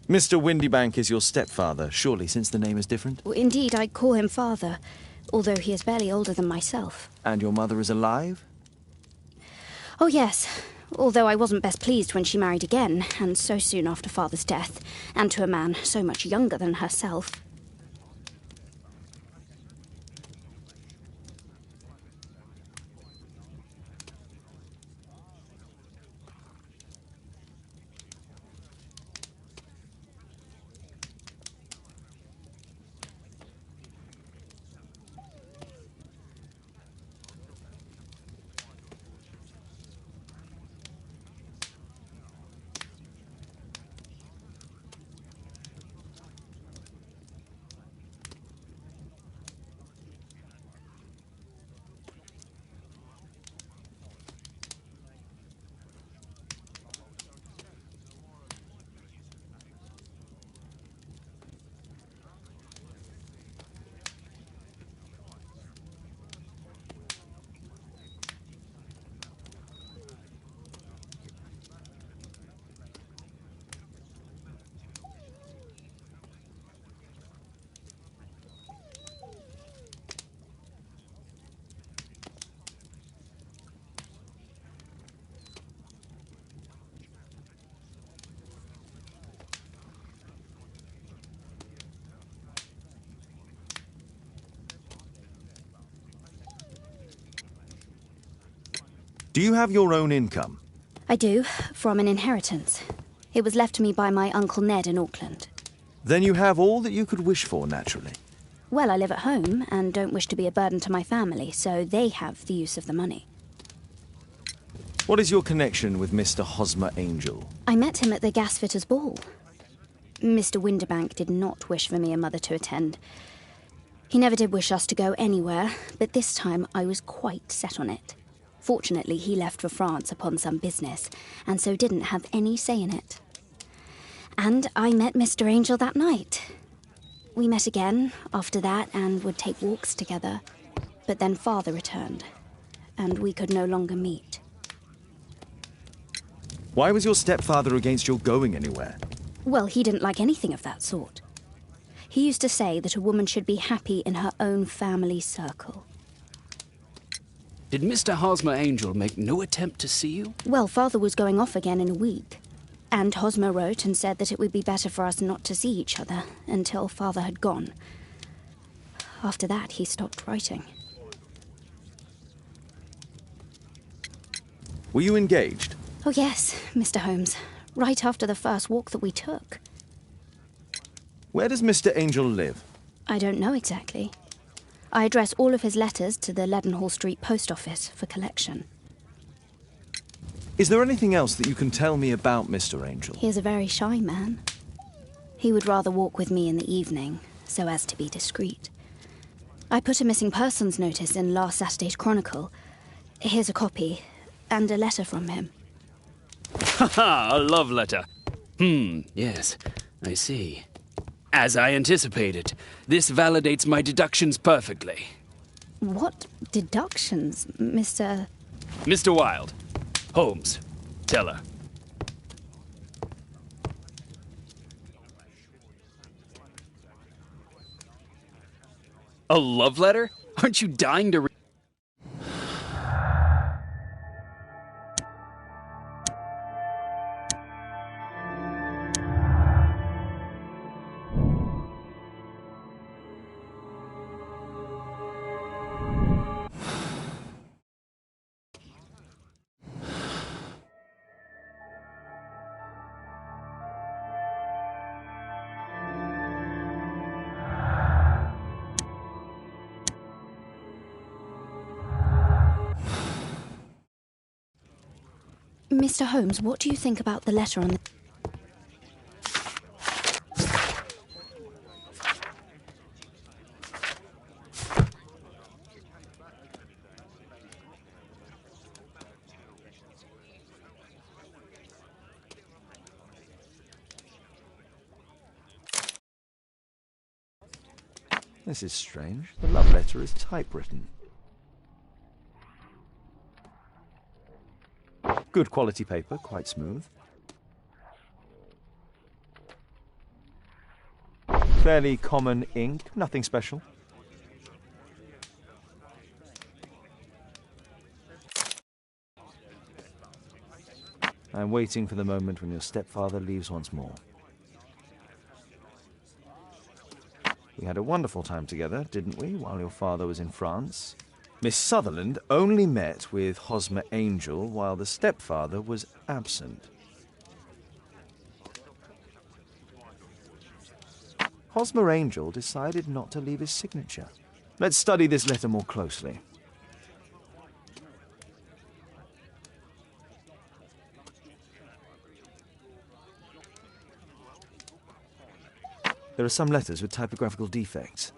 Mr. Windybank is your stepfather, surely, since the name is different? Well, indeed, I call him father, although he is barely older than myself. And your mother is alive? Oh, yes, although I wasn't best pleased when she married again, and so soon after father's death, and to a man so much younger than herself. Do you have your own income? I do, from an inheritance. It was left to me by my Uncle Ned in Auckland. Then you have all that you could wish for, naturally. Well, I live at home and don't wish to be a burden to my family, so they have the use of the money. What is your connection with Mr. Hosmer Angel? I met him at the gasfitters' ball. Mr. Winterbank did not wish for me and Mother to attend. He never did wish us to go anywhere, but this time I was quite set on it. Fortunately, he left for France upon some business, and so didn't have any say in it. And I met Mr. Angel that night. We met again after that and would take walks together. But then Father returned, and we could no longer meet. Why was your stepfather against your going anywhere? Well, he didn't like anything of that sort. He used to say that a woman should be happy in her own family circle. Did Mr. Hosmer Angel make no attempt to see you? Well, Father was going off again in a week. And Hosmer wrote and said that it would be better for us not to see each other until Father had gone. After that, he stopped writing. Were you engaged? Oh, yes, Mr. Holmes. Right after the first walk that we took. Where does Mr. Angel live? I don't know exactly. I address all of his letters to the Leadenhall Street Post Office for collection. Is there anything else that you can tell me about Mr. Angel? He is a very shy man. He would rather walk with me in the evening, so as to be discreet. I put a missing persons notice in last Saturday's Chronicle. Here's a copy, and a letter from him. Ha ha! A love letter. Yes, I see. As I anticipated, this validates my deductions perfectly. What deductions, Mr. Mr. Wilde. Holmes. Tell her. A love letter? Aren't you dying to read? Mr. Holmes, what do you think about the letter on the... This is strange. The love letter is typewritten. Good quality paper, quite smooth. Fairly common ink, nothing special. I'm waiting for the moment when your stepfather leaves once more. We had a wonderful time together, didn't we, while your father was in France? Miss Sutherland only met with Hosmer Angel while the stepfather was absent. Hosmer Angel decided not to leave his signature. Let's study this letter more closely. There are some letters with typographical defects.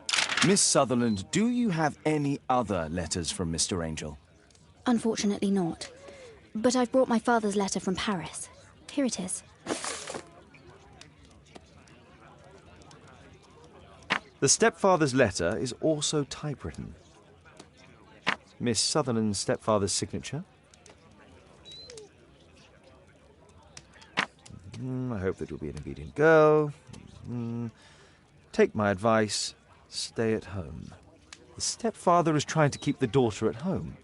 Miss Sutherland, do you have any other letters from Mr. Angel? Unfortunately not. But I've brought my father's letter from Paris. Here it is. The stepfather's letter is also typewritten. Miss Sutherland's stepfather's signature. I hope that you'll be an obedient girl. Take my advice. Stay at home. The stepfather is trying to keep the daughter at home.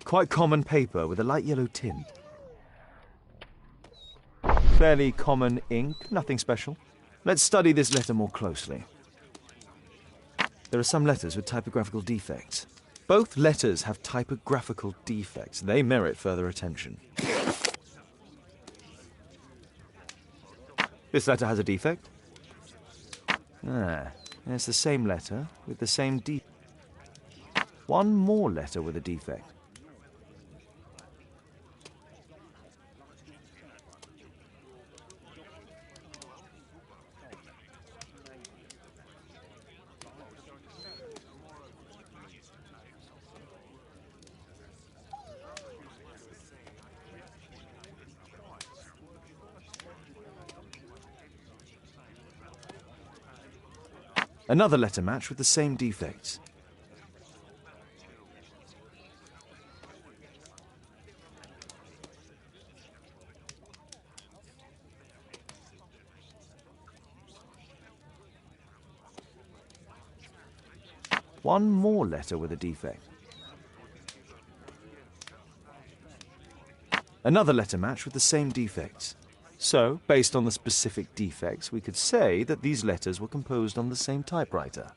Quite common paper with a light yellow tint. Fairly common ink, nothing special. Let's study this letter more closely. There are some letters with typographical defects. Both letters have typographical defects. They merit further attention. This letter has a defect. It's the same letter with the same defect. One more letter with a defect. Another letter match with the same defects. One more letter with a defect. Another letter match with the same defects. So, based on the specific defects, we could say that these letters were composed on the same typewriter.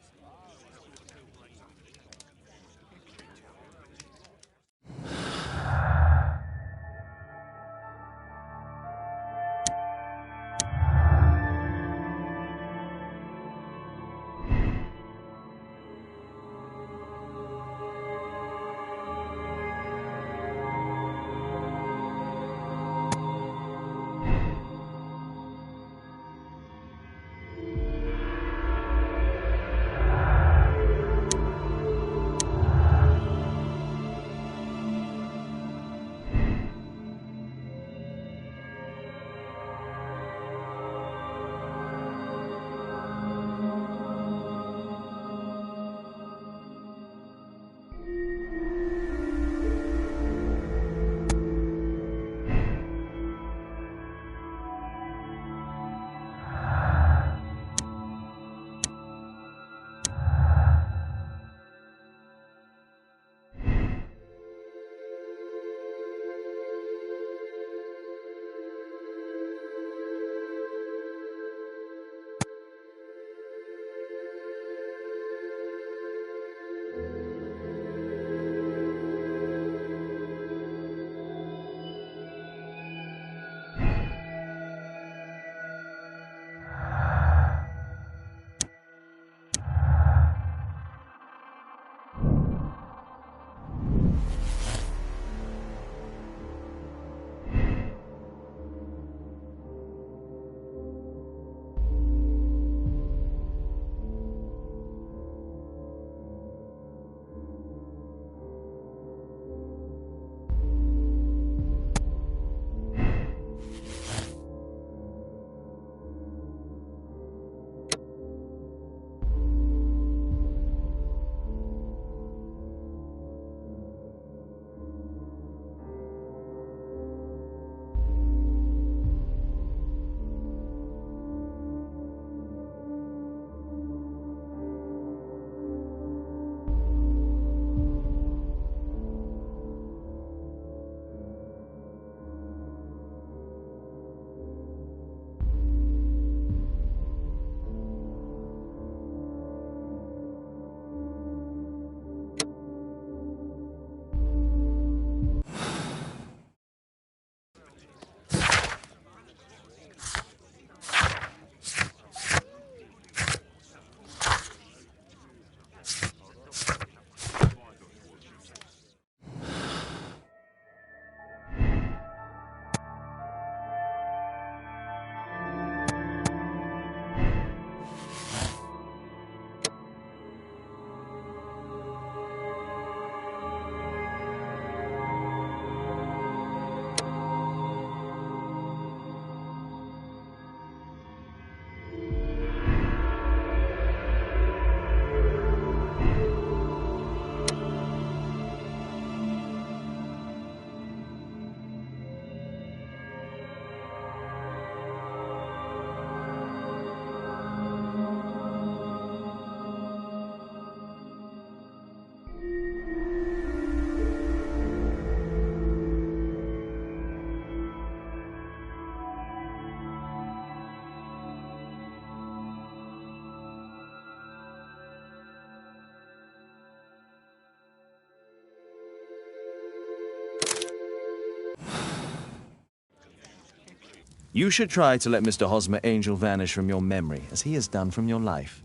You should try to let Mr. Hosmer Angel vanish from your memory, as he has done from your life.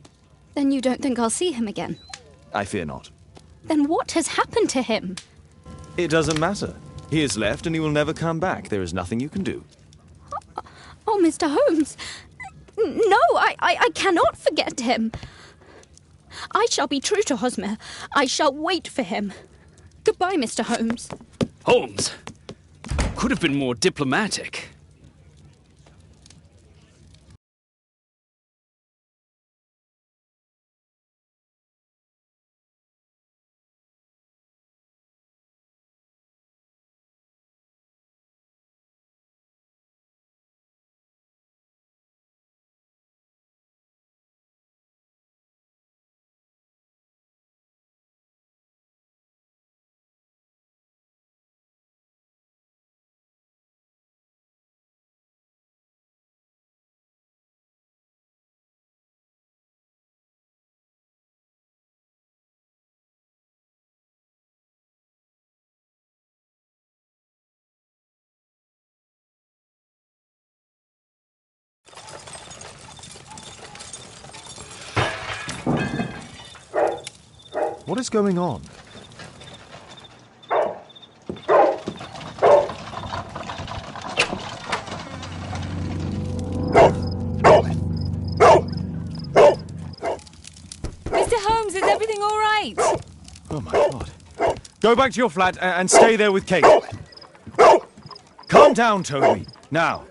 Then you don't think I'll see him again? I fear not. Then what has happened to him? It doesn't matter. He has left and he will never come back. There is nothing you can do. Oh, Mr. Holmes! No, I cannot forget him. I shall be true to Hosmer. I shall wait for him. Goodbye, Mr. Holmes. Holmes! Could have been more diplomatic. What is going on? Mr. Holmes, is everything all right? Oh my God. Go back to your flat and stay there with Kate. Calm down, Toby. Now.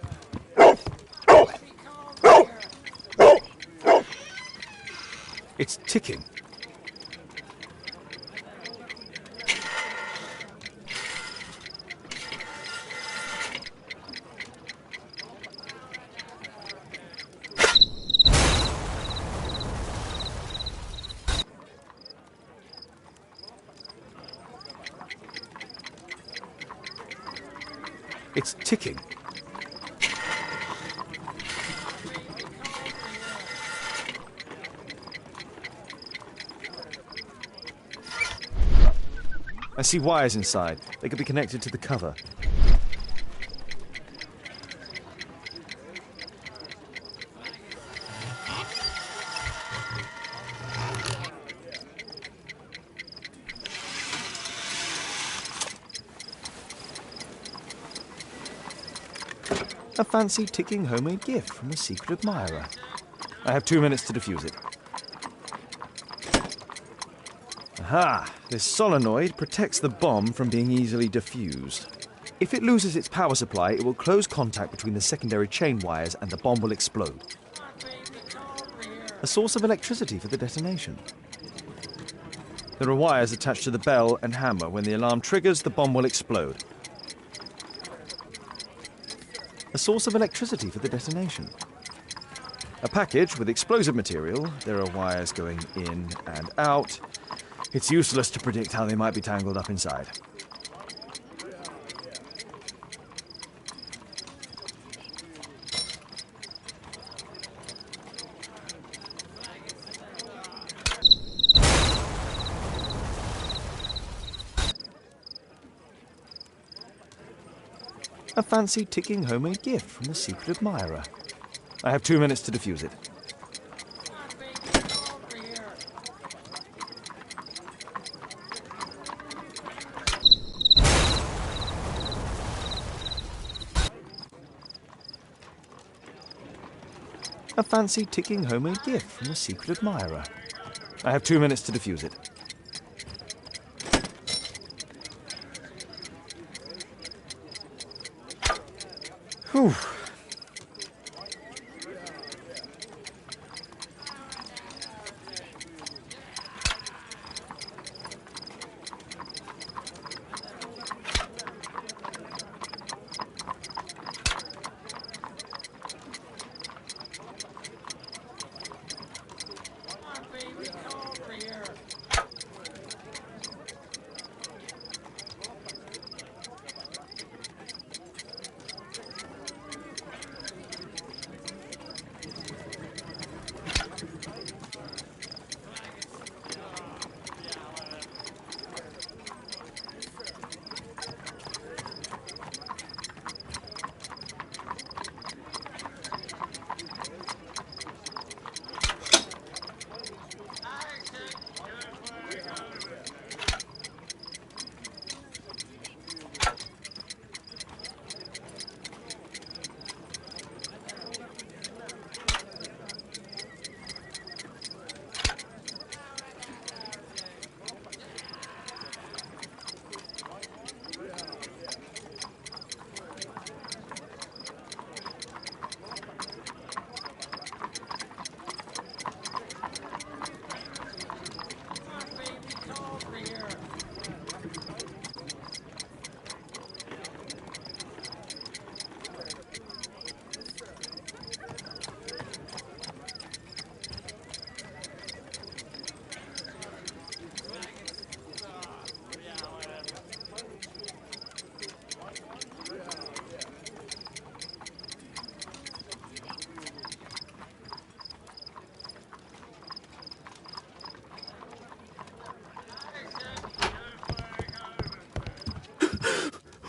It's ticking. It's ticking. I see wires inside. They could be connected to the cover. A fancy ticking homemade gift from a secret admirer. I have 2 minutes to defuse it. Aha! This solenoid protects the bomb from being easily diffused. If it loses its power supply, it will close contact between the secondary chain wires and the bomb will explode. A source of electricity for the detonation. There are wires attached to the bell and hammer. When the alarm triggers, the bomb will explode. A source of electricity for the detonation. A package with explosive material. There are wires going in and out. It's useless to predict how they might be tangled up inside. A fancy ticking homemade gift from a secret admirer. I have 2 minutes to defuse it. A fancy ticking homemade gift from a secret admirer. I have 2 minutes to defuse it. Whew.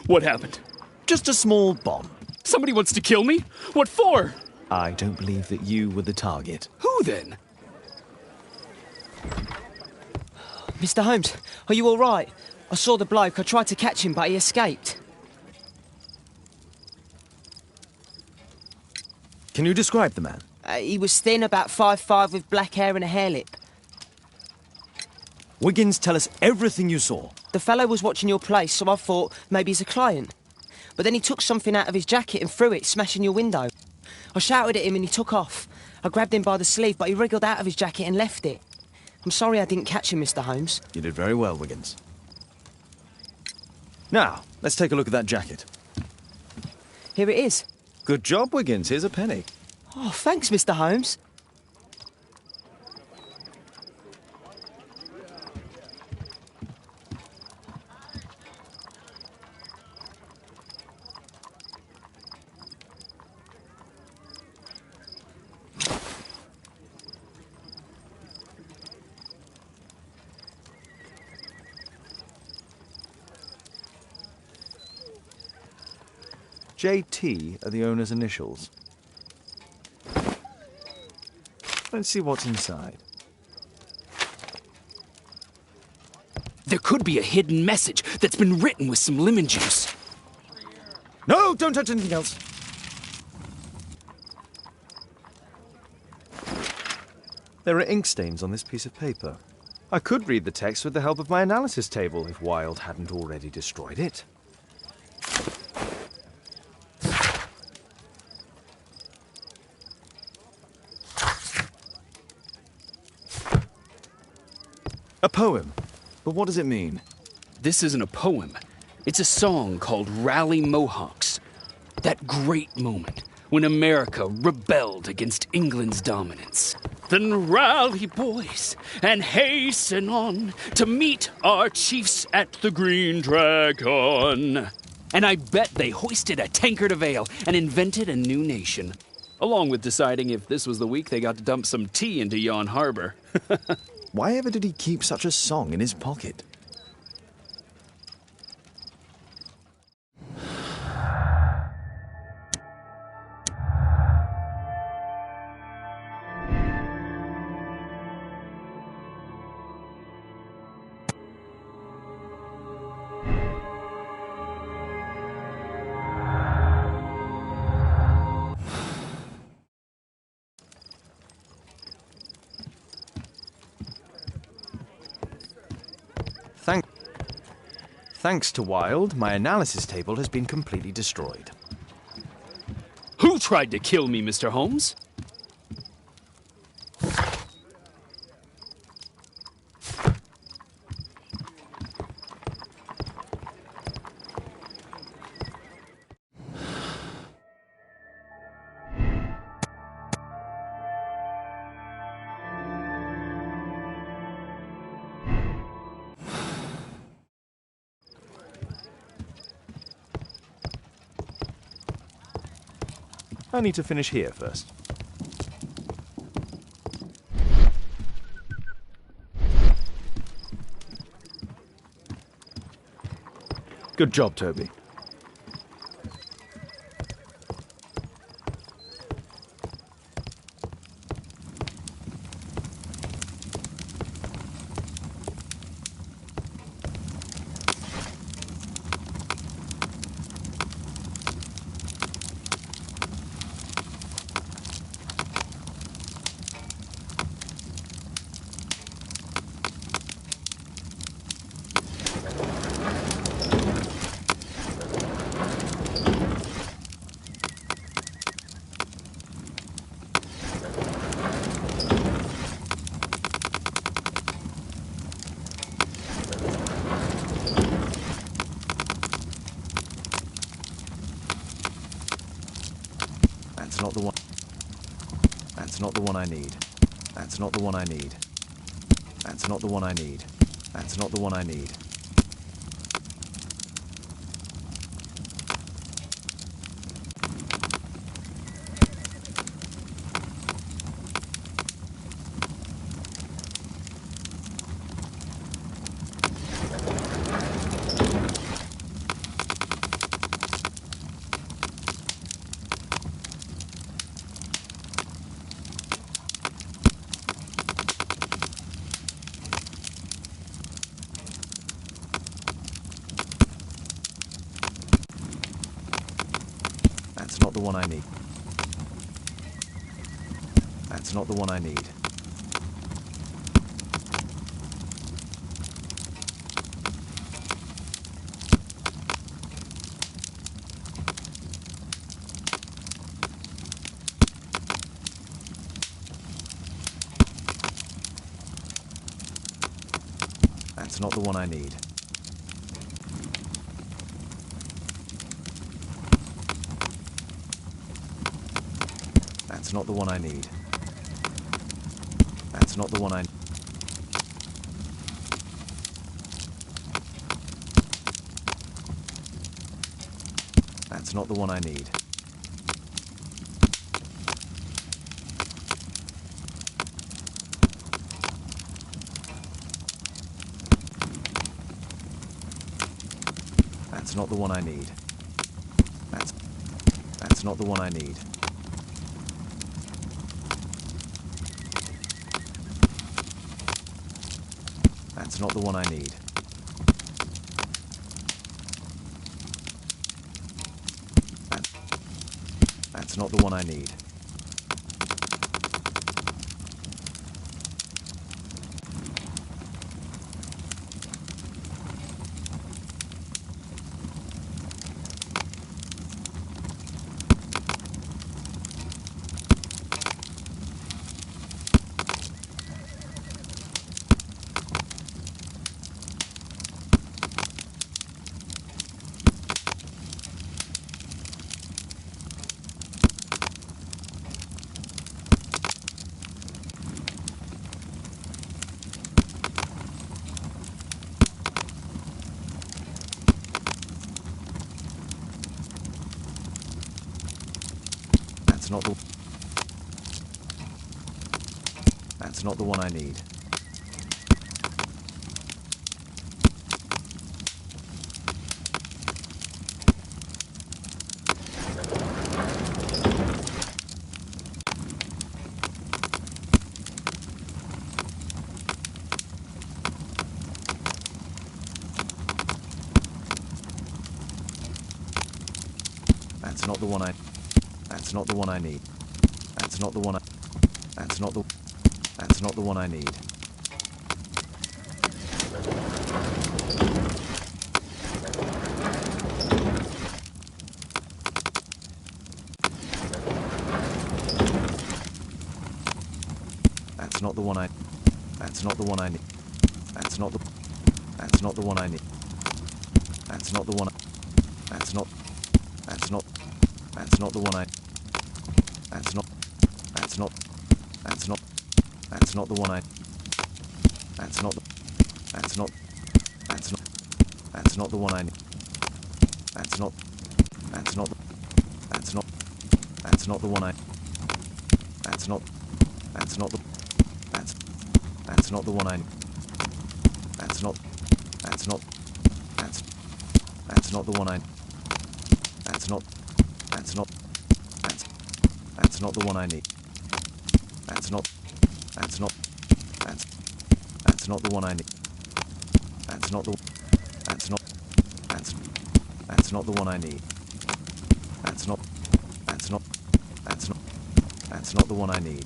What happened? Just a small bomb. Somebody wants to kill me? What for? I don't believe that you were the target. Who then? Mr. Holmes, are you all right? I saw the bloke. I tried to catch him, but he escaped. Can you describe the man? He was thin, about 5'5", with black hair and a hair lip. Wiggins, tell us everything you saw. The fellow was watching your place, so I thought maybe he's a client. But then he took something out of his jacket and threw it, smashing your window. I shouted at him and he took off. I grabbed him by the sleeve, but he wriggled out of his jacket and left it. I'm sorry I didn't catch him, Mr. Holmes. You did very well, Wiggins. Now, let's take a look at that jacket. Here it is. Good job, Wiggins. Here's a penny. Oh, thanks, Mr. Holmes. JT are the owner's initials. Let's see what's inside. There could be a hidden message that's been written with some lemon juice. No, don't touch anything else. There are ink stains on this piece of paper. I could read the text with the help of my analysis table if Wilde hadn't already destroyed it. A poem. But what does it mean? This isn't a poem. It's a song called Rally Mohawks. That great moment when America rebelled against England's dominance. Then rally, boys, and hasten on to meet our chiefs at the Green Dragon. And I bet they hoisted a tankard of ale and invented a new nation. Along with deciding if this was the week they got to dump some tea into yon harbor. Why ever did he keep such a song in his pocket? Thanks to Wilde, my analysis table has been completely destroyed. Who tried to kill me, Mr. Holmes? I need to finish here first. Good job, Toby. That's not the one. That's not the one I need. That's not the one I need. That's not the one I need. That's not the one I need. That's not the one I need. That's not the one I need. That's not the one I need. That's not the one I need. That's not the one I need. That's not the one I need. That's not the one I need. That's not the one I need. That's not the one I need. That's not the one I need. That's not the... That's not the one I need. That's not the one I... That's not the one I need. That's not the one I... That's not the... That's not the one I need. That's not the one I... That's not the one I need. That's not the... That's not the one I need. That's not the one... That's not... That's not... That's not the one I... That's not... That's not... That's not... That's not the one I... That's not... That's not... That's not... That's not the one I need. That's not... That's not... That's not... That's not the one I... That's not... That's not the... That's not the one I... That's not... That's not... That's not the one I... That's not... That's not... That's not the one I need. That's not... That's not... That's not the one I need. That's not the... That's not... That's not the one I need. That's not... That's not... That's not... That's not the one I need.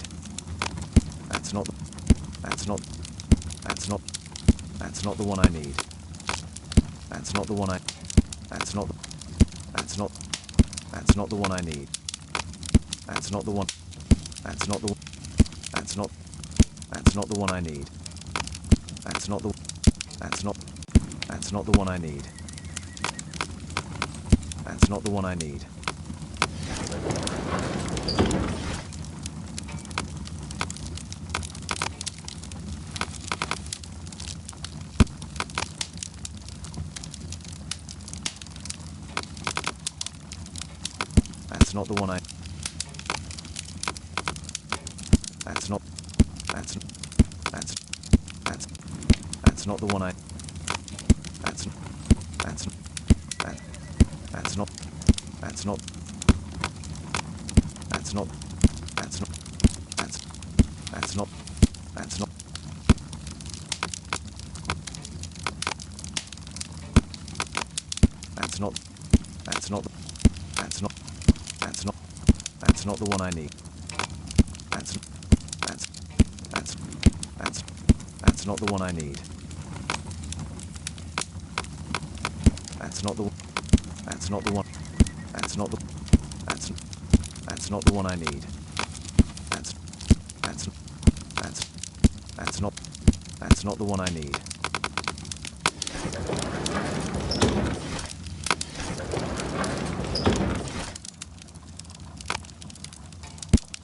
That's not... That's not... That's not... That's not the one I need. That's not the one I... That's not... That's not... That's not the one I need. That's not the one... That's not the... That's not... That's not the one I need. That's not the... That's not... That's not the one I need. That's not the one I need. That's not the one I... That's not... That's not the one I... That's not... That's not... That's not... That's not... That's not... That's not... That's not... That's not... That's not... That's not... That's not... That's not the one I need. That's not the one I need. That's not the one. That's not the one. That's not the one I need. That's not the one I need.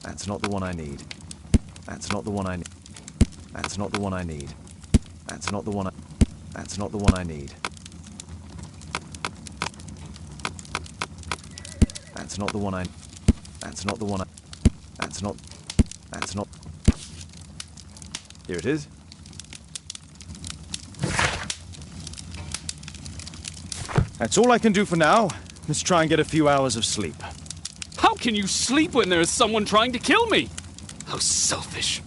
That's not the one I need. That's not the one I need. That's not the one I need. That's not the one I... That's not the one I need. That's not the one I... That's not the one I... That's not... Here it is. That's all I can do for now. Let's try and get a few hours of sleep. How can you sleep when there is someone trying to kill me? How selfish.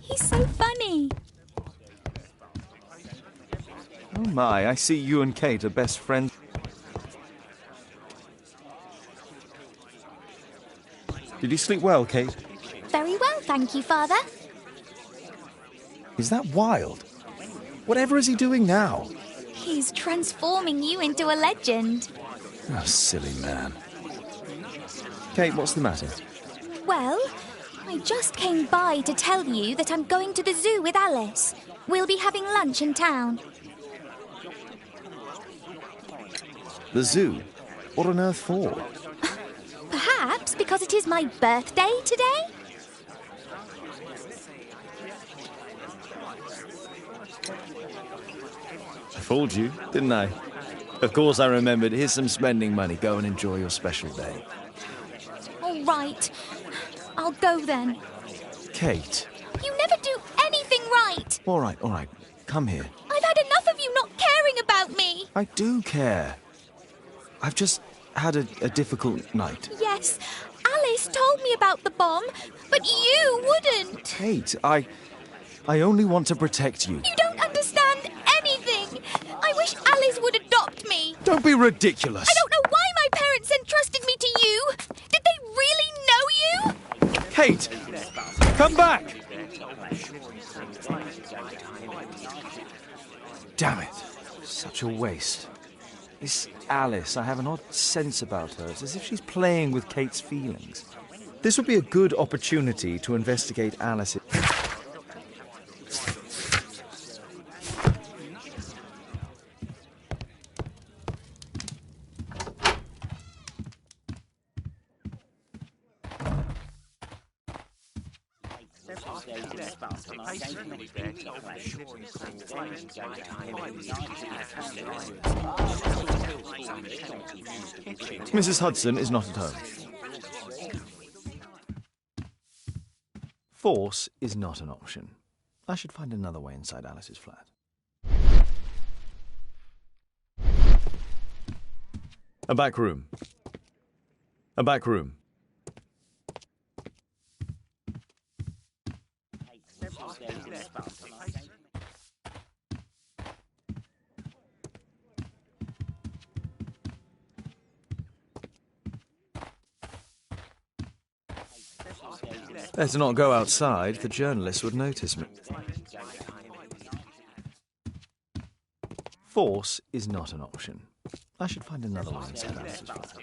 He's so funny. Oh my, I see you and Kate are best friends. Did you sleep well, Kate? Very well, thank you, Father. Is that Wild? Whatever is he doing now? He's transforming you into a legend. Oh, silly man. Kate, what's the matter? Well, I just came by to tell you that I'm going to the zoo with Alice. We'll be having lunch in town. The zoo? What on earth for? Perhaps because it is my birthday today? I fooled you, didn't I? Of course I remembered. Here's some spending money. Go and enjoy your special day. All right. I'll go then. Kate. You never do anything right. All right. Come here. I've had enough of you not caring about me. I do care. I've just had a difficult night. Yes, Alice told me about the bomb, but you wouldn't. Kate, I only want to protect you. You don't understand anything. I wish Alice would adopt me. Don't be ridiculous. I don't know why my parents entrusted me to you. Did they really know you? Kate! Come back! Damn it. Such a waste. This Alice, I have an odd sense about her. It's as if she's playing with Kate's feelings. This would be a good opportunity to investigate Alice. Mrs. Hudson is not at home. Force is not an option. I should find another way inside Alice's flat. A back room. A back room. Better not go outside, the journalists would notice me. Force is not an option. I should find another one inside Alice's flat.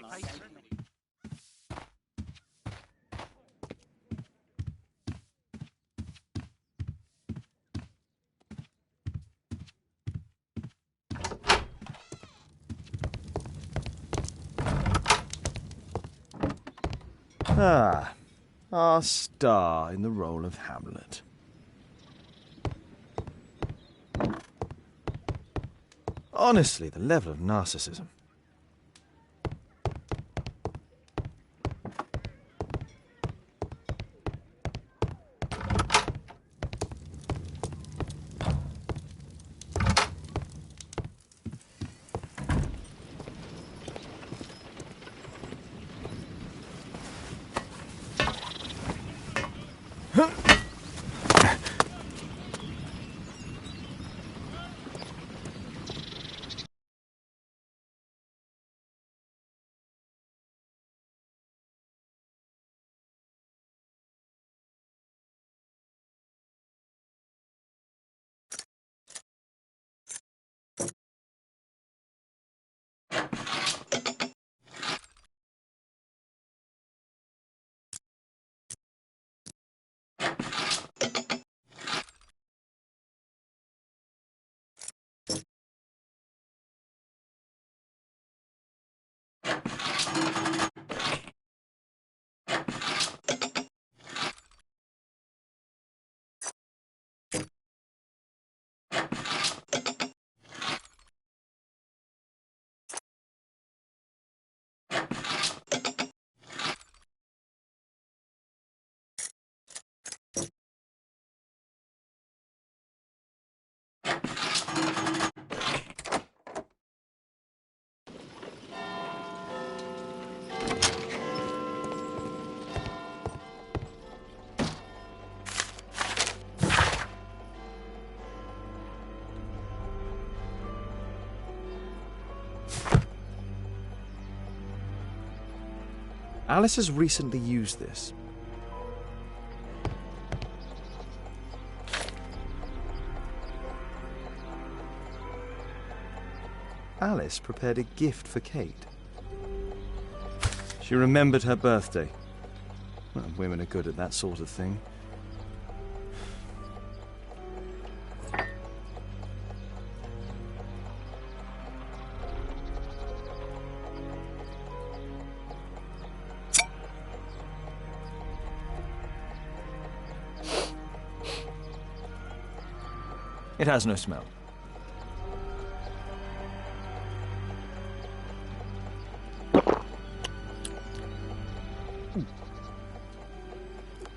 Ah, our star in the role of Hamlet. Honestly, the level of narcissism. Alice has recently used this. Alice prepared a gift for Kate. She remembered her birthday. Well, women are good at that sort of thing. It has no smell.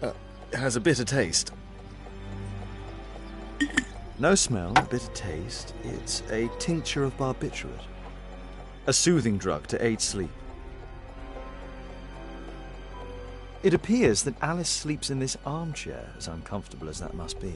It has a bitter taste. No smell, bitter taste. It's a tincture of barbiturate. A soothing drug to aid sleep. It appears that Alice sleeps in this armchair, as uncomfortable as that must be.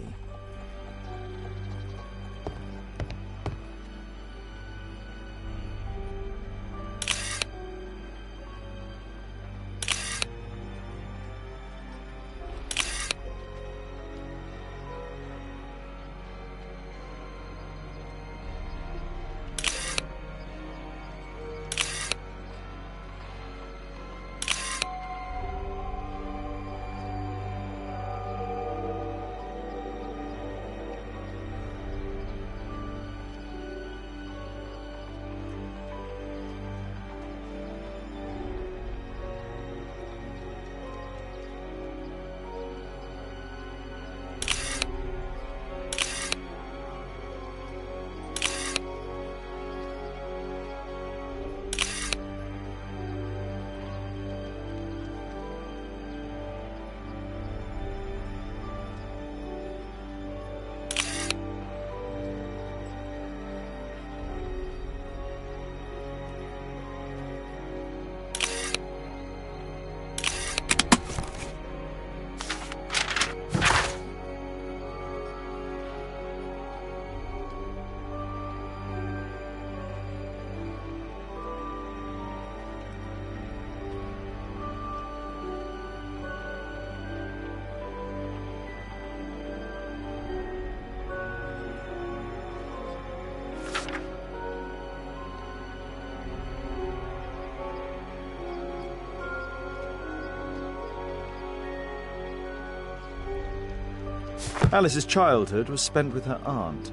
Alice's childhood was spent with her aunt,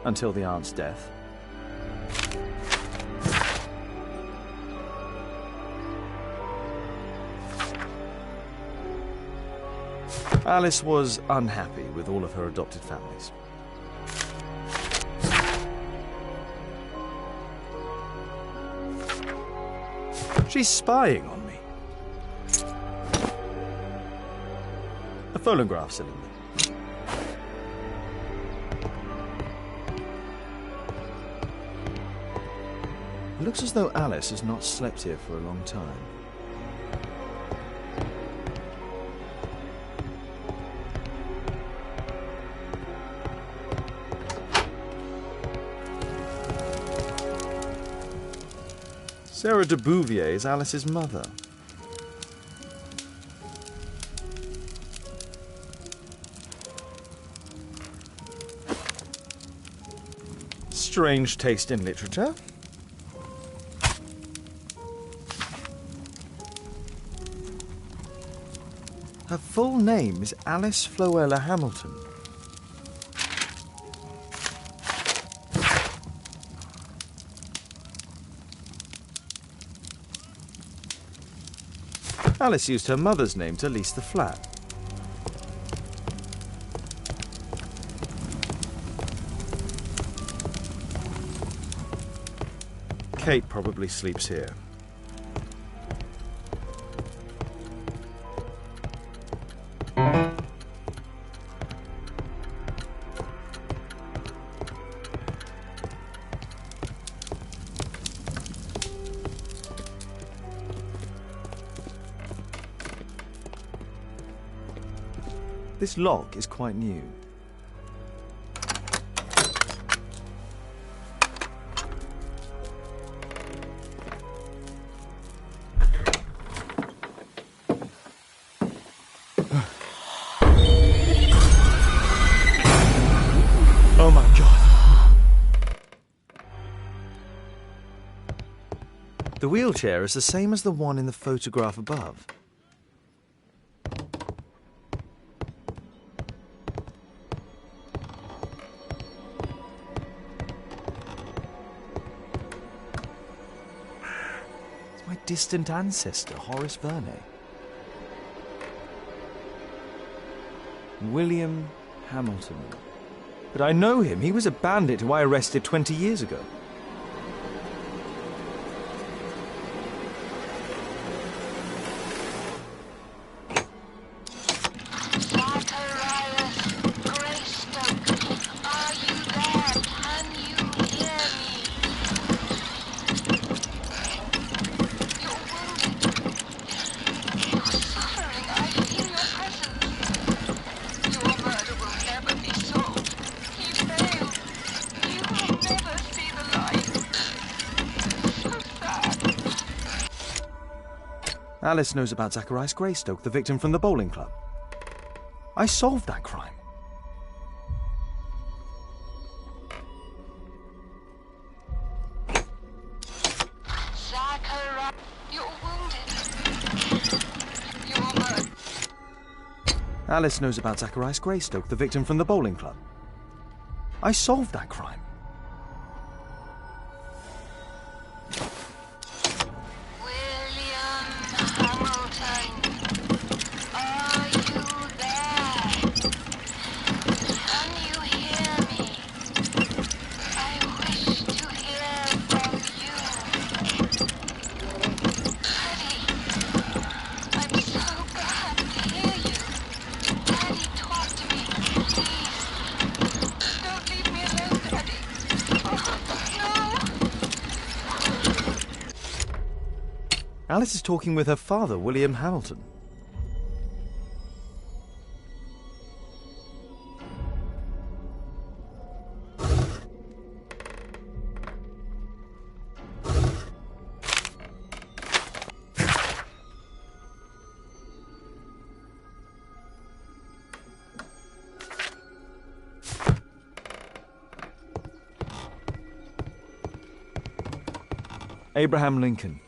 until the aunt's death. Alice was unhappy with all of her adopted families. She's spying on me. A phonograph cylinder. It looks as though Alice has not slept here for a long time. Sarah de Bouvier is Alice's mother. Strange taste in literature. Her full name is Alice Floella Hamilton. Alice used her mother's name to lease the flat. Kate probably sleeps here. This lock is quite new. Oh my God. The wheelchair is the same as the one in the photograph above. Distant ancestor, Horace Verne. William Hamilton. But I know him. He was a bandit who I arrested 20 years ago. Alice knows about Zacharias Greystoke, the victim from the bowling club. I solved that crime. Zacharias, you're wounded. You're murdered. Alice knows about Zacharias Greystoke, the victim from the bowling club. I solved that crime. Alice is talking with her father, William Hamilton. Abraham Lincoln.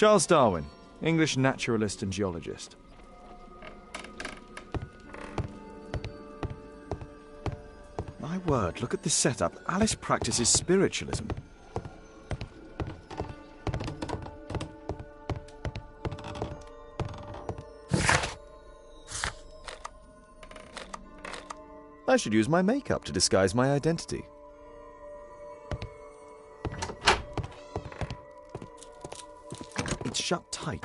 Charles Darwin, English naturalist and geologist. My word, look at this setup. Alice practices spiritualism. I should use my makeup to disguise my identity. It's shut tight.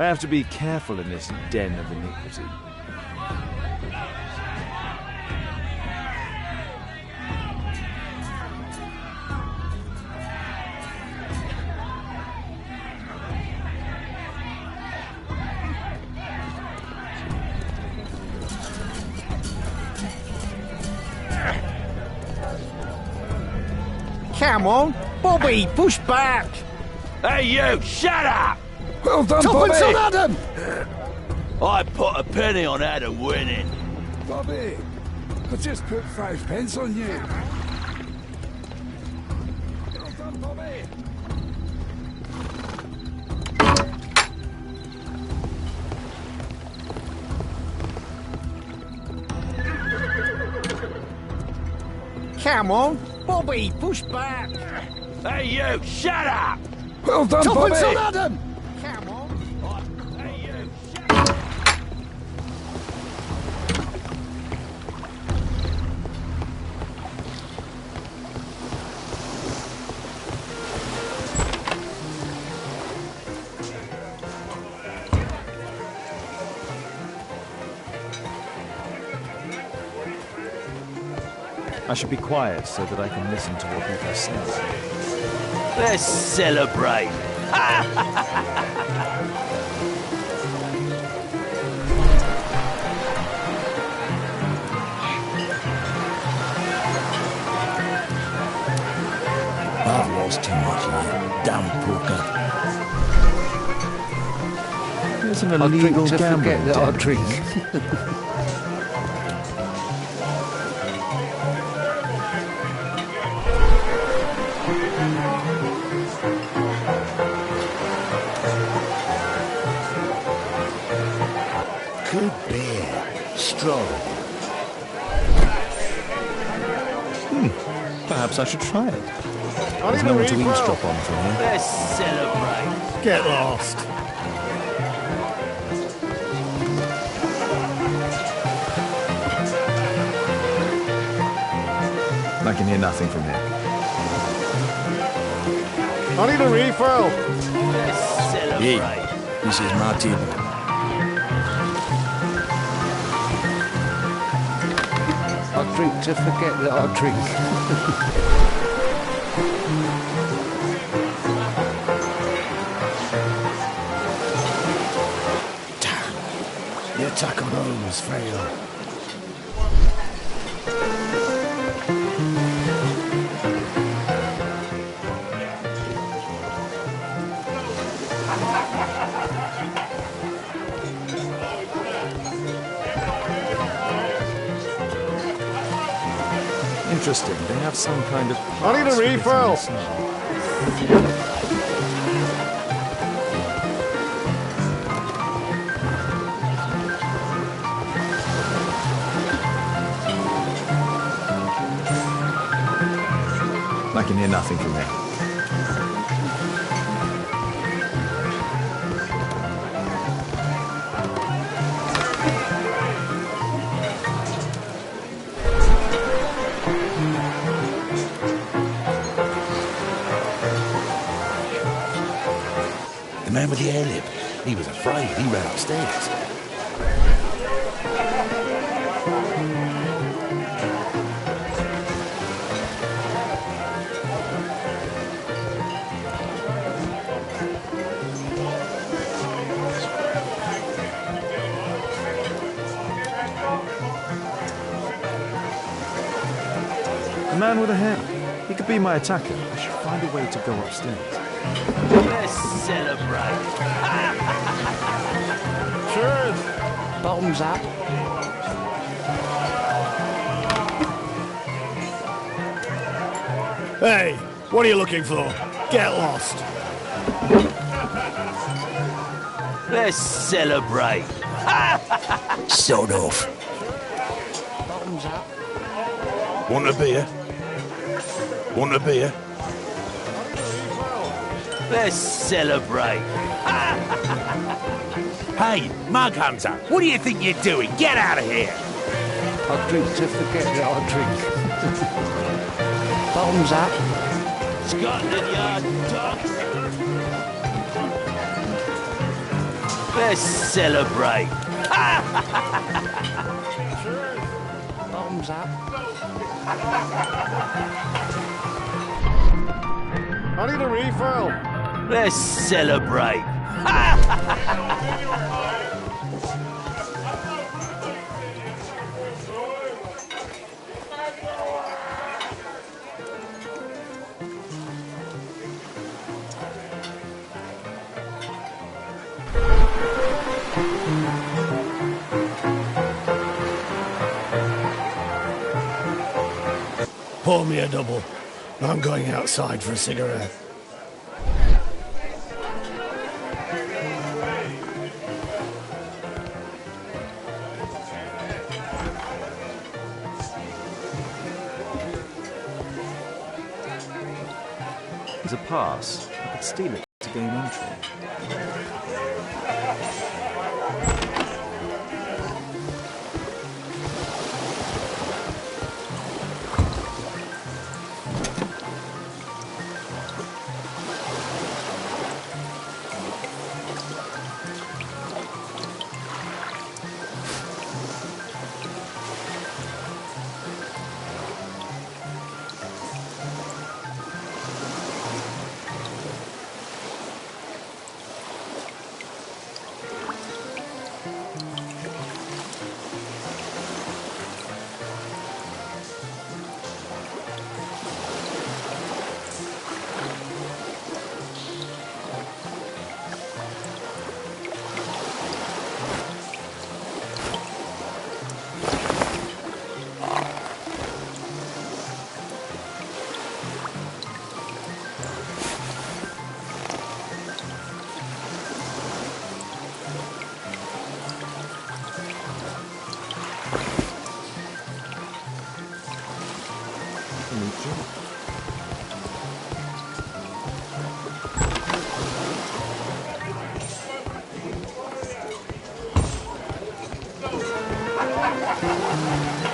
I have to be careful in this den of iniquity. Come on, Bobby, push back! Hey, you! Shut up! Well done, Tuppence Bobby! on Adam! I put a penny on Adam winning. Bobby, I just put 5 pence on you. Well done, Bobby. Come on, Bobby, push back! Hey, you! Shut up! Well done, Tuppence Bobby. on Adam! Come on. Hey, you! Shut up! I should be quiet so that I can listen to what people say. Let's celebrate. I've lost too much of it. Damn poker. It's an illegal gambling that I den. drink. Good beer. Strong. Perhaps I should try it. I There's need no a one to refill. eavesdrop on from here. Let's celebrate. Get lost. I can hear nothing from here. I need a refill. Let's celebrate. Hey, this is my table. I drink to forget that I drink. Damn. The attack on Holmes failed. Interesting. They have some kind of. I need a refill. I can hear nothing from there. The man with the airlip. He was afraid. He ran upstairs. The man with a hammer. He could be my attacker. I should find a way to go upstairs. Let's celebrate. Cheers. Bottoms up. Hey, what are you looking for? Get lost. Let's celebrate. Sod off. Bottoms up. Want a beer? Want a beer? Let's celebrate. Hey, mug hunter, what do you think you're doing? Get out of here! I drink to forget that I drink. Bottoms up. Scotland Yard dogs. Let's celebrate. Bottoms up. I need a refill. Let's celebrate. Pour me a double. I'm going outside for a cigarette. There's a pass. I could steal it to gain entry.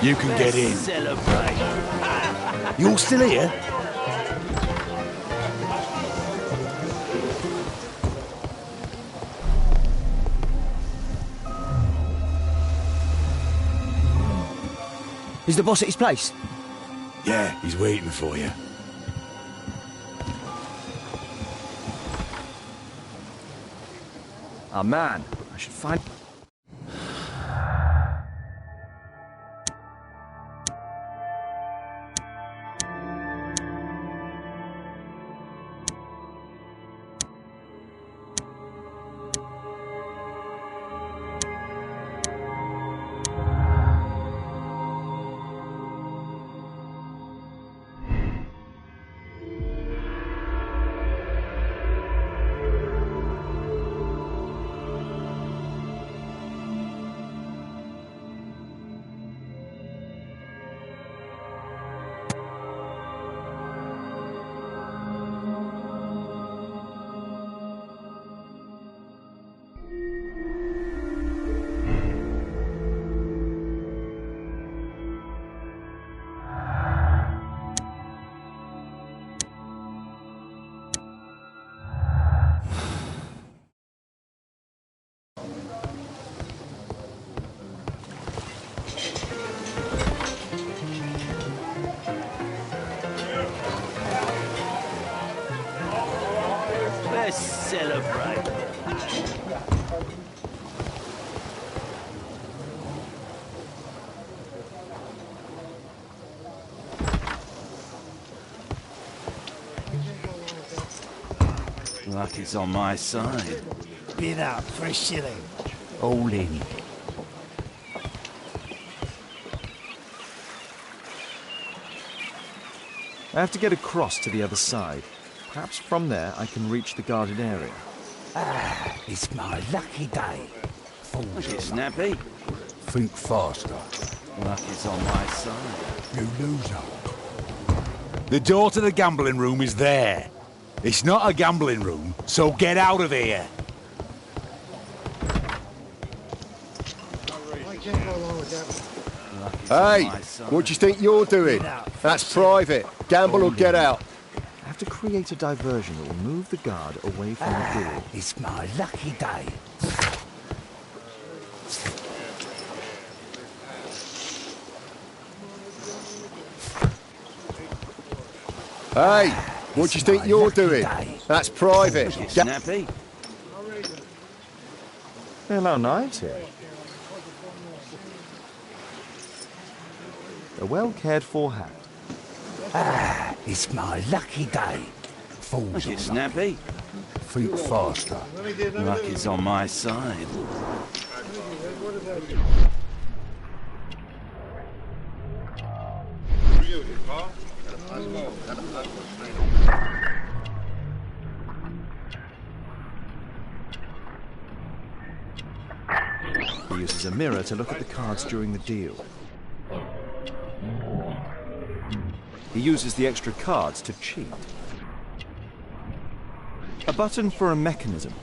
You can get in. Celebrate. You're still here? Is the boss at his place? Yeah, he's waiting for you. Ah, man. I should find. Luck is on my side. Bid up for a shilling. All in. I have to get across to the other side. Perhaps from there I can reach the guarded area. Ah, it's my lucky day. Look it, Snappy. Think faster. Luck is on my side. You loser. The door to the gambling room is there. It's not a gambling room, so get out of here. Hey, what do you think you're doing? That's private. Gamble or get out. I have to create a diversion that will move the guard away from the door. It's my lucky day. Hey, what do you think you're doing? That's private. Snappy. Hello, knight here. A well-cared-for hat. Ah, it's my lucky day. Look it, Snappy. Think faster. Luck is on my side. He uses a mirror to look at the cards during the deal. He uses the extra cards to cheat. A button for a mechanism.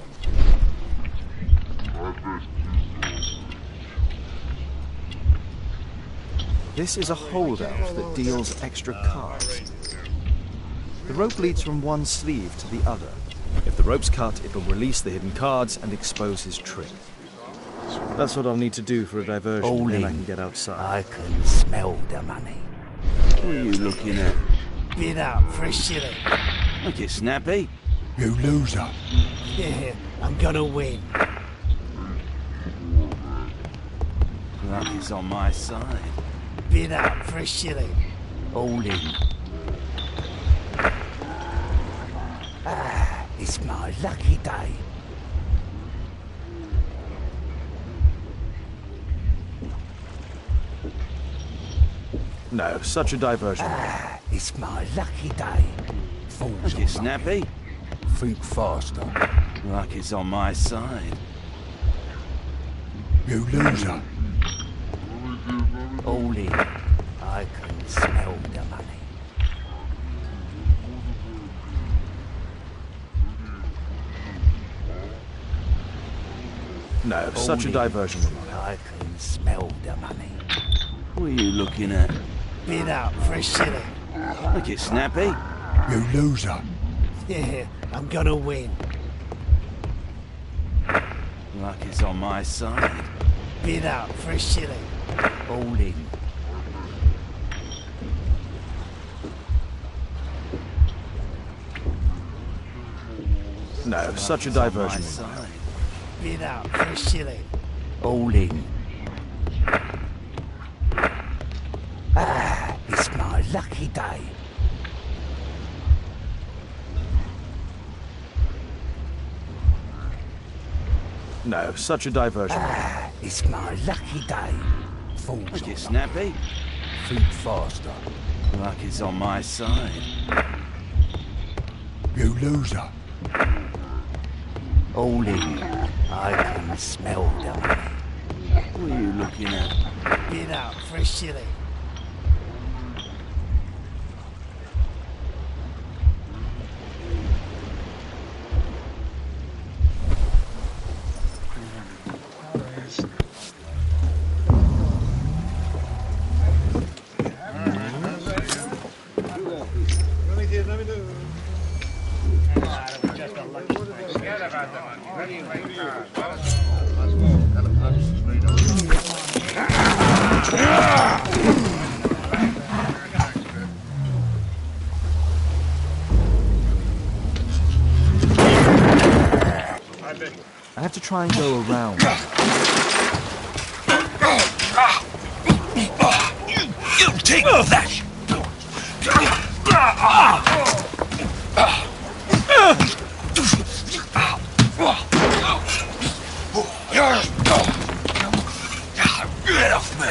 This is a holdout that deals extra cards. The rope leads from one sleeve to the other. If the rope's cut, it'll release the hidden cards and expose his trick. That's what I'll need to do for a diversion, then I can get outside. I can smell the money. What are you looking at? Bid up for a shilling. Look it, Snappy. You loser. Yeah, I'm gonna win. Luck is on my side. Bid up for a shilling. All in. Ah, it's my lucky day. No, such a diversion. Ah, it's my lucky day. Look it, Snappy. Think faster. Luck is on my side. You loser. All in. I can smell the money. No, such a diversion. I can smell the money. What are you looking at? Bid up for a shilling. Look it, Snappy. You loser. Yeah, I'm gonna win. Luck is on my side. Bid up for a shilling. All in. No, such a diversion. Bid up for a shilling. All in. Ah, it's my lucky day. No, such a diversion. Ah, it's my lucky day. Look it, Snappy. Think faster. Luck is on my side. You loser. All in. I can smell the money. What are you looking at? Bid up for a shilling. I have to try and go around. You take that! Get off me!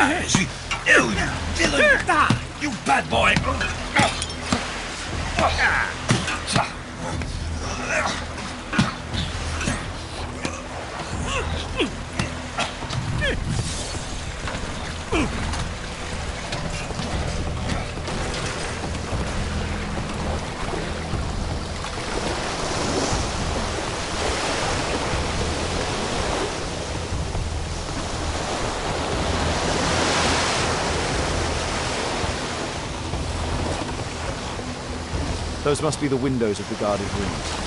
You villain! You bad boy! Those must be the windows of the guarded rooms.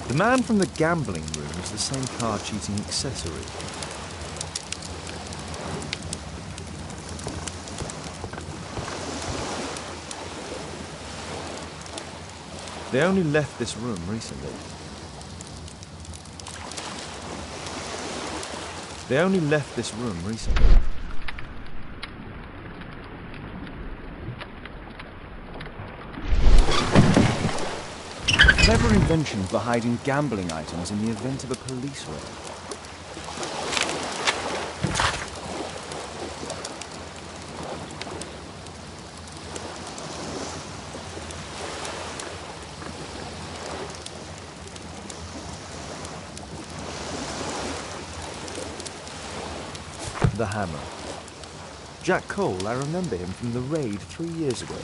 The man from the gambling room is the same card-cheating accessory. They only left this room recently. They only left this room recently. Clever invention for hiding gambling items in the event of a police raid. The hammer. Jack Cole, I remember him from the raid 3 years ago.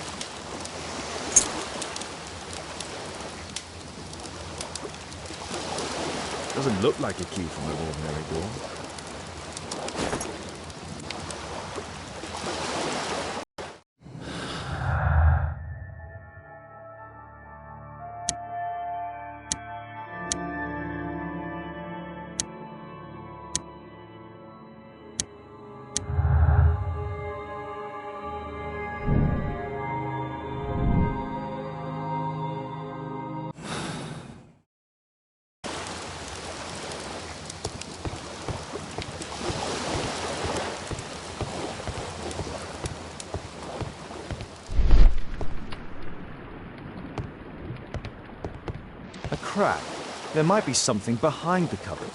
Doesn't look like a key from an ordinary door. A crack, There might be something behind the cupboard.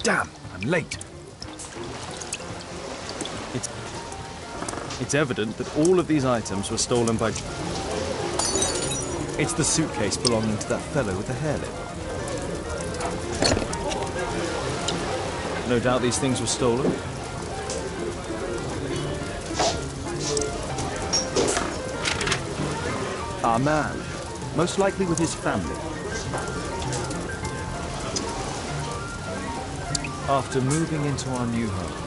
Damn, I'm late. It's evident that all of these items were stolen by... It's the suitcase belonging to that fellow with the hairlip. No doubt these things were stolen. Our man, most likely with his family. After moving into our new home.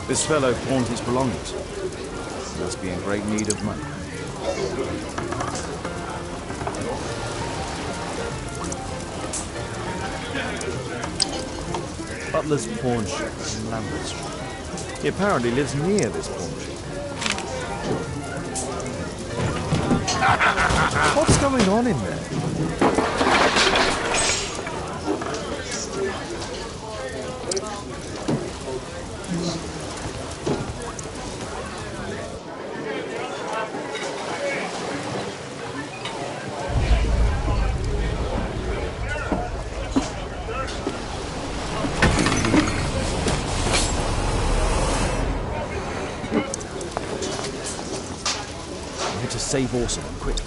This fellow pawned his belongings. He must be in great need of money. Butler's pawn shop in Lambert Street. He apparently lives near this pawn shop. What's going on in there? I need to save Orson quickly.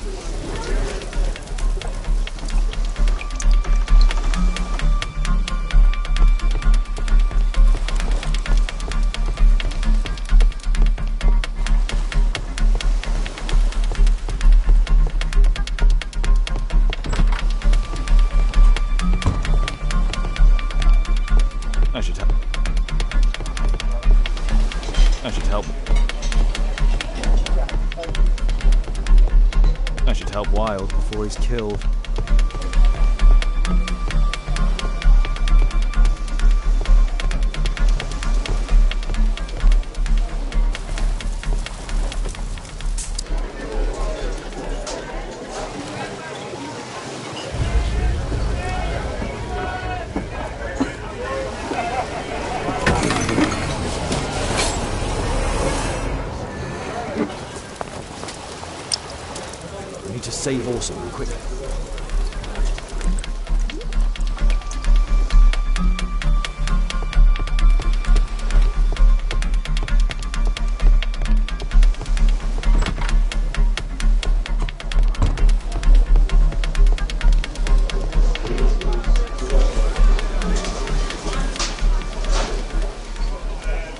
I should help Wilde before he's killed. To save Orson quickly.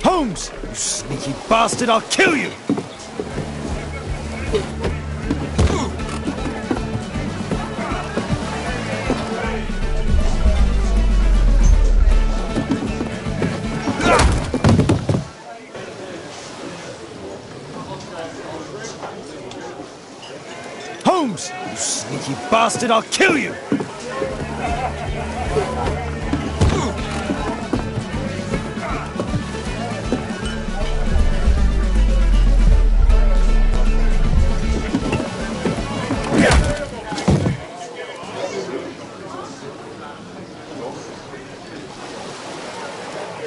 Holmes! You sneaky bastard, I'll kill you! Holmes! You sneaky bastard, I'll kill you!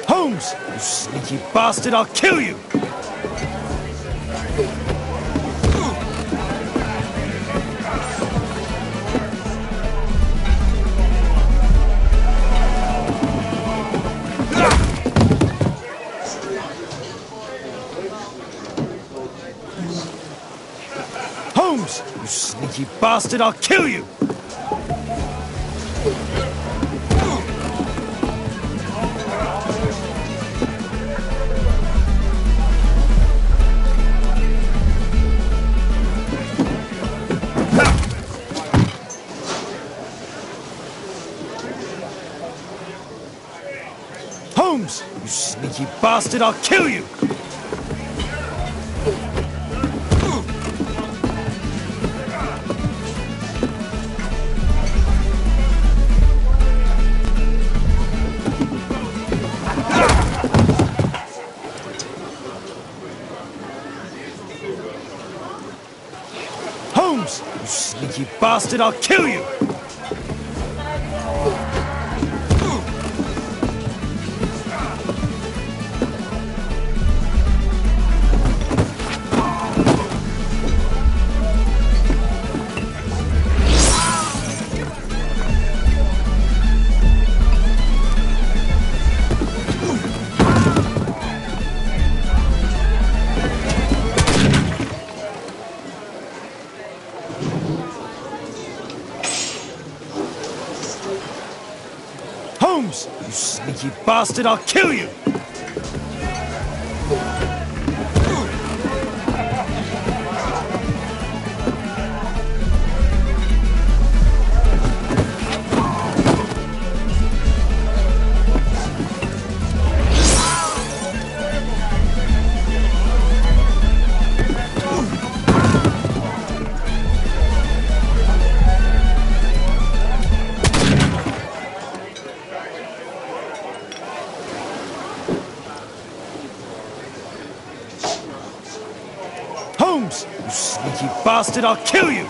Holmes! You sneaky bastard, I'll kill you! Holmes! You sneaky bastard, I'll kill you! Holmes! You sneaky bastard, I'll kill you! Holmes! You sneaky bastard, I'll kill you! Holmes! You sneaky bastard, I'll kill you! Holmes! You sneaky bastard, I'll kill you!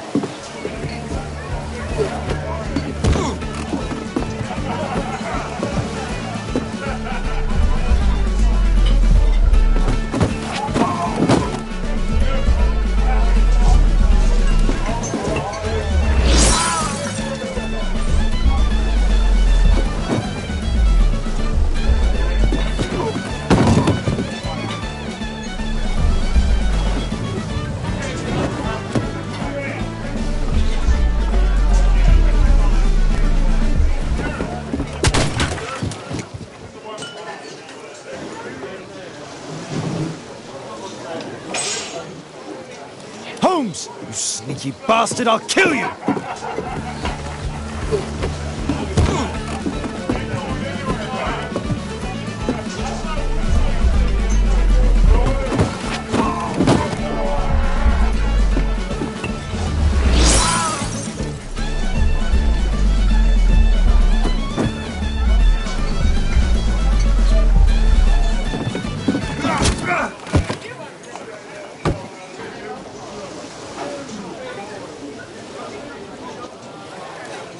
Holmes! You sneaky bastard, I'll kill you!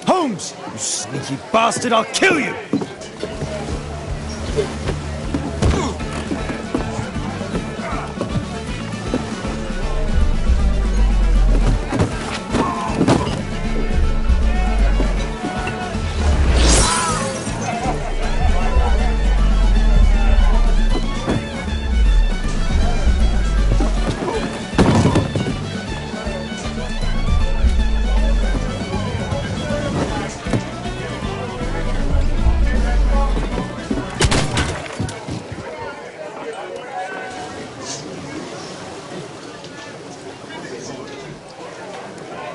Holmes! You sneaky bastard, I'll kill you!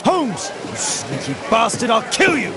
Holmes! You sneaky bastard, I'll kill you!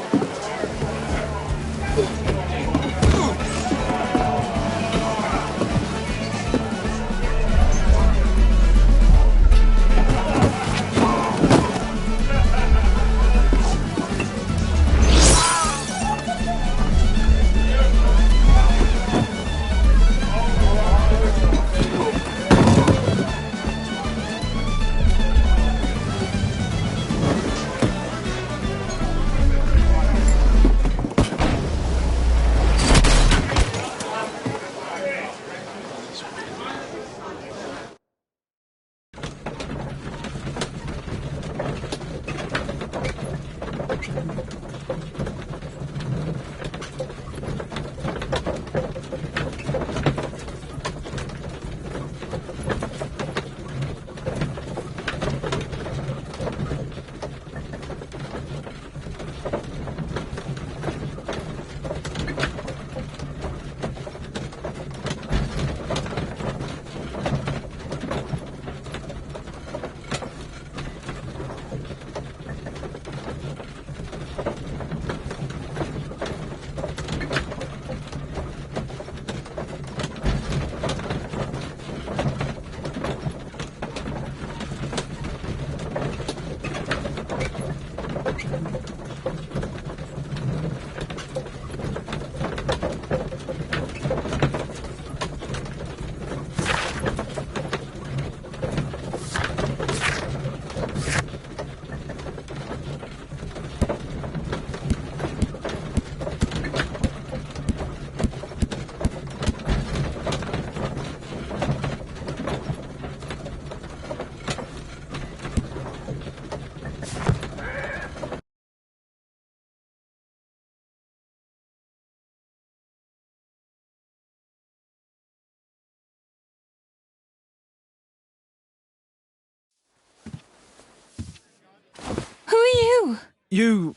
you?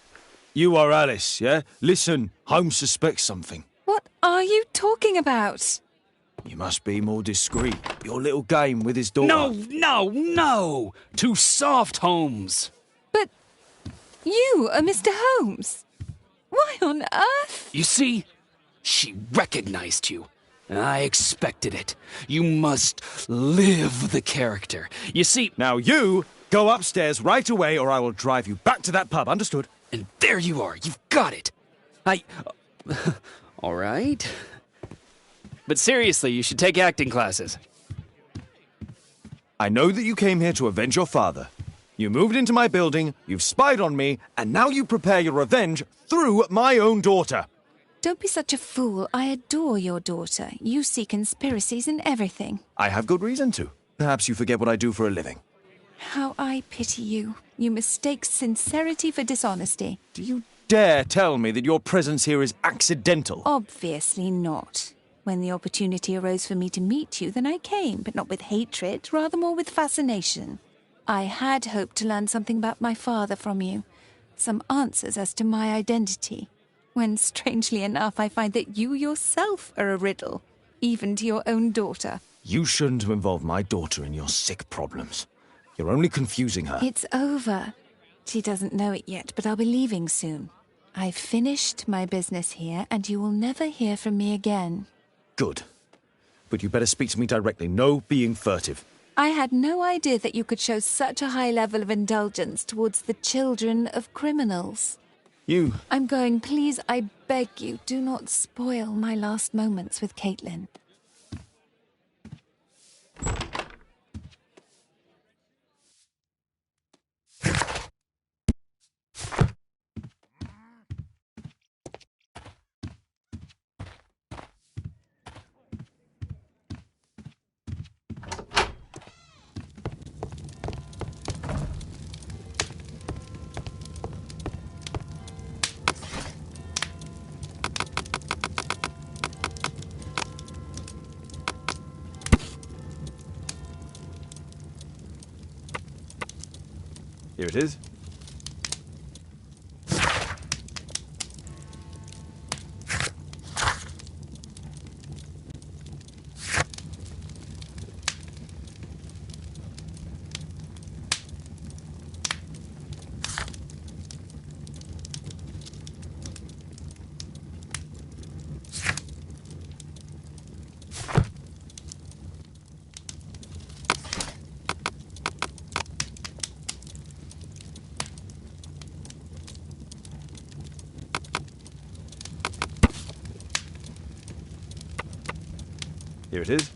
You are Alice, yeah? Listen, Holmes suspects something. What are you talking about? You must be more discreet. Your little game with his daughter. No! Too soft, Holmes. But you are Mr. Holmes. Why on earth? You see, she recognized you. I expected it. You must live the character. You see... Now you go upstairs right away or I will drive you back to that pub, understood? And there you are. You've got it. All right. But seriously, you should take acting classes. I know that you came here to avenge your father. You moved into my building, you've spied on me, and now you prepare your revenge through my own daughter. Don't be such a fool. I adore your daughter. You see conspiracies in everything. I have good reason to. Perhaps you forget what I do for a living. How I pity you. You mistake sincerity for dishonesty. Do you dare tell me that your presence here is accidental? Obviously not. When the opportunity arose for me to meet you, then I came, but not with hatred, rather more with fascination. I had hoped to learn something about my father from you, some answers as to my identity, when, strangely enough, I find that you yourself are a riddle, even to your own daughter. You shouldn't have involved my daughter in your sick problems. You're only confusing her. It's over. She doesn't know it yet, but I'll be leaving soon. I've finished my business here, and you will never hear from me again. Good. But you better speak to me directly. No being furtive. I had no idea that you could show such a high level of indulgence towards the children of criminals. I'm going. Please, I beg you, do not spoil my last moments with Caitlin. Here it is. Here it is.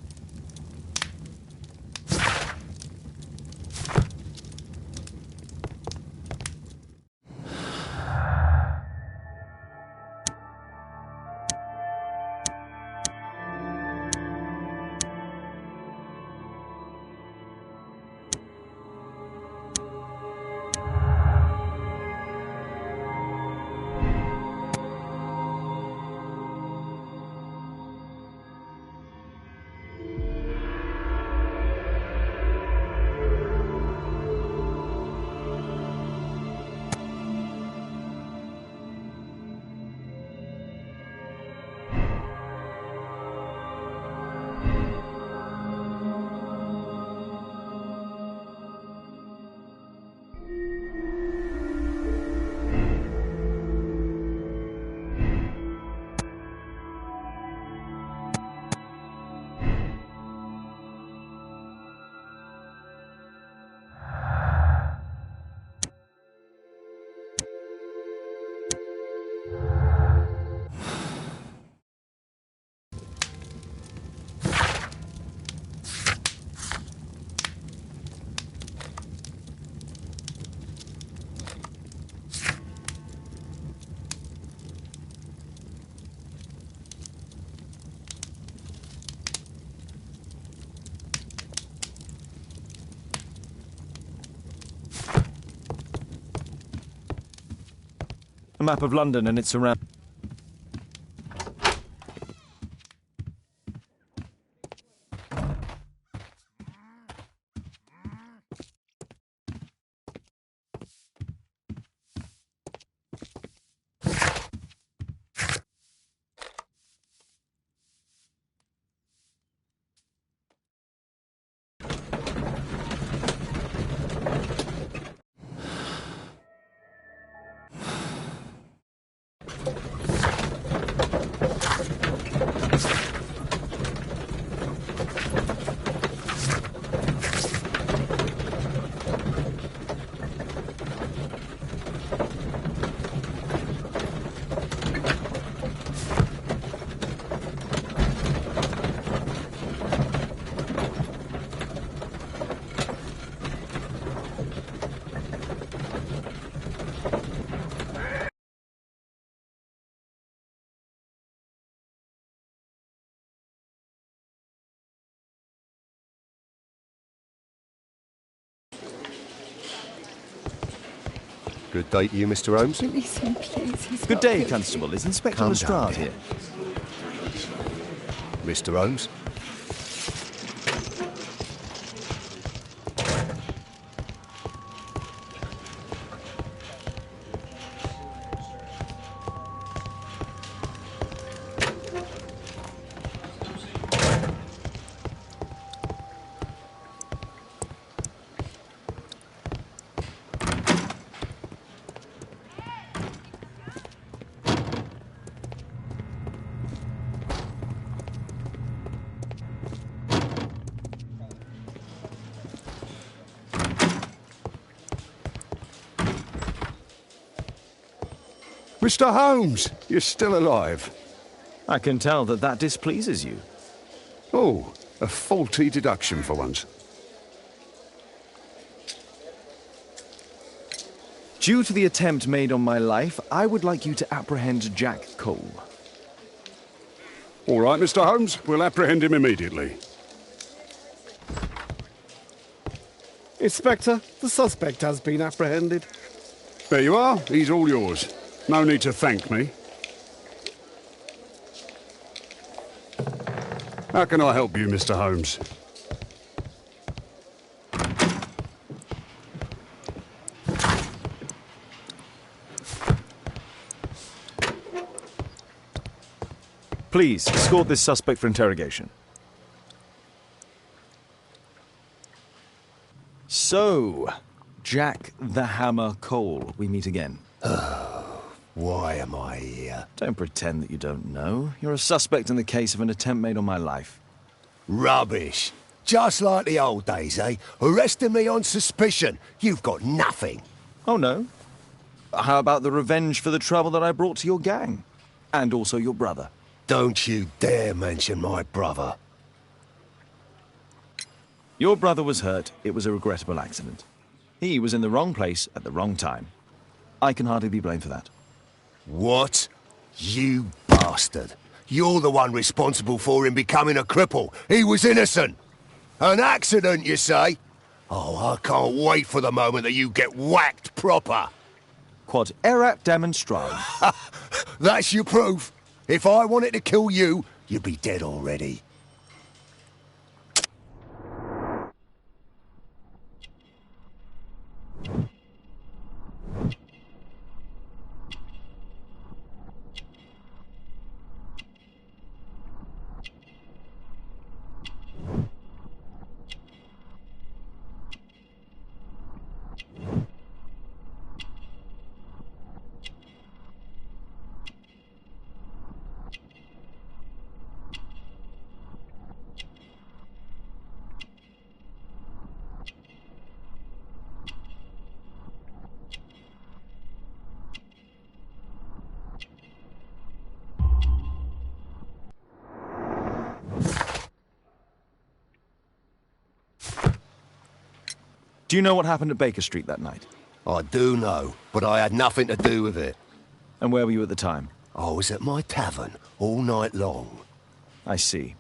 A map of London and its surroundings. Good day to you, Mr. Holmes. Release him, please. He's Good not day, guilty. Constable. Is Inspector Calm Lestrade down, here? Mr. Holmes. Mr. Holmes, you're still alive. I can tell that that displeases you. Oh, a faulty deduction for once. Due to the attempt made on my life, I would like you to apprehend Jack Cole. All right, Mr. Holmes, we'll apprehend him immediately. Inspector, the suspect has been apprehended. There you are. He's all yours. No need to thank me. How can I help you, Mr. Holmes? Please, escort this suspect for interrogation. So, Jack the Hammer Cole, we meet again. Why am I here? Don't pretend that you don't know. You're a suspect in the case of an attempt made on my life. Rubbish. Just like the old days, eh? Arresting me on suspicion. You've got nothing. Oh, no? How about the revenge for the trouble that I brought to your gang? And also your brother. Don't you dare mention my brother. Your brother was hurt. It was a regrettable accident. He was in the wrong place at the wrong time. I can hardly be blamed for that. What? You bastard. You're the one responsible for him becoming a cripple. He was innocent. An accident, you say? Oh, I can't wait for the moment that you get whacked proper. Quod erat demonstrare. That's your proof. If I wanted to kill you, you'd be dead already. Do you know what happened at Baker Street that night? I do know, but I had nothing to do with it. And where were you at the time? I was at my tavern all night long. I see.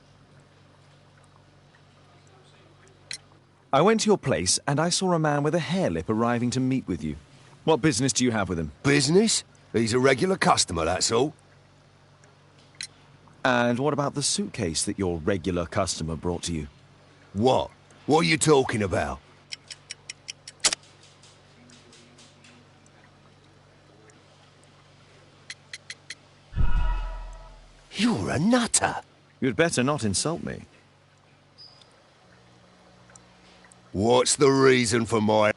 I went to your place and I saw a man with a hair lip arriving to meet with you. What business do you have with him? Business? He's a regular customer, that's all. And what about the suitcase that your regular customer brought to you? What? What are you talking about? You're a nutter. You'd better not insult me. What's the reason for my...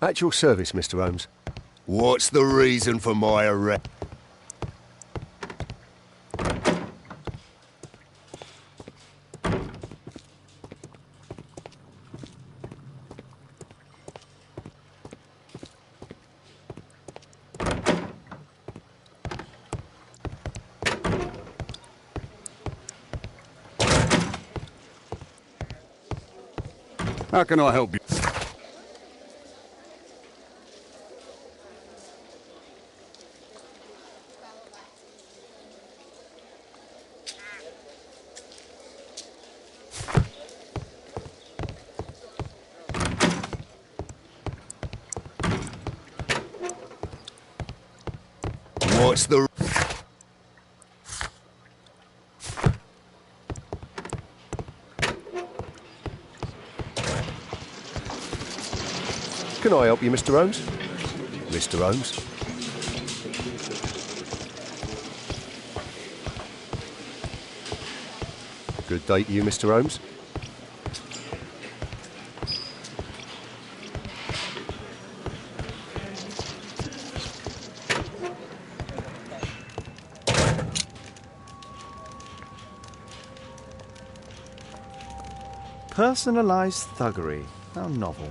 At your service, Mr. Holmes. What's the reason for my arrest? How can I help you? What's the... Can I help you, Mr. Holmes? Mr. Holmes? Good day to you, Mr. Holmes. Personalised thuggery. How novel.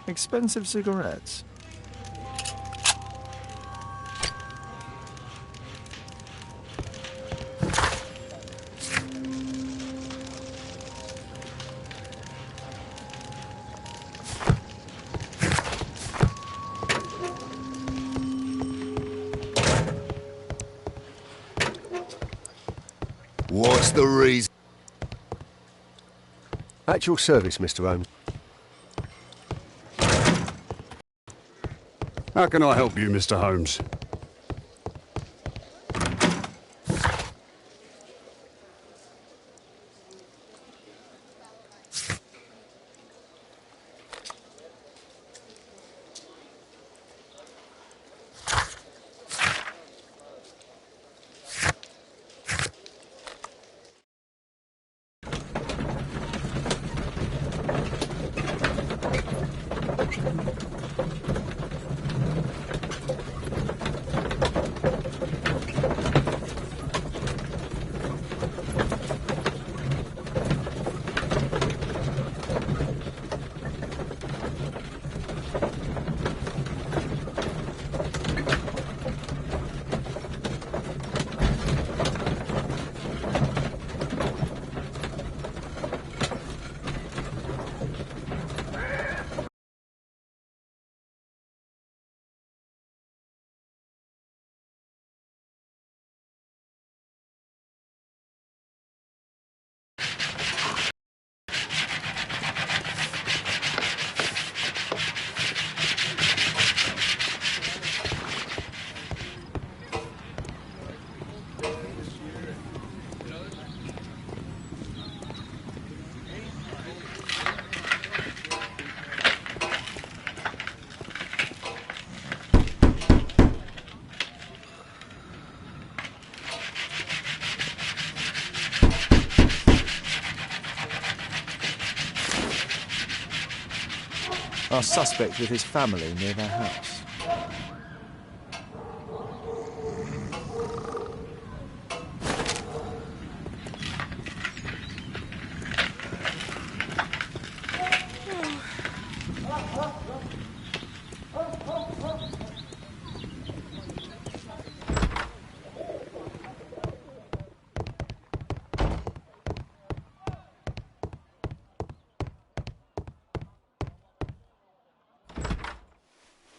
Expensive cigarettes. What's the reason? At your service, Mr. Holmes. How can I help you, Mr. Holmes? Our suspect with his family near their house.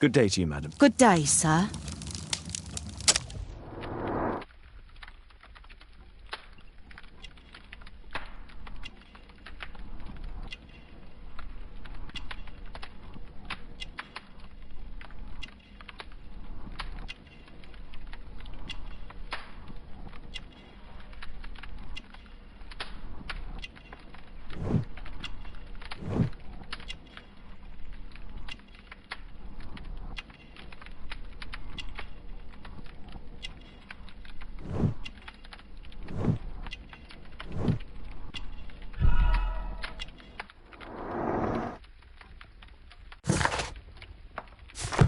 Good day to you, madam. Good day, sir.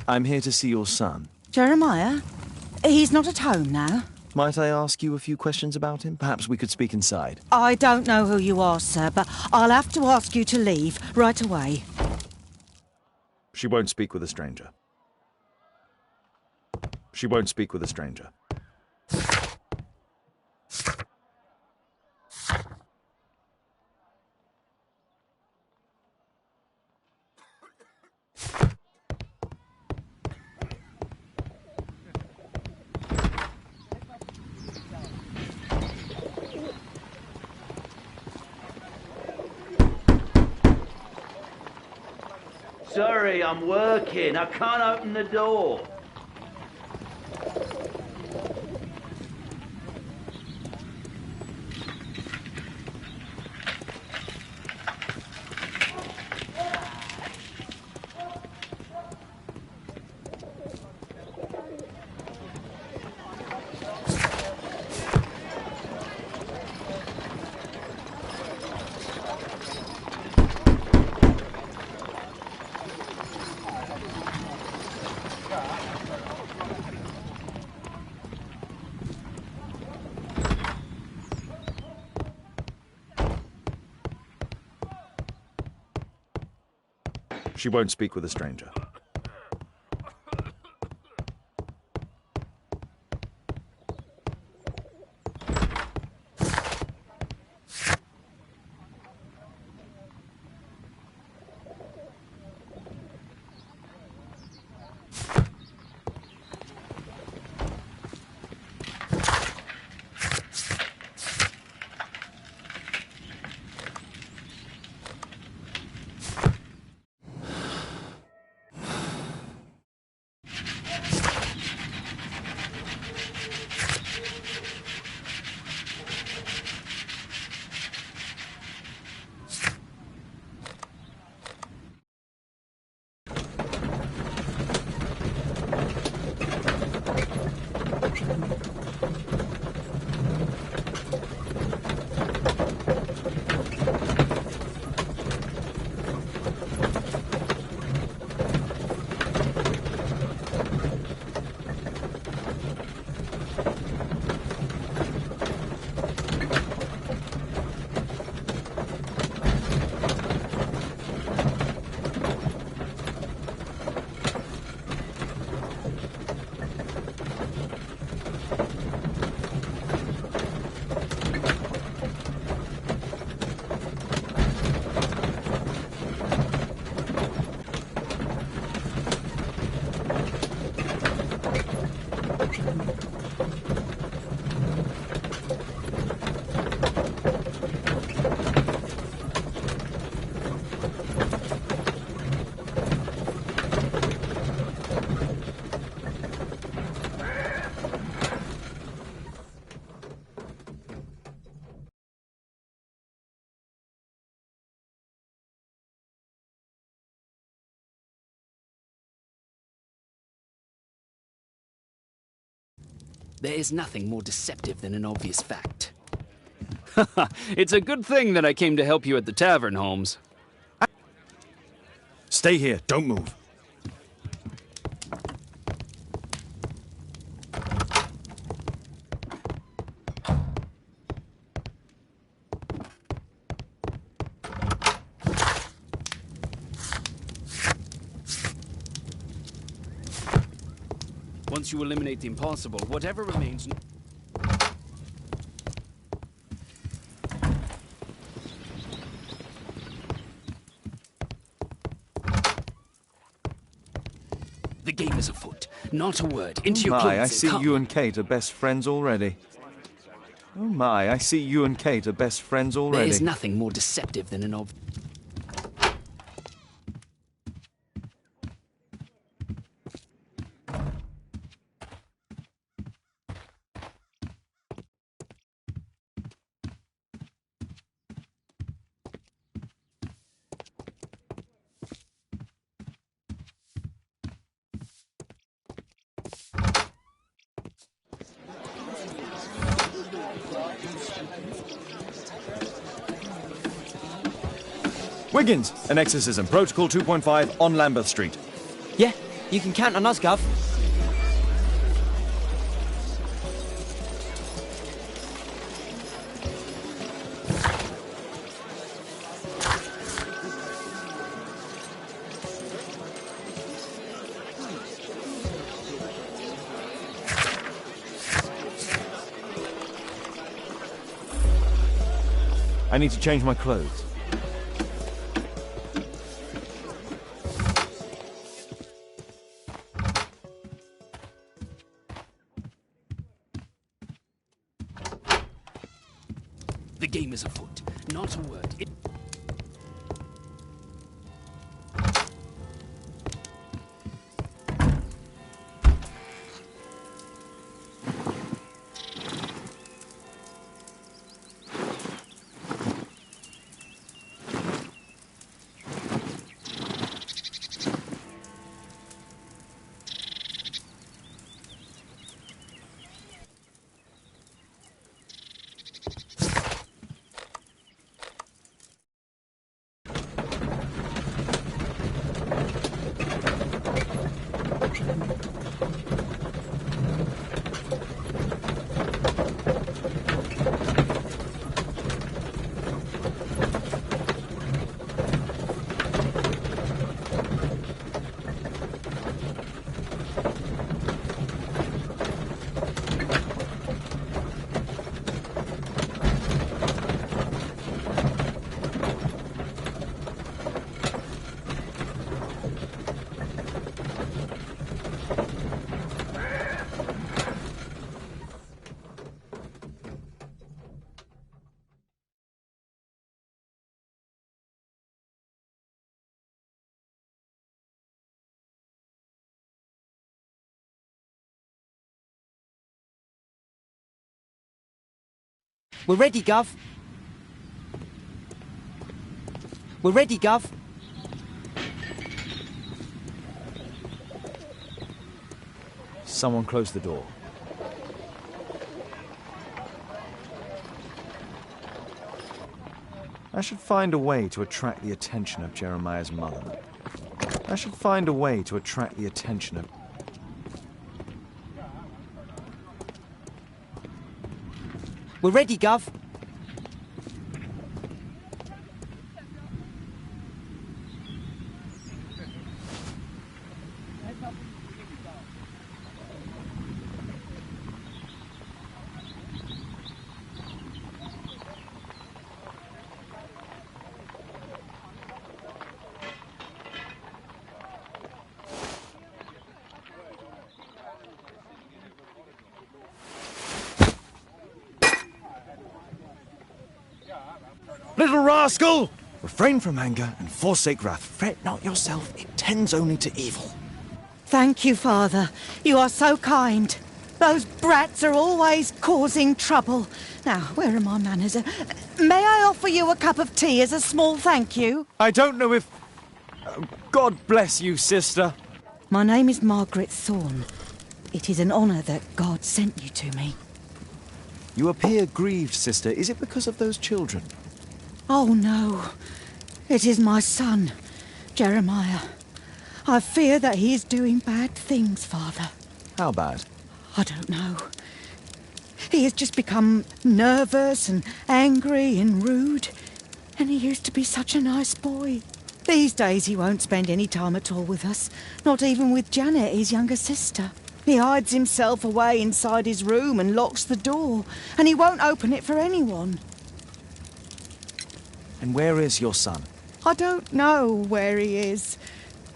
I'm here to see your son. Jeremiah? He's not at home now. Might I ask you a few questions about him? Perhaps we could speak inside. I don't know who you are, sir, but I'll have to ask you to leave right away. She won't speak with a stranger. She won't speak with a stranger. Sorry, I'm working. I can't open the door. She won't speak with a stranger. There is nothing more deceptive than an obvious fact. It's a good thing that I came to help you at the tavern, Holmes. Stay here, don't move. Once you eliminate the impossible, whatever remains... The game is afoot. Not a word. Into your clothes. I see you and Kate are best friends already. Oh my, I see you and Kate are best friends already. There is nothing more deceptive than an Wiggins, an exorcism. Protocol 2.5 on Lambeth Street. Yeah, you can count on us, Gov. I need to change my clothes. The game is afoot. Not a word. We're ready, Gov. We're ready, Gov. Someone close the door. I should find a way to attract the attention of Jeremiah's mother. I should find a way to attract the attention of... We're ready, Gov. Little rascal! Refrain from anger and forsake wrath. Fret not yourself, it tends only to evil. Thank you, Father. You are so kind. Those brats are always causing trouble. Now, where are my manners? May I offer you a cup of tea as a small thank you? I don't know if... God bless you, sister. My name is Margaret Thorne. It is an honour that God sent you to me. You appear grieved, sister. Is it because of those children? Oh, no. It is my son, Jeremiah. I fear that he is doing bad things, Father. How bad? I don't know. He has just become nervous and angry and rude. And he used to be such a nice boy. These days he won't spend any time at all with us. Not even with Janet, his younger sister. He hides himself away inside his room and locks the door. And he won't open it for anyone. And where is your son? I don't know where he is.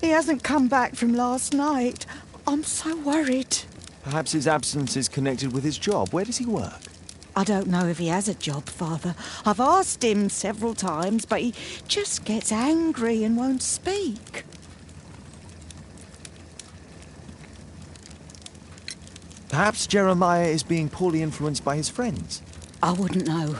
He hasn't come back from last night. I'm so worried. Perhaps his absence is connected with his job. Where does he work? I don't know if he has a job, Father. I've asked him several times, but he just gets angry and won't speak. Perhaps Jeremiah is being poorly influenced by his friends. I wouldn't know.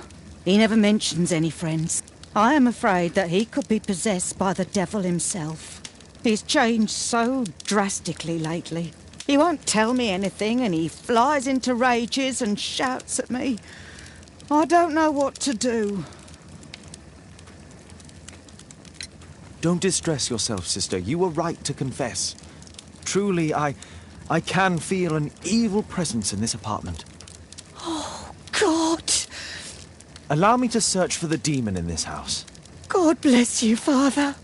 He never mentions any friends. I am afraid that he could be possessed by the devil himself. He's changed so drastically lately. He won't tell me anything and he flies into rages and shouts at me. I don't know what to do. Don't distress yourself, sister. You were right to confess. Truly, I can feel an evil presence in this apartment. Oh, God! Allow me to search for the demon in this house. God bless you, Father.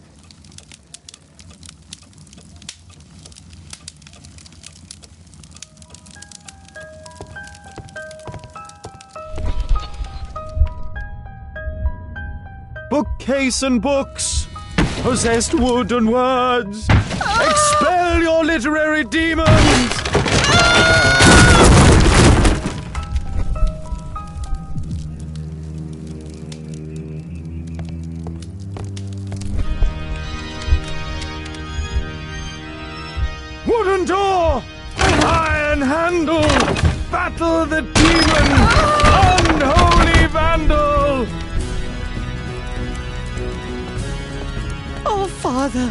Bookcase and books, possessed wood and words, expel your literary demons! Wooden door, iron handle, battle the demon, unholy vandal! Oh, Father!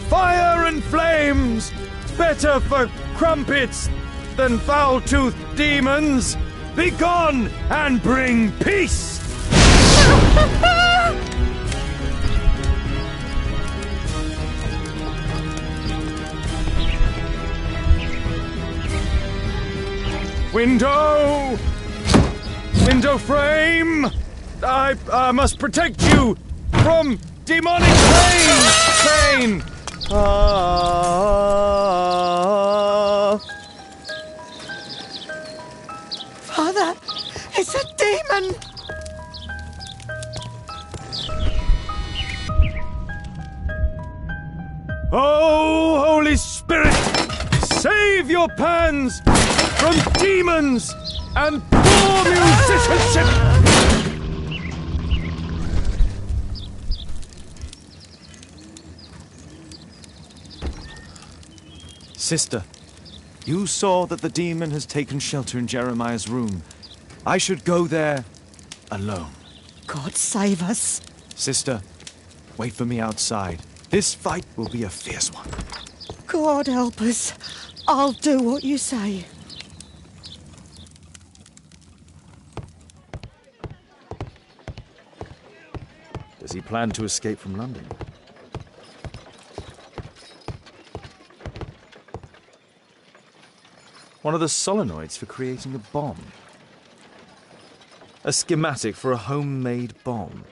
Fire and flames! Better for crumpets than foul-toothed demons! Begone and bring peace! Window! Window frame! I must protect you from demonic pain! Father, it's a demon! Oh, Holy Spirit! Save your pans from demons and poor musicianship! Sister, You saw that the demon has taken shelter in Jeremiah's room. I should go there alone. God save us. Sister, wait for me outside. This fight will be a fierce one. God help us. I'll do what you say. Does he plan to escape from London? One of the solenoids for creating a bomb. A schematic for a homemade bomb.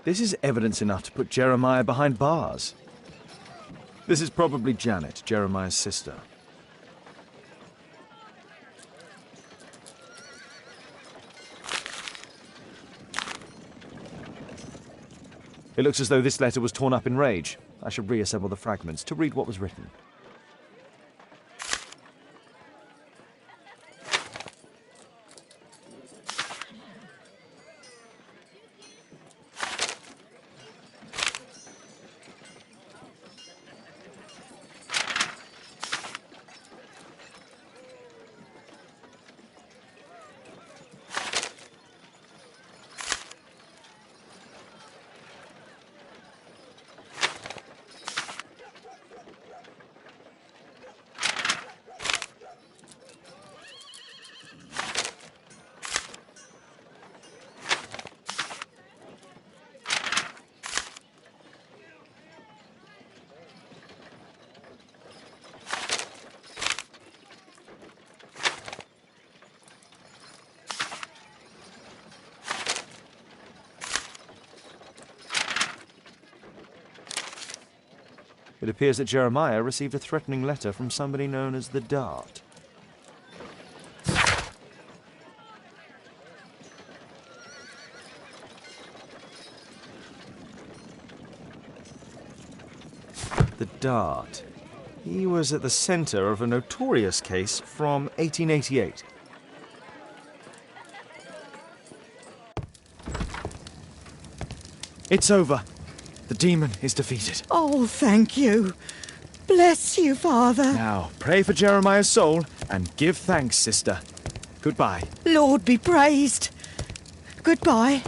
This is evidence enough to put Jeremiah behind bars. This is probably Janet, Jeremiah's sister. It looks as though this letter was torn up in rage. I should reassemble the fragments to read what was written. It appears that Jeremiah received a threatening letter from somebody known as the Dart. The Dart. He was at the center of a notorious case from 1888. It's over. The demon is defeated. Oh, thank you. Bless you, Father. Now, pray for Jeremiah's soul and give thanks, sister. Goodbye. Lord be praised. Goodbye.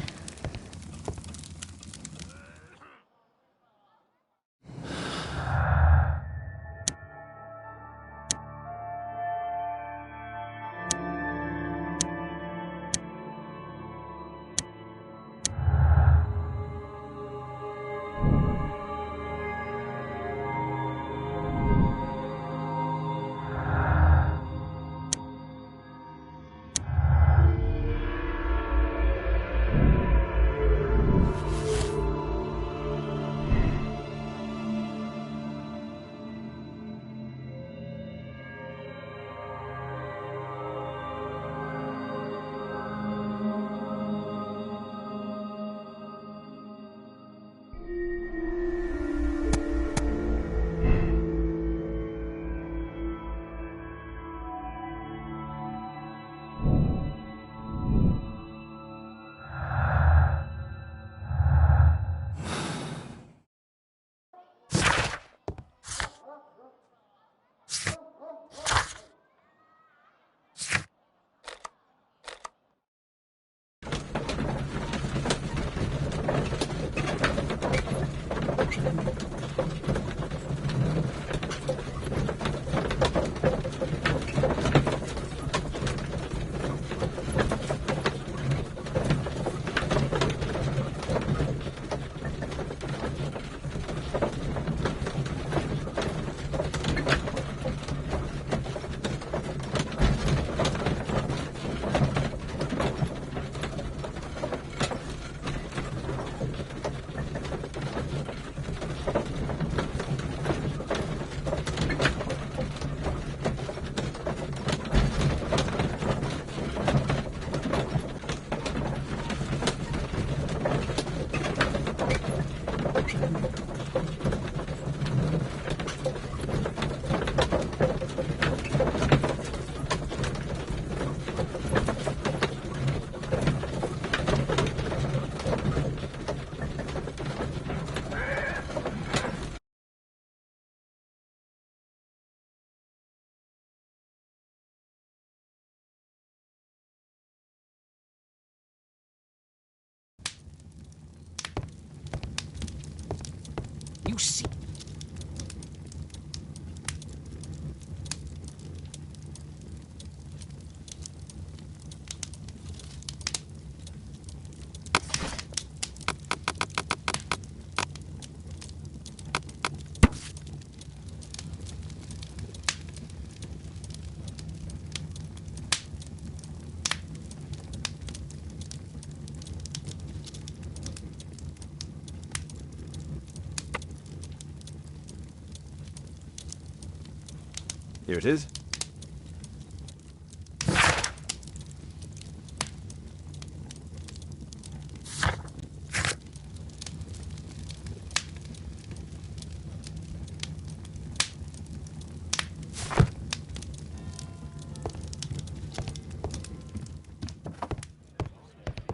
Here it is.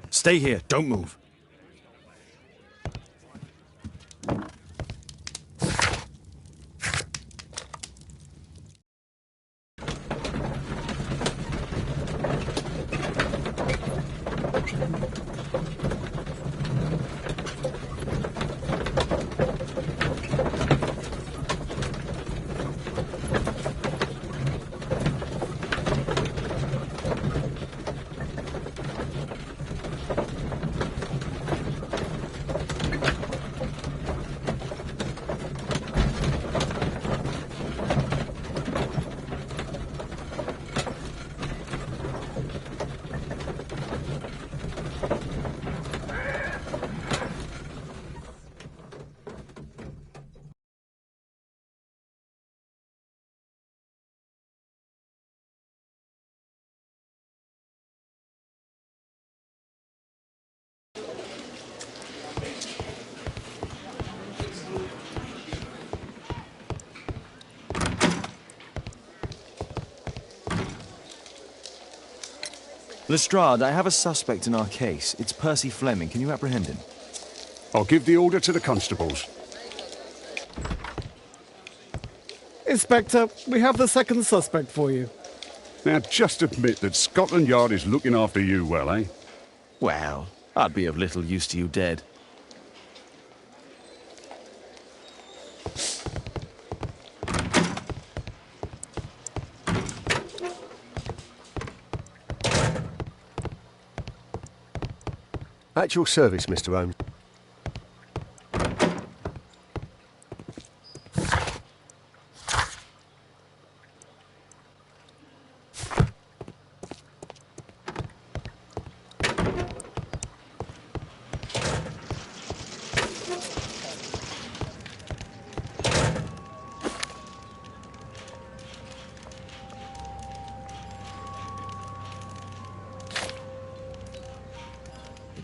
Stay here. Don't move. Lestrade, I have a suspect in our case. It's Percy Fleming. Can you apprehend him? I'll give the order to the constables. Inspector, we have the second suspect for you. Now, just admit that Scotland Yard is looking after you well, eh? Well, I'd be of little use to you dead. At your service, Mr. Holmes.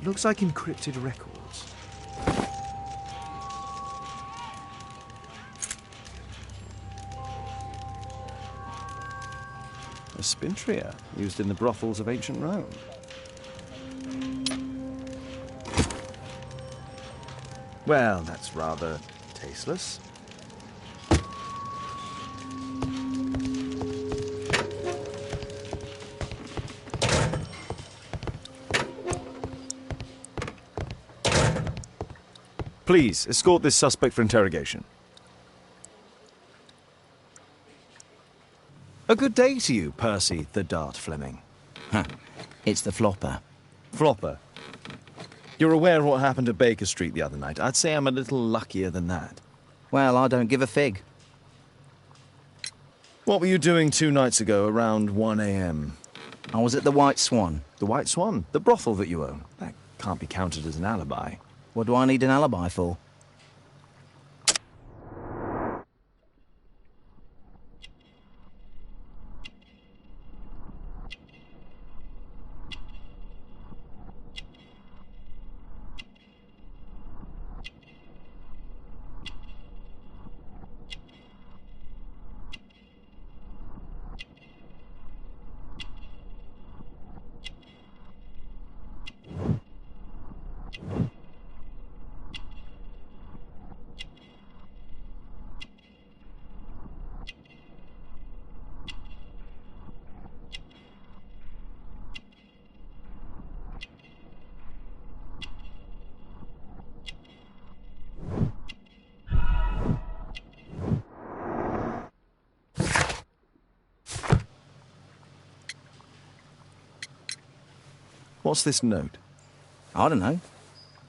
Looks like encrypted records. A spintria used in the brothels of ancient Rome. Well, that's rather tasteless. Please, escort this suspect for interrogation. A good day to you, Percy the Dart Fleming. Huh. It's the flopper. Flopper? You're aware of what happened at Baker Street the other night. I'd say I'm a little luckier than that. Well, I don't give a fig. What were you doing 2 nights ago around 1 a.m.? I was at the White Swan. The White Swan? The brothel that you own? That can't be counted as an alibi. What do I need an alibi for? What's this note? I don't know.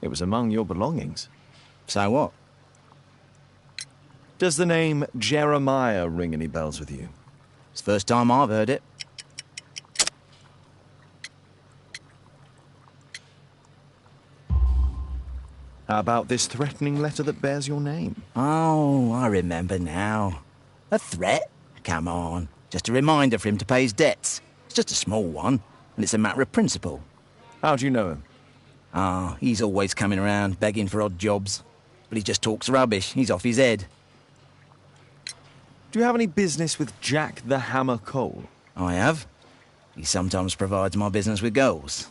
It was among your belongings. So what? Does the name Jeremiah ring any bells with you? It's the first time I've heard it. How about this threatening letter that bears your name? Oh, I remember now. A threat? Come on. Just a reminder for him to pay his debts. It's just a small one, and it's a matter of principle. How do you know him? Ah, he's always coming around, begging for odd jobs. But he just talks rubbish. He's off his head. Do you have any business with Jack the Hammer Cole? I have. He sometimes provides my business with girls.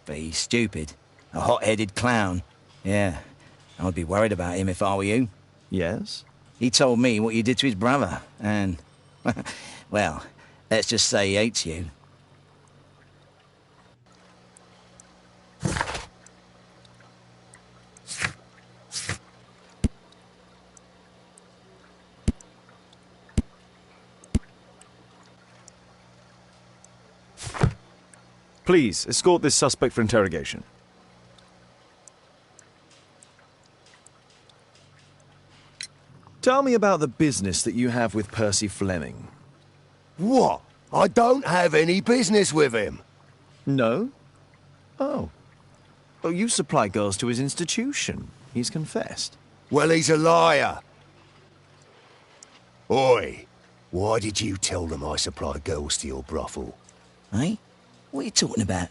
But he's stupid. A hot-headed clown. Yeah. I'd be worried about him if I were you. Yes? He told me what you did to his brother, and... well, let's just say he hates you. Please, escort this suspect for interrogation. Tell me about the business that you have with Percy Fleming. What? I don't have any business with him. No? Oh. Well, you supply girls to his institution. He's confessed. Well, he's a liar. Oi, why did you tell them I supply girls to your brothel? Eh? What are you talking about?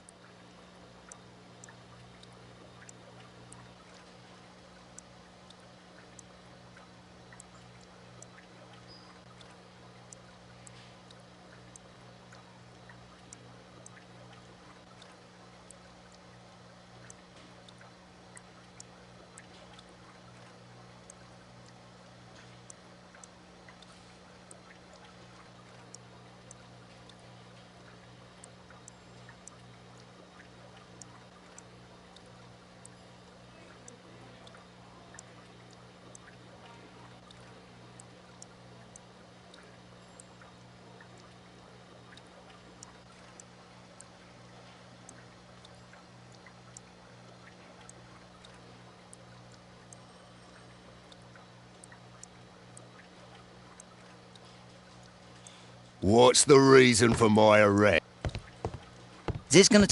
What's the reason for my arrest? Is this gonna...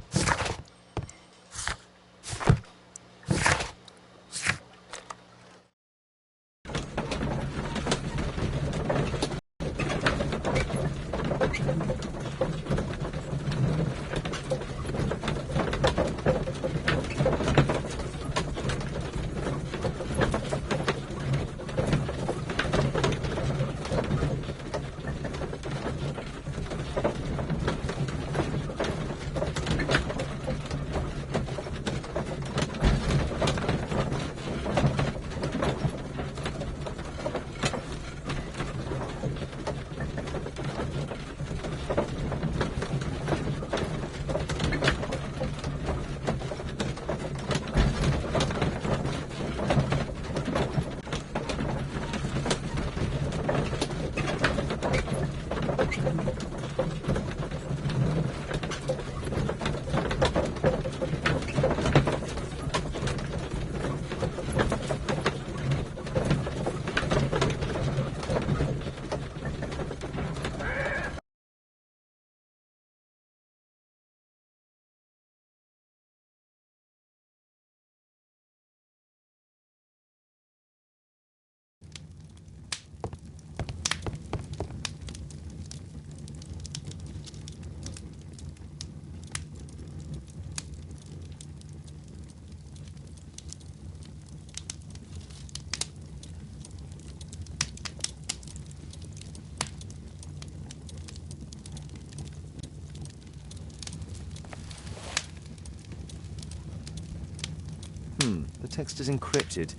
The text is encrypted.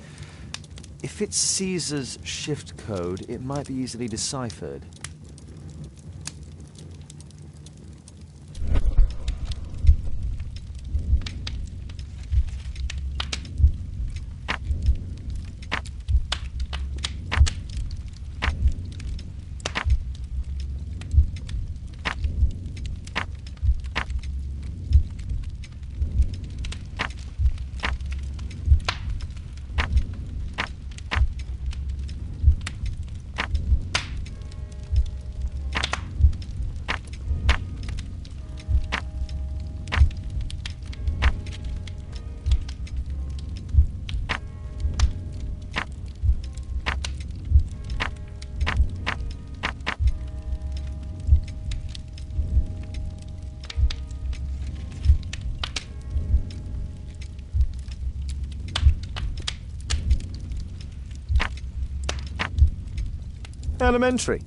If it's Caesar's shift code, it might be easily deciphered. Elementary.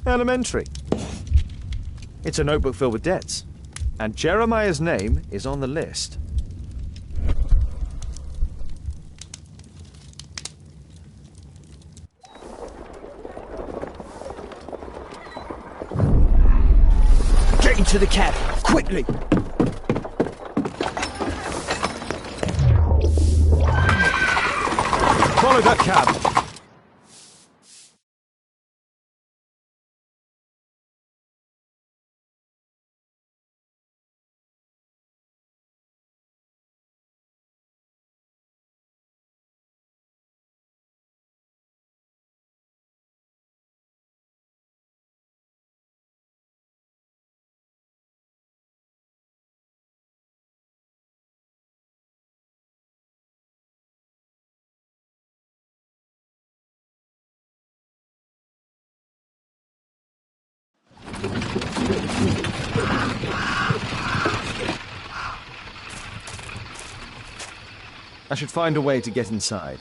Elementary. It's a notebook filled with debts. And Jeremiah's name is on the list. Get into the cab, quickly! Follow that cab! I should find a way to get inside.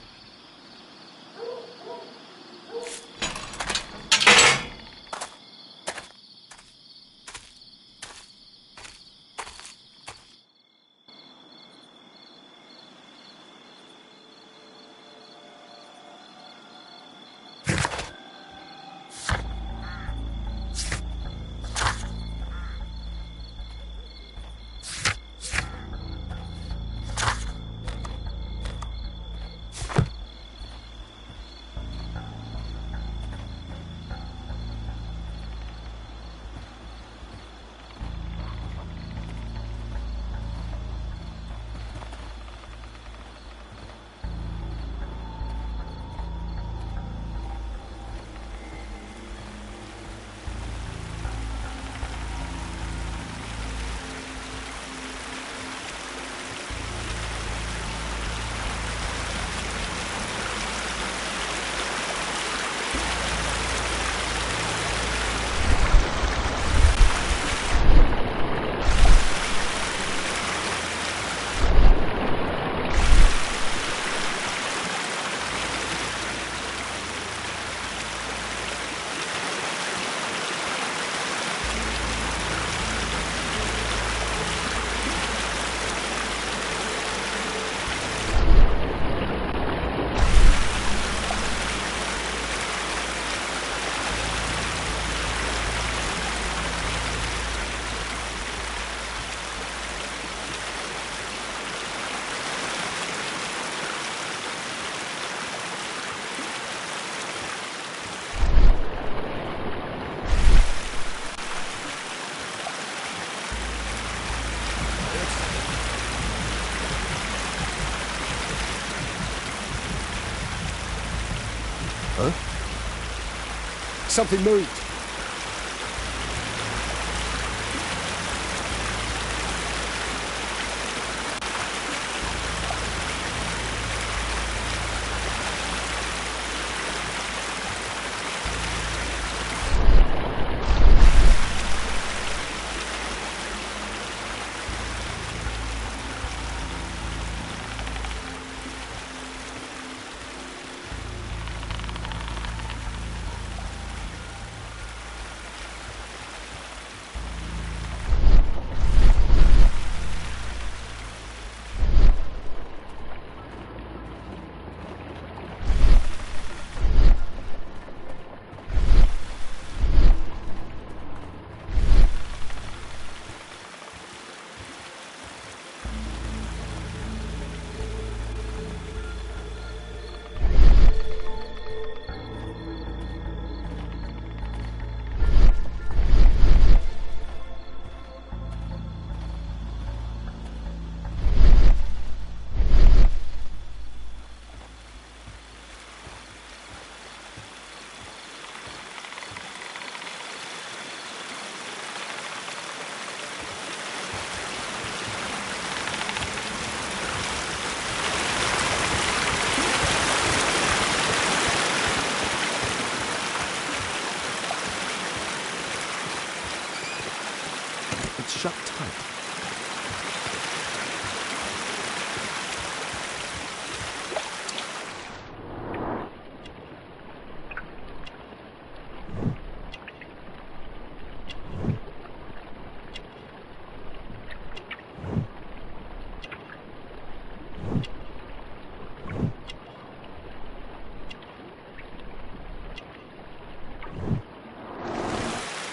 Huh? Something moved.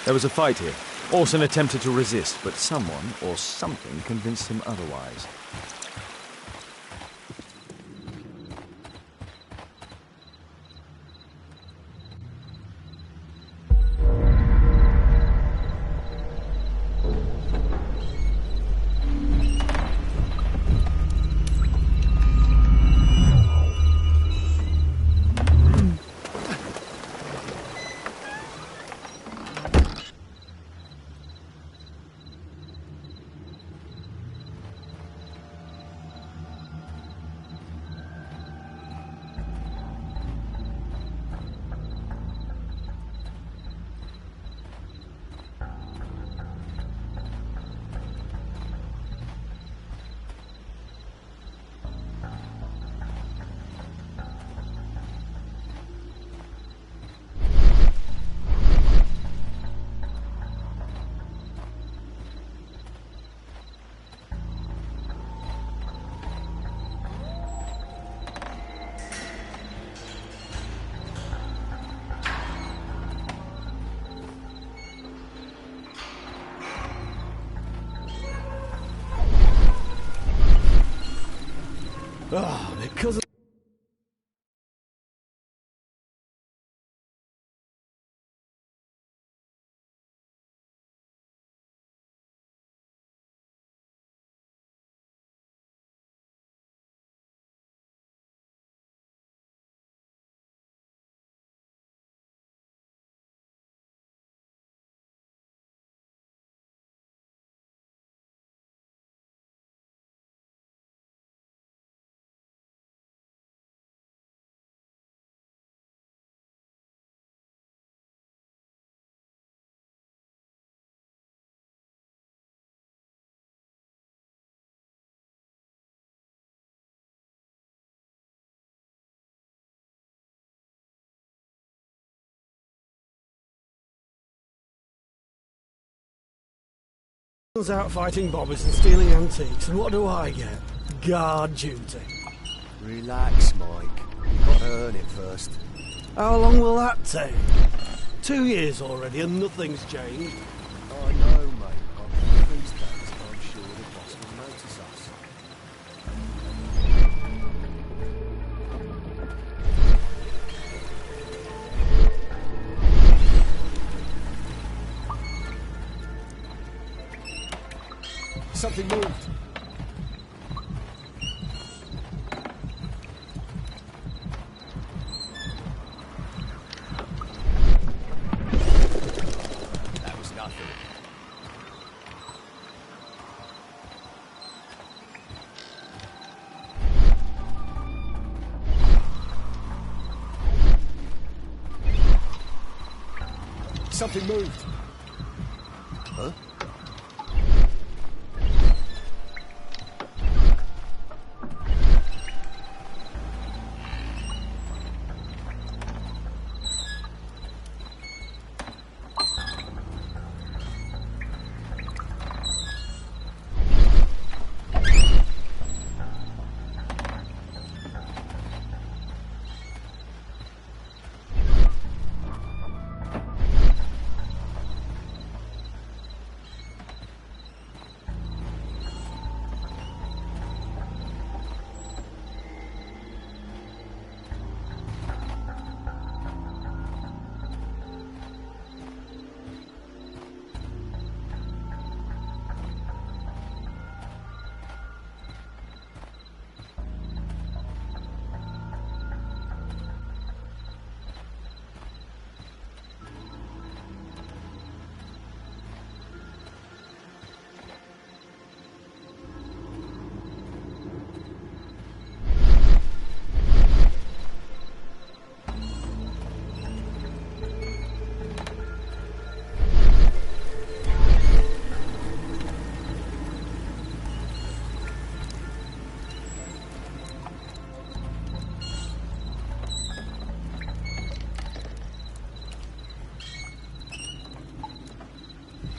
There was a fight here. Orson attempted to resist, but someone or something convinced him otherwise. Ah, because of... out fighting bobbies and stealing antiques, and what do I get? Guard duty. Relax, Mike. You've got to earn it first. How long will that take? 2 years already and nothing's changed. I know, mate. But these days, I'm sure the boss will notice us. Something moved. That was nothing. Something moved. Huh?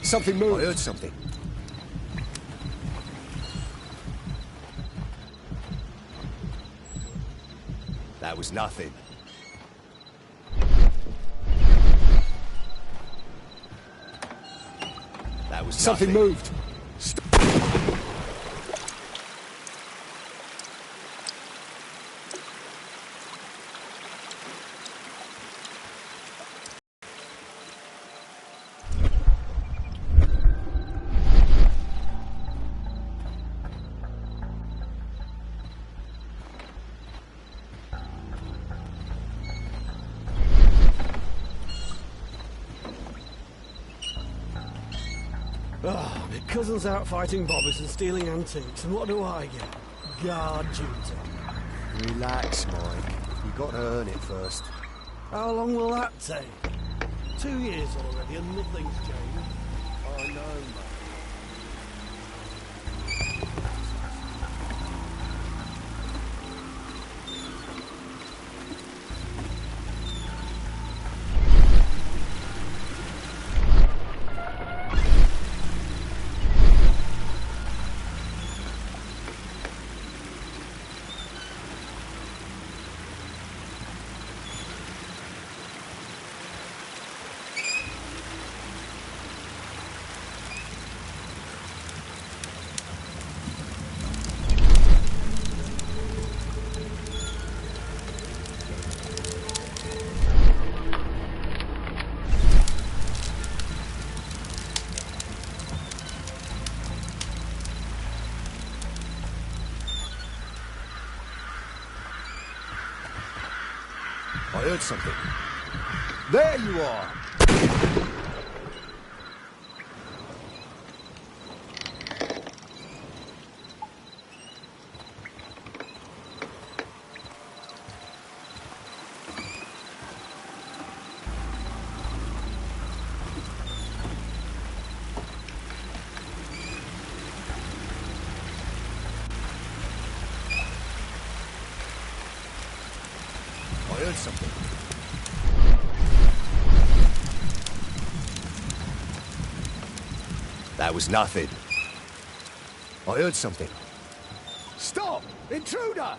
Something moved. I heard something. That was nothing. That was Something nothing. moved. Ah, my cousin's out fighting bobbies and stealing antiques, and what do I get? Guard duty. Relax, Mike. You've got to earn it first. How long will that take? 2 years already and nothing's changed. I know, mate. I heard something. There you are! I heard something. That was nothing. I heard something. Stop! Intruder!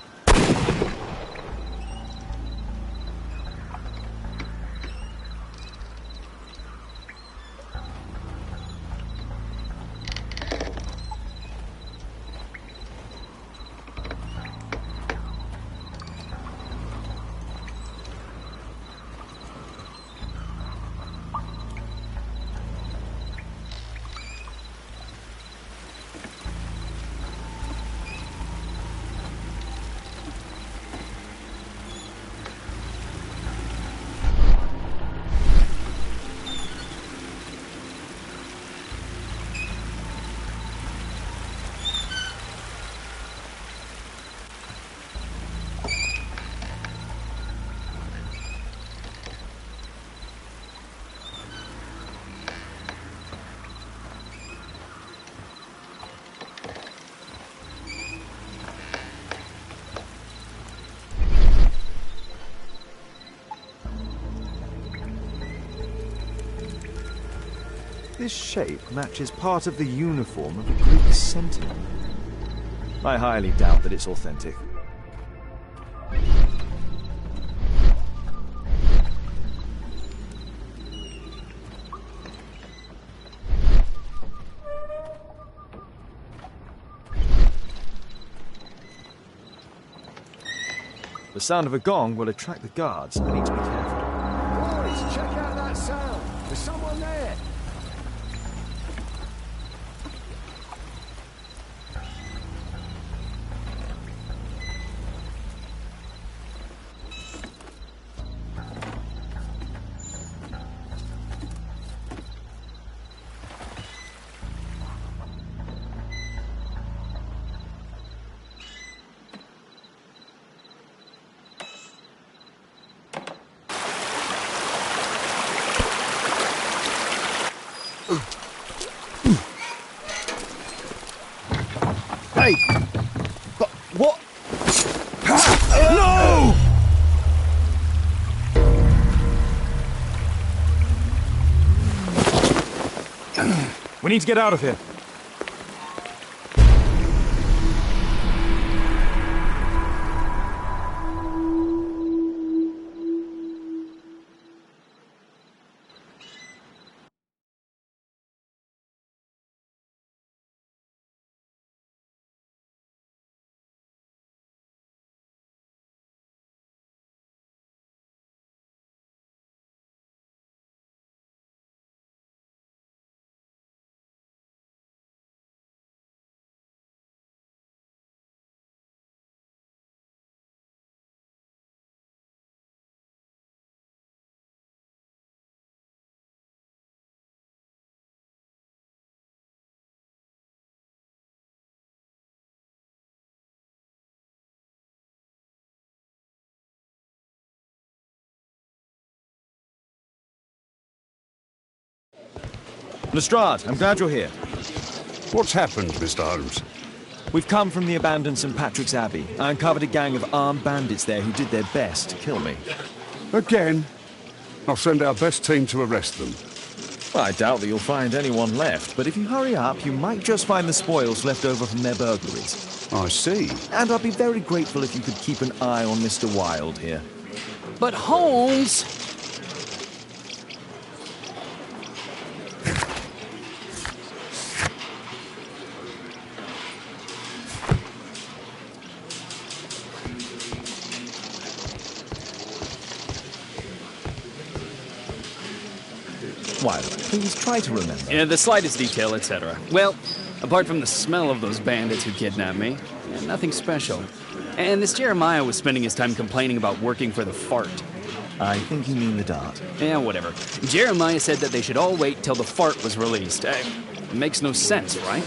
This shape matches part of the uniform of a Greek sentinel. I highly doubt that it's authentic. The sound of a gong will attract the guards. I need to be careful. Boys, check out that sound. There's someone there. Hey! But what? No! We need to get out of here. Lestrade, I'm glad you're here. What's happened, Mr. Holmes? We've come from the abandoned St. Patrick's Abbey. I uncovered a gang of armed bandits there who did their best to kill me. Again? I'll send our best team to arrest them. Well, I doubt that you'll find anyone left, but if you hurry up, you might just find the spoils left over from their burglaries. I see. And I'd be very grateful if you could keep an eye on Mr. Wilde here. But Holmes... Wilde, please try to remember. Yeah, the slightest detail, etc. Well, apart from the smell of those bandits who kidnapped me, nothing special. And this Jeremiah was spending his time complaining about working for the fart. I think you mean the Dart. Yeah, whatever. Jeremiah said that they should all wait till the fart was released. It makes no sense, right?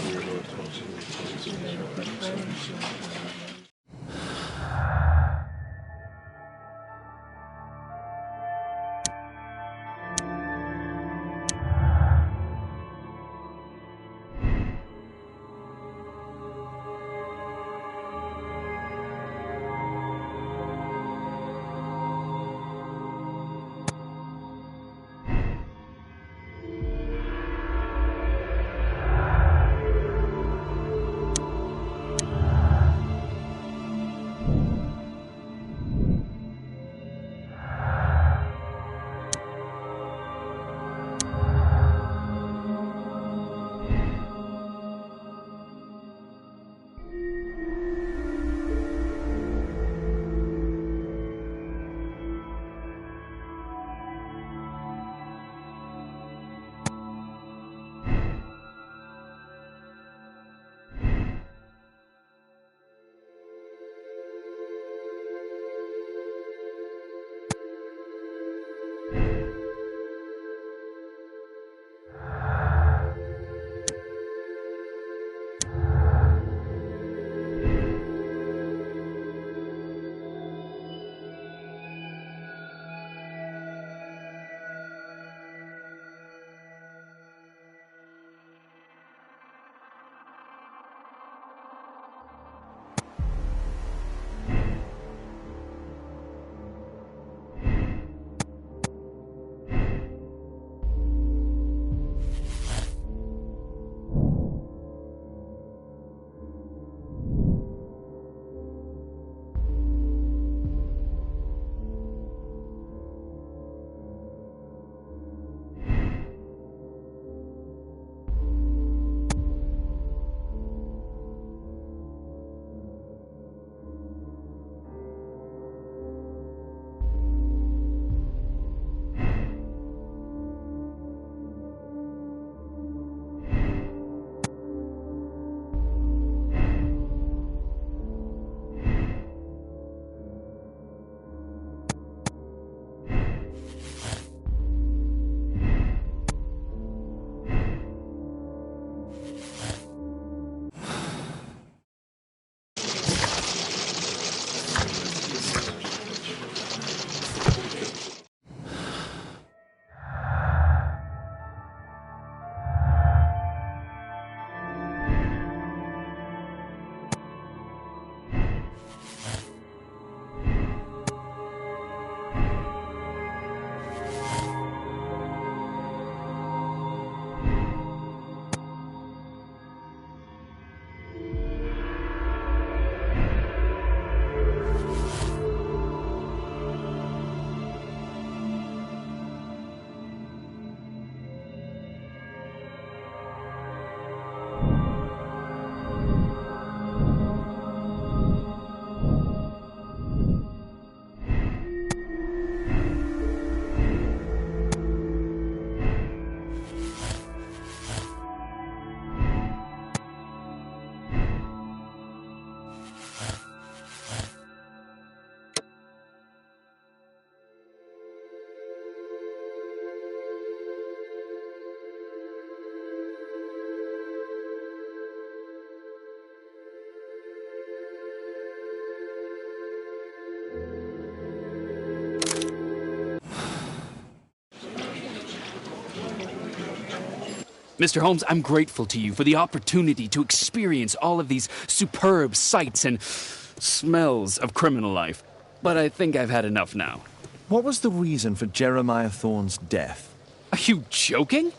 Mr. Holmes, I'm grateful to you for the opportunity to experience all of these superb sights and smells of criminal life. But I think I've had enough now. What was the reason for Jeremiah Thorne's death? Are you joking?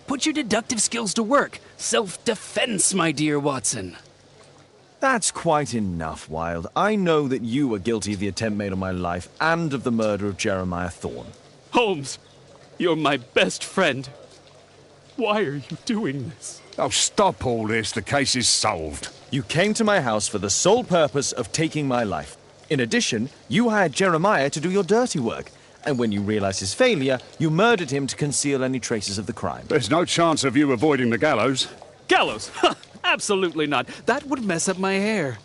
Put your deductive skills to work. Self-defense, my dear Watson. That's quite enough, Wilde. I know that you were guilty of the attempt made on my life and of the murder of Jeremiah Thorne. Holmes, you're my best friend. Why are you doing this? Oh, stop all this. The case is solved. You came to my house for the sole purpose of taking my life. In addition, you hired Jeremiah to do your dirty work. And when you realized his failure, you murdered him to conceal any traces of the crime. There's no chance of you avoiding the gallows. Gallows? Absolutely not. That would mess up my hair.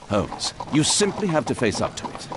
Holmes, you simply have to face up to it.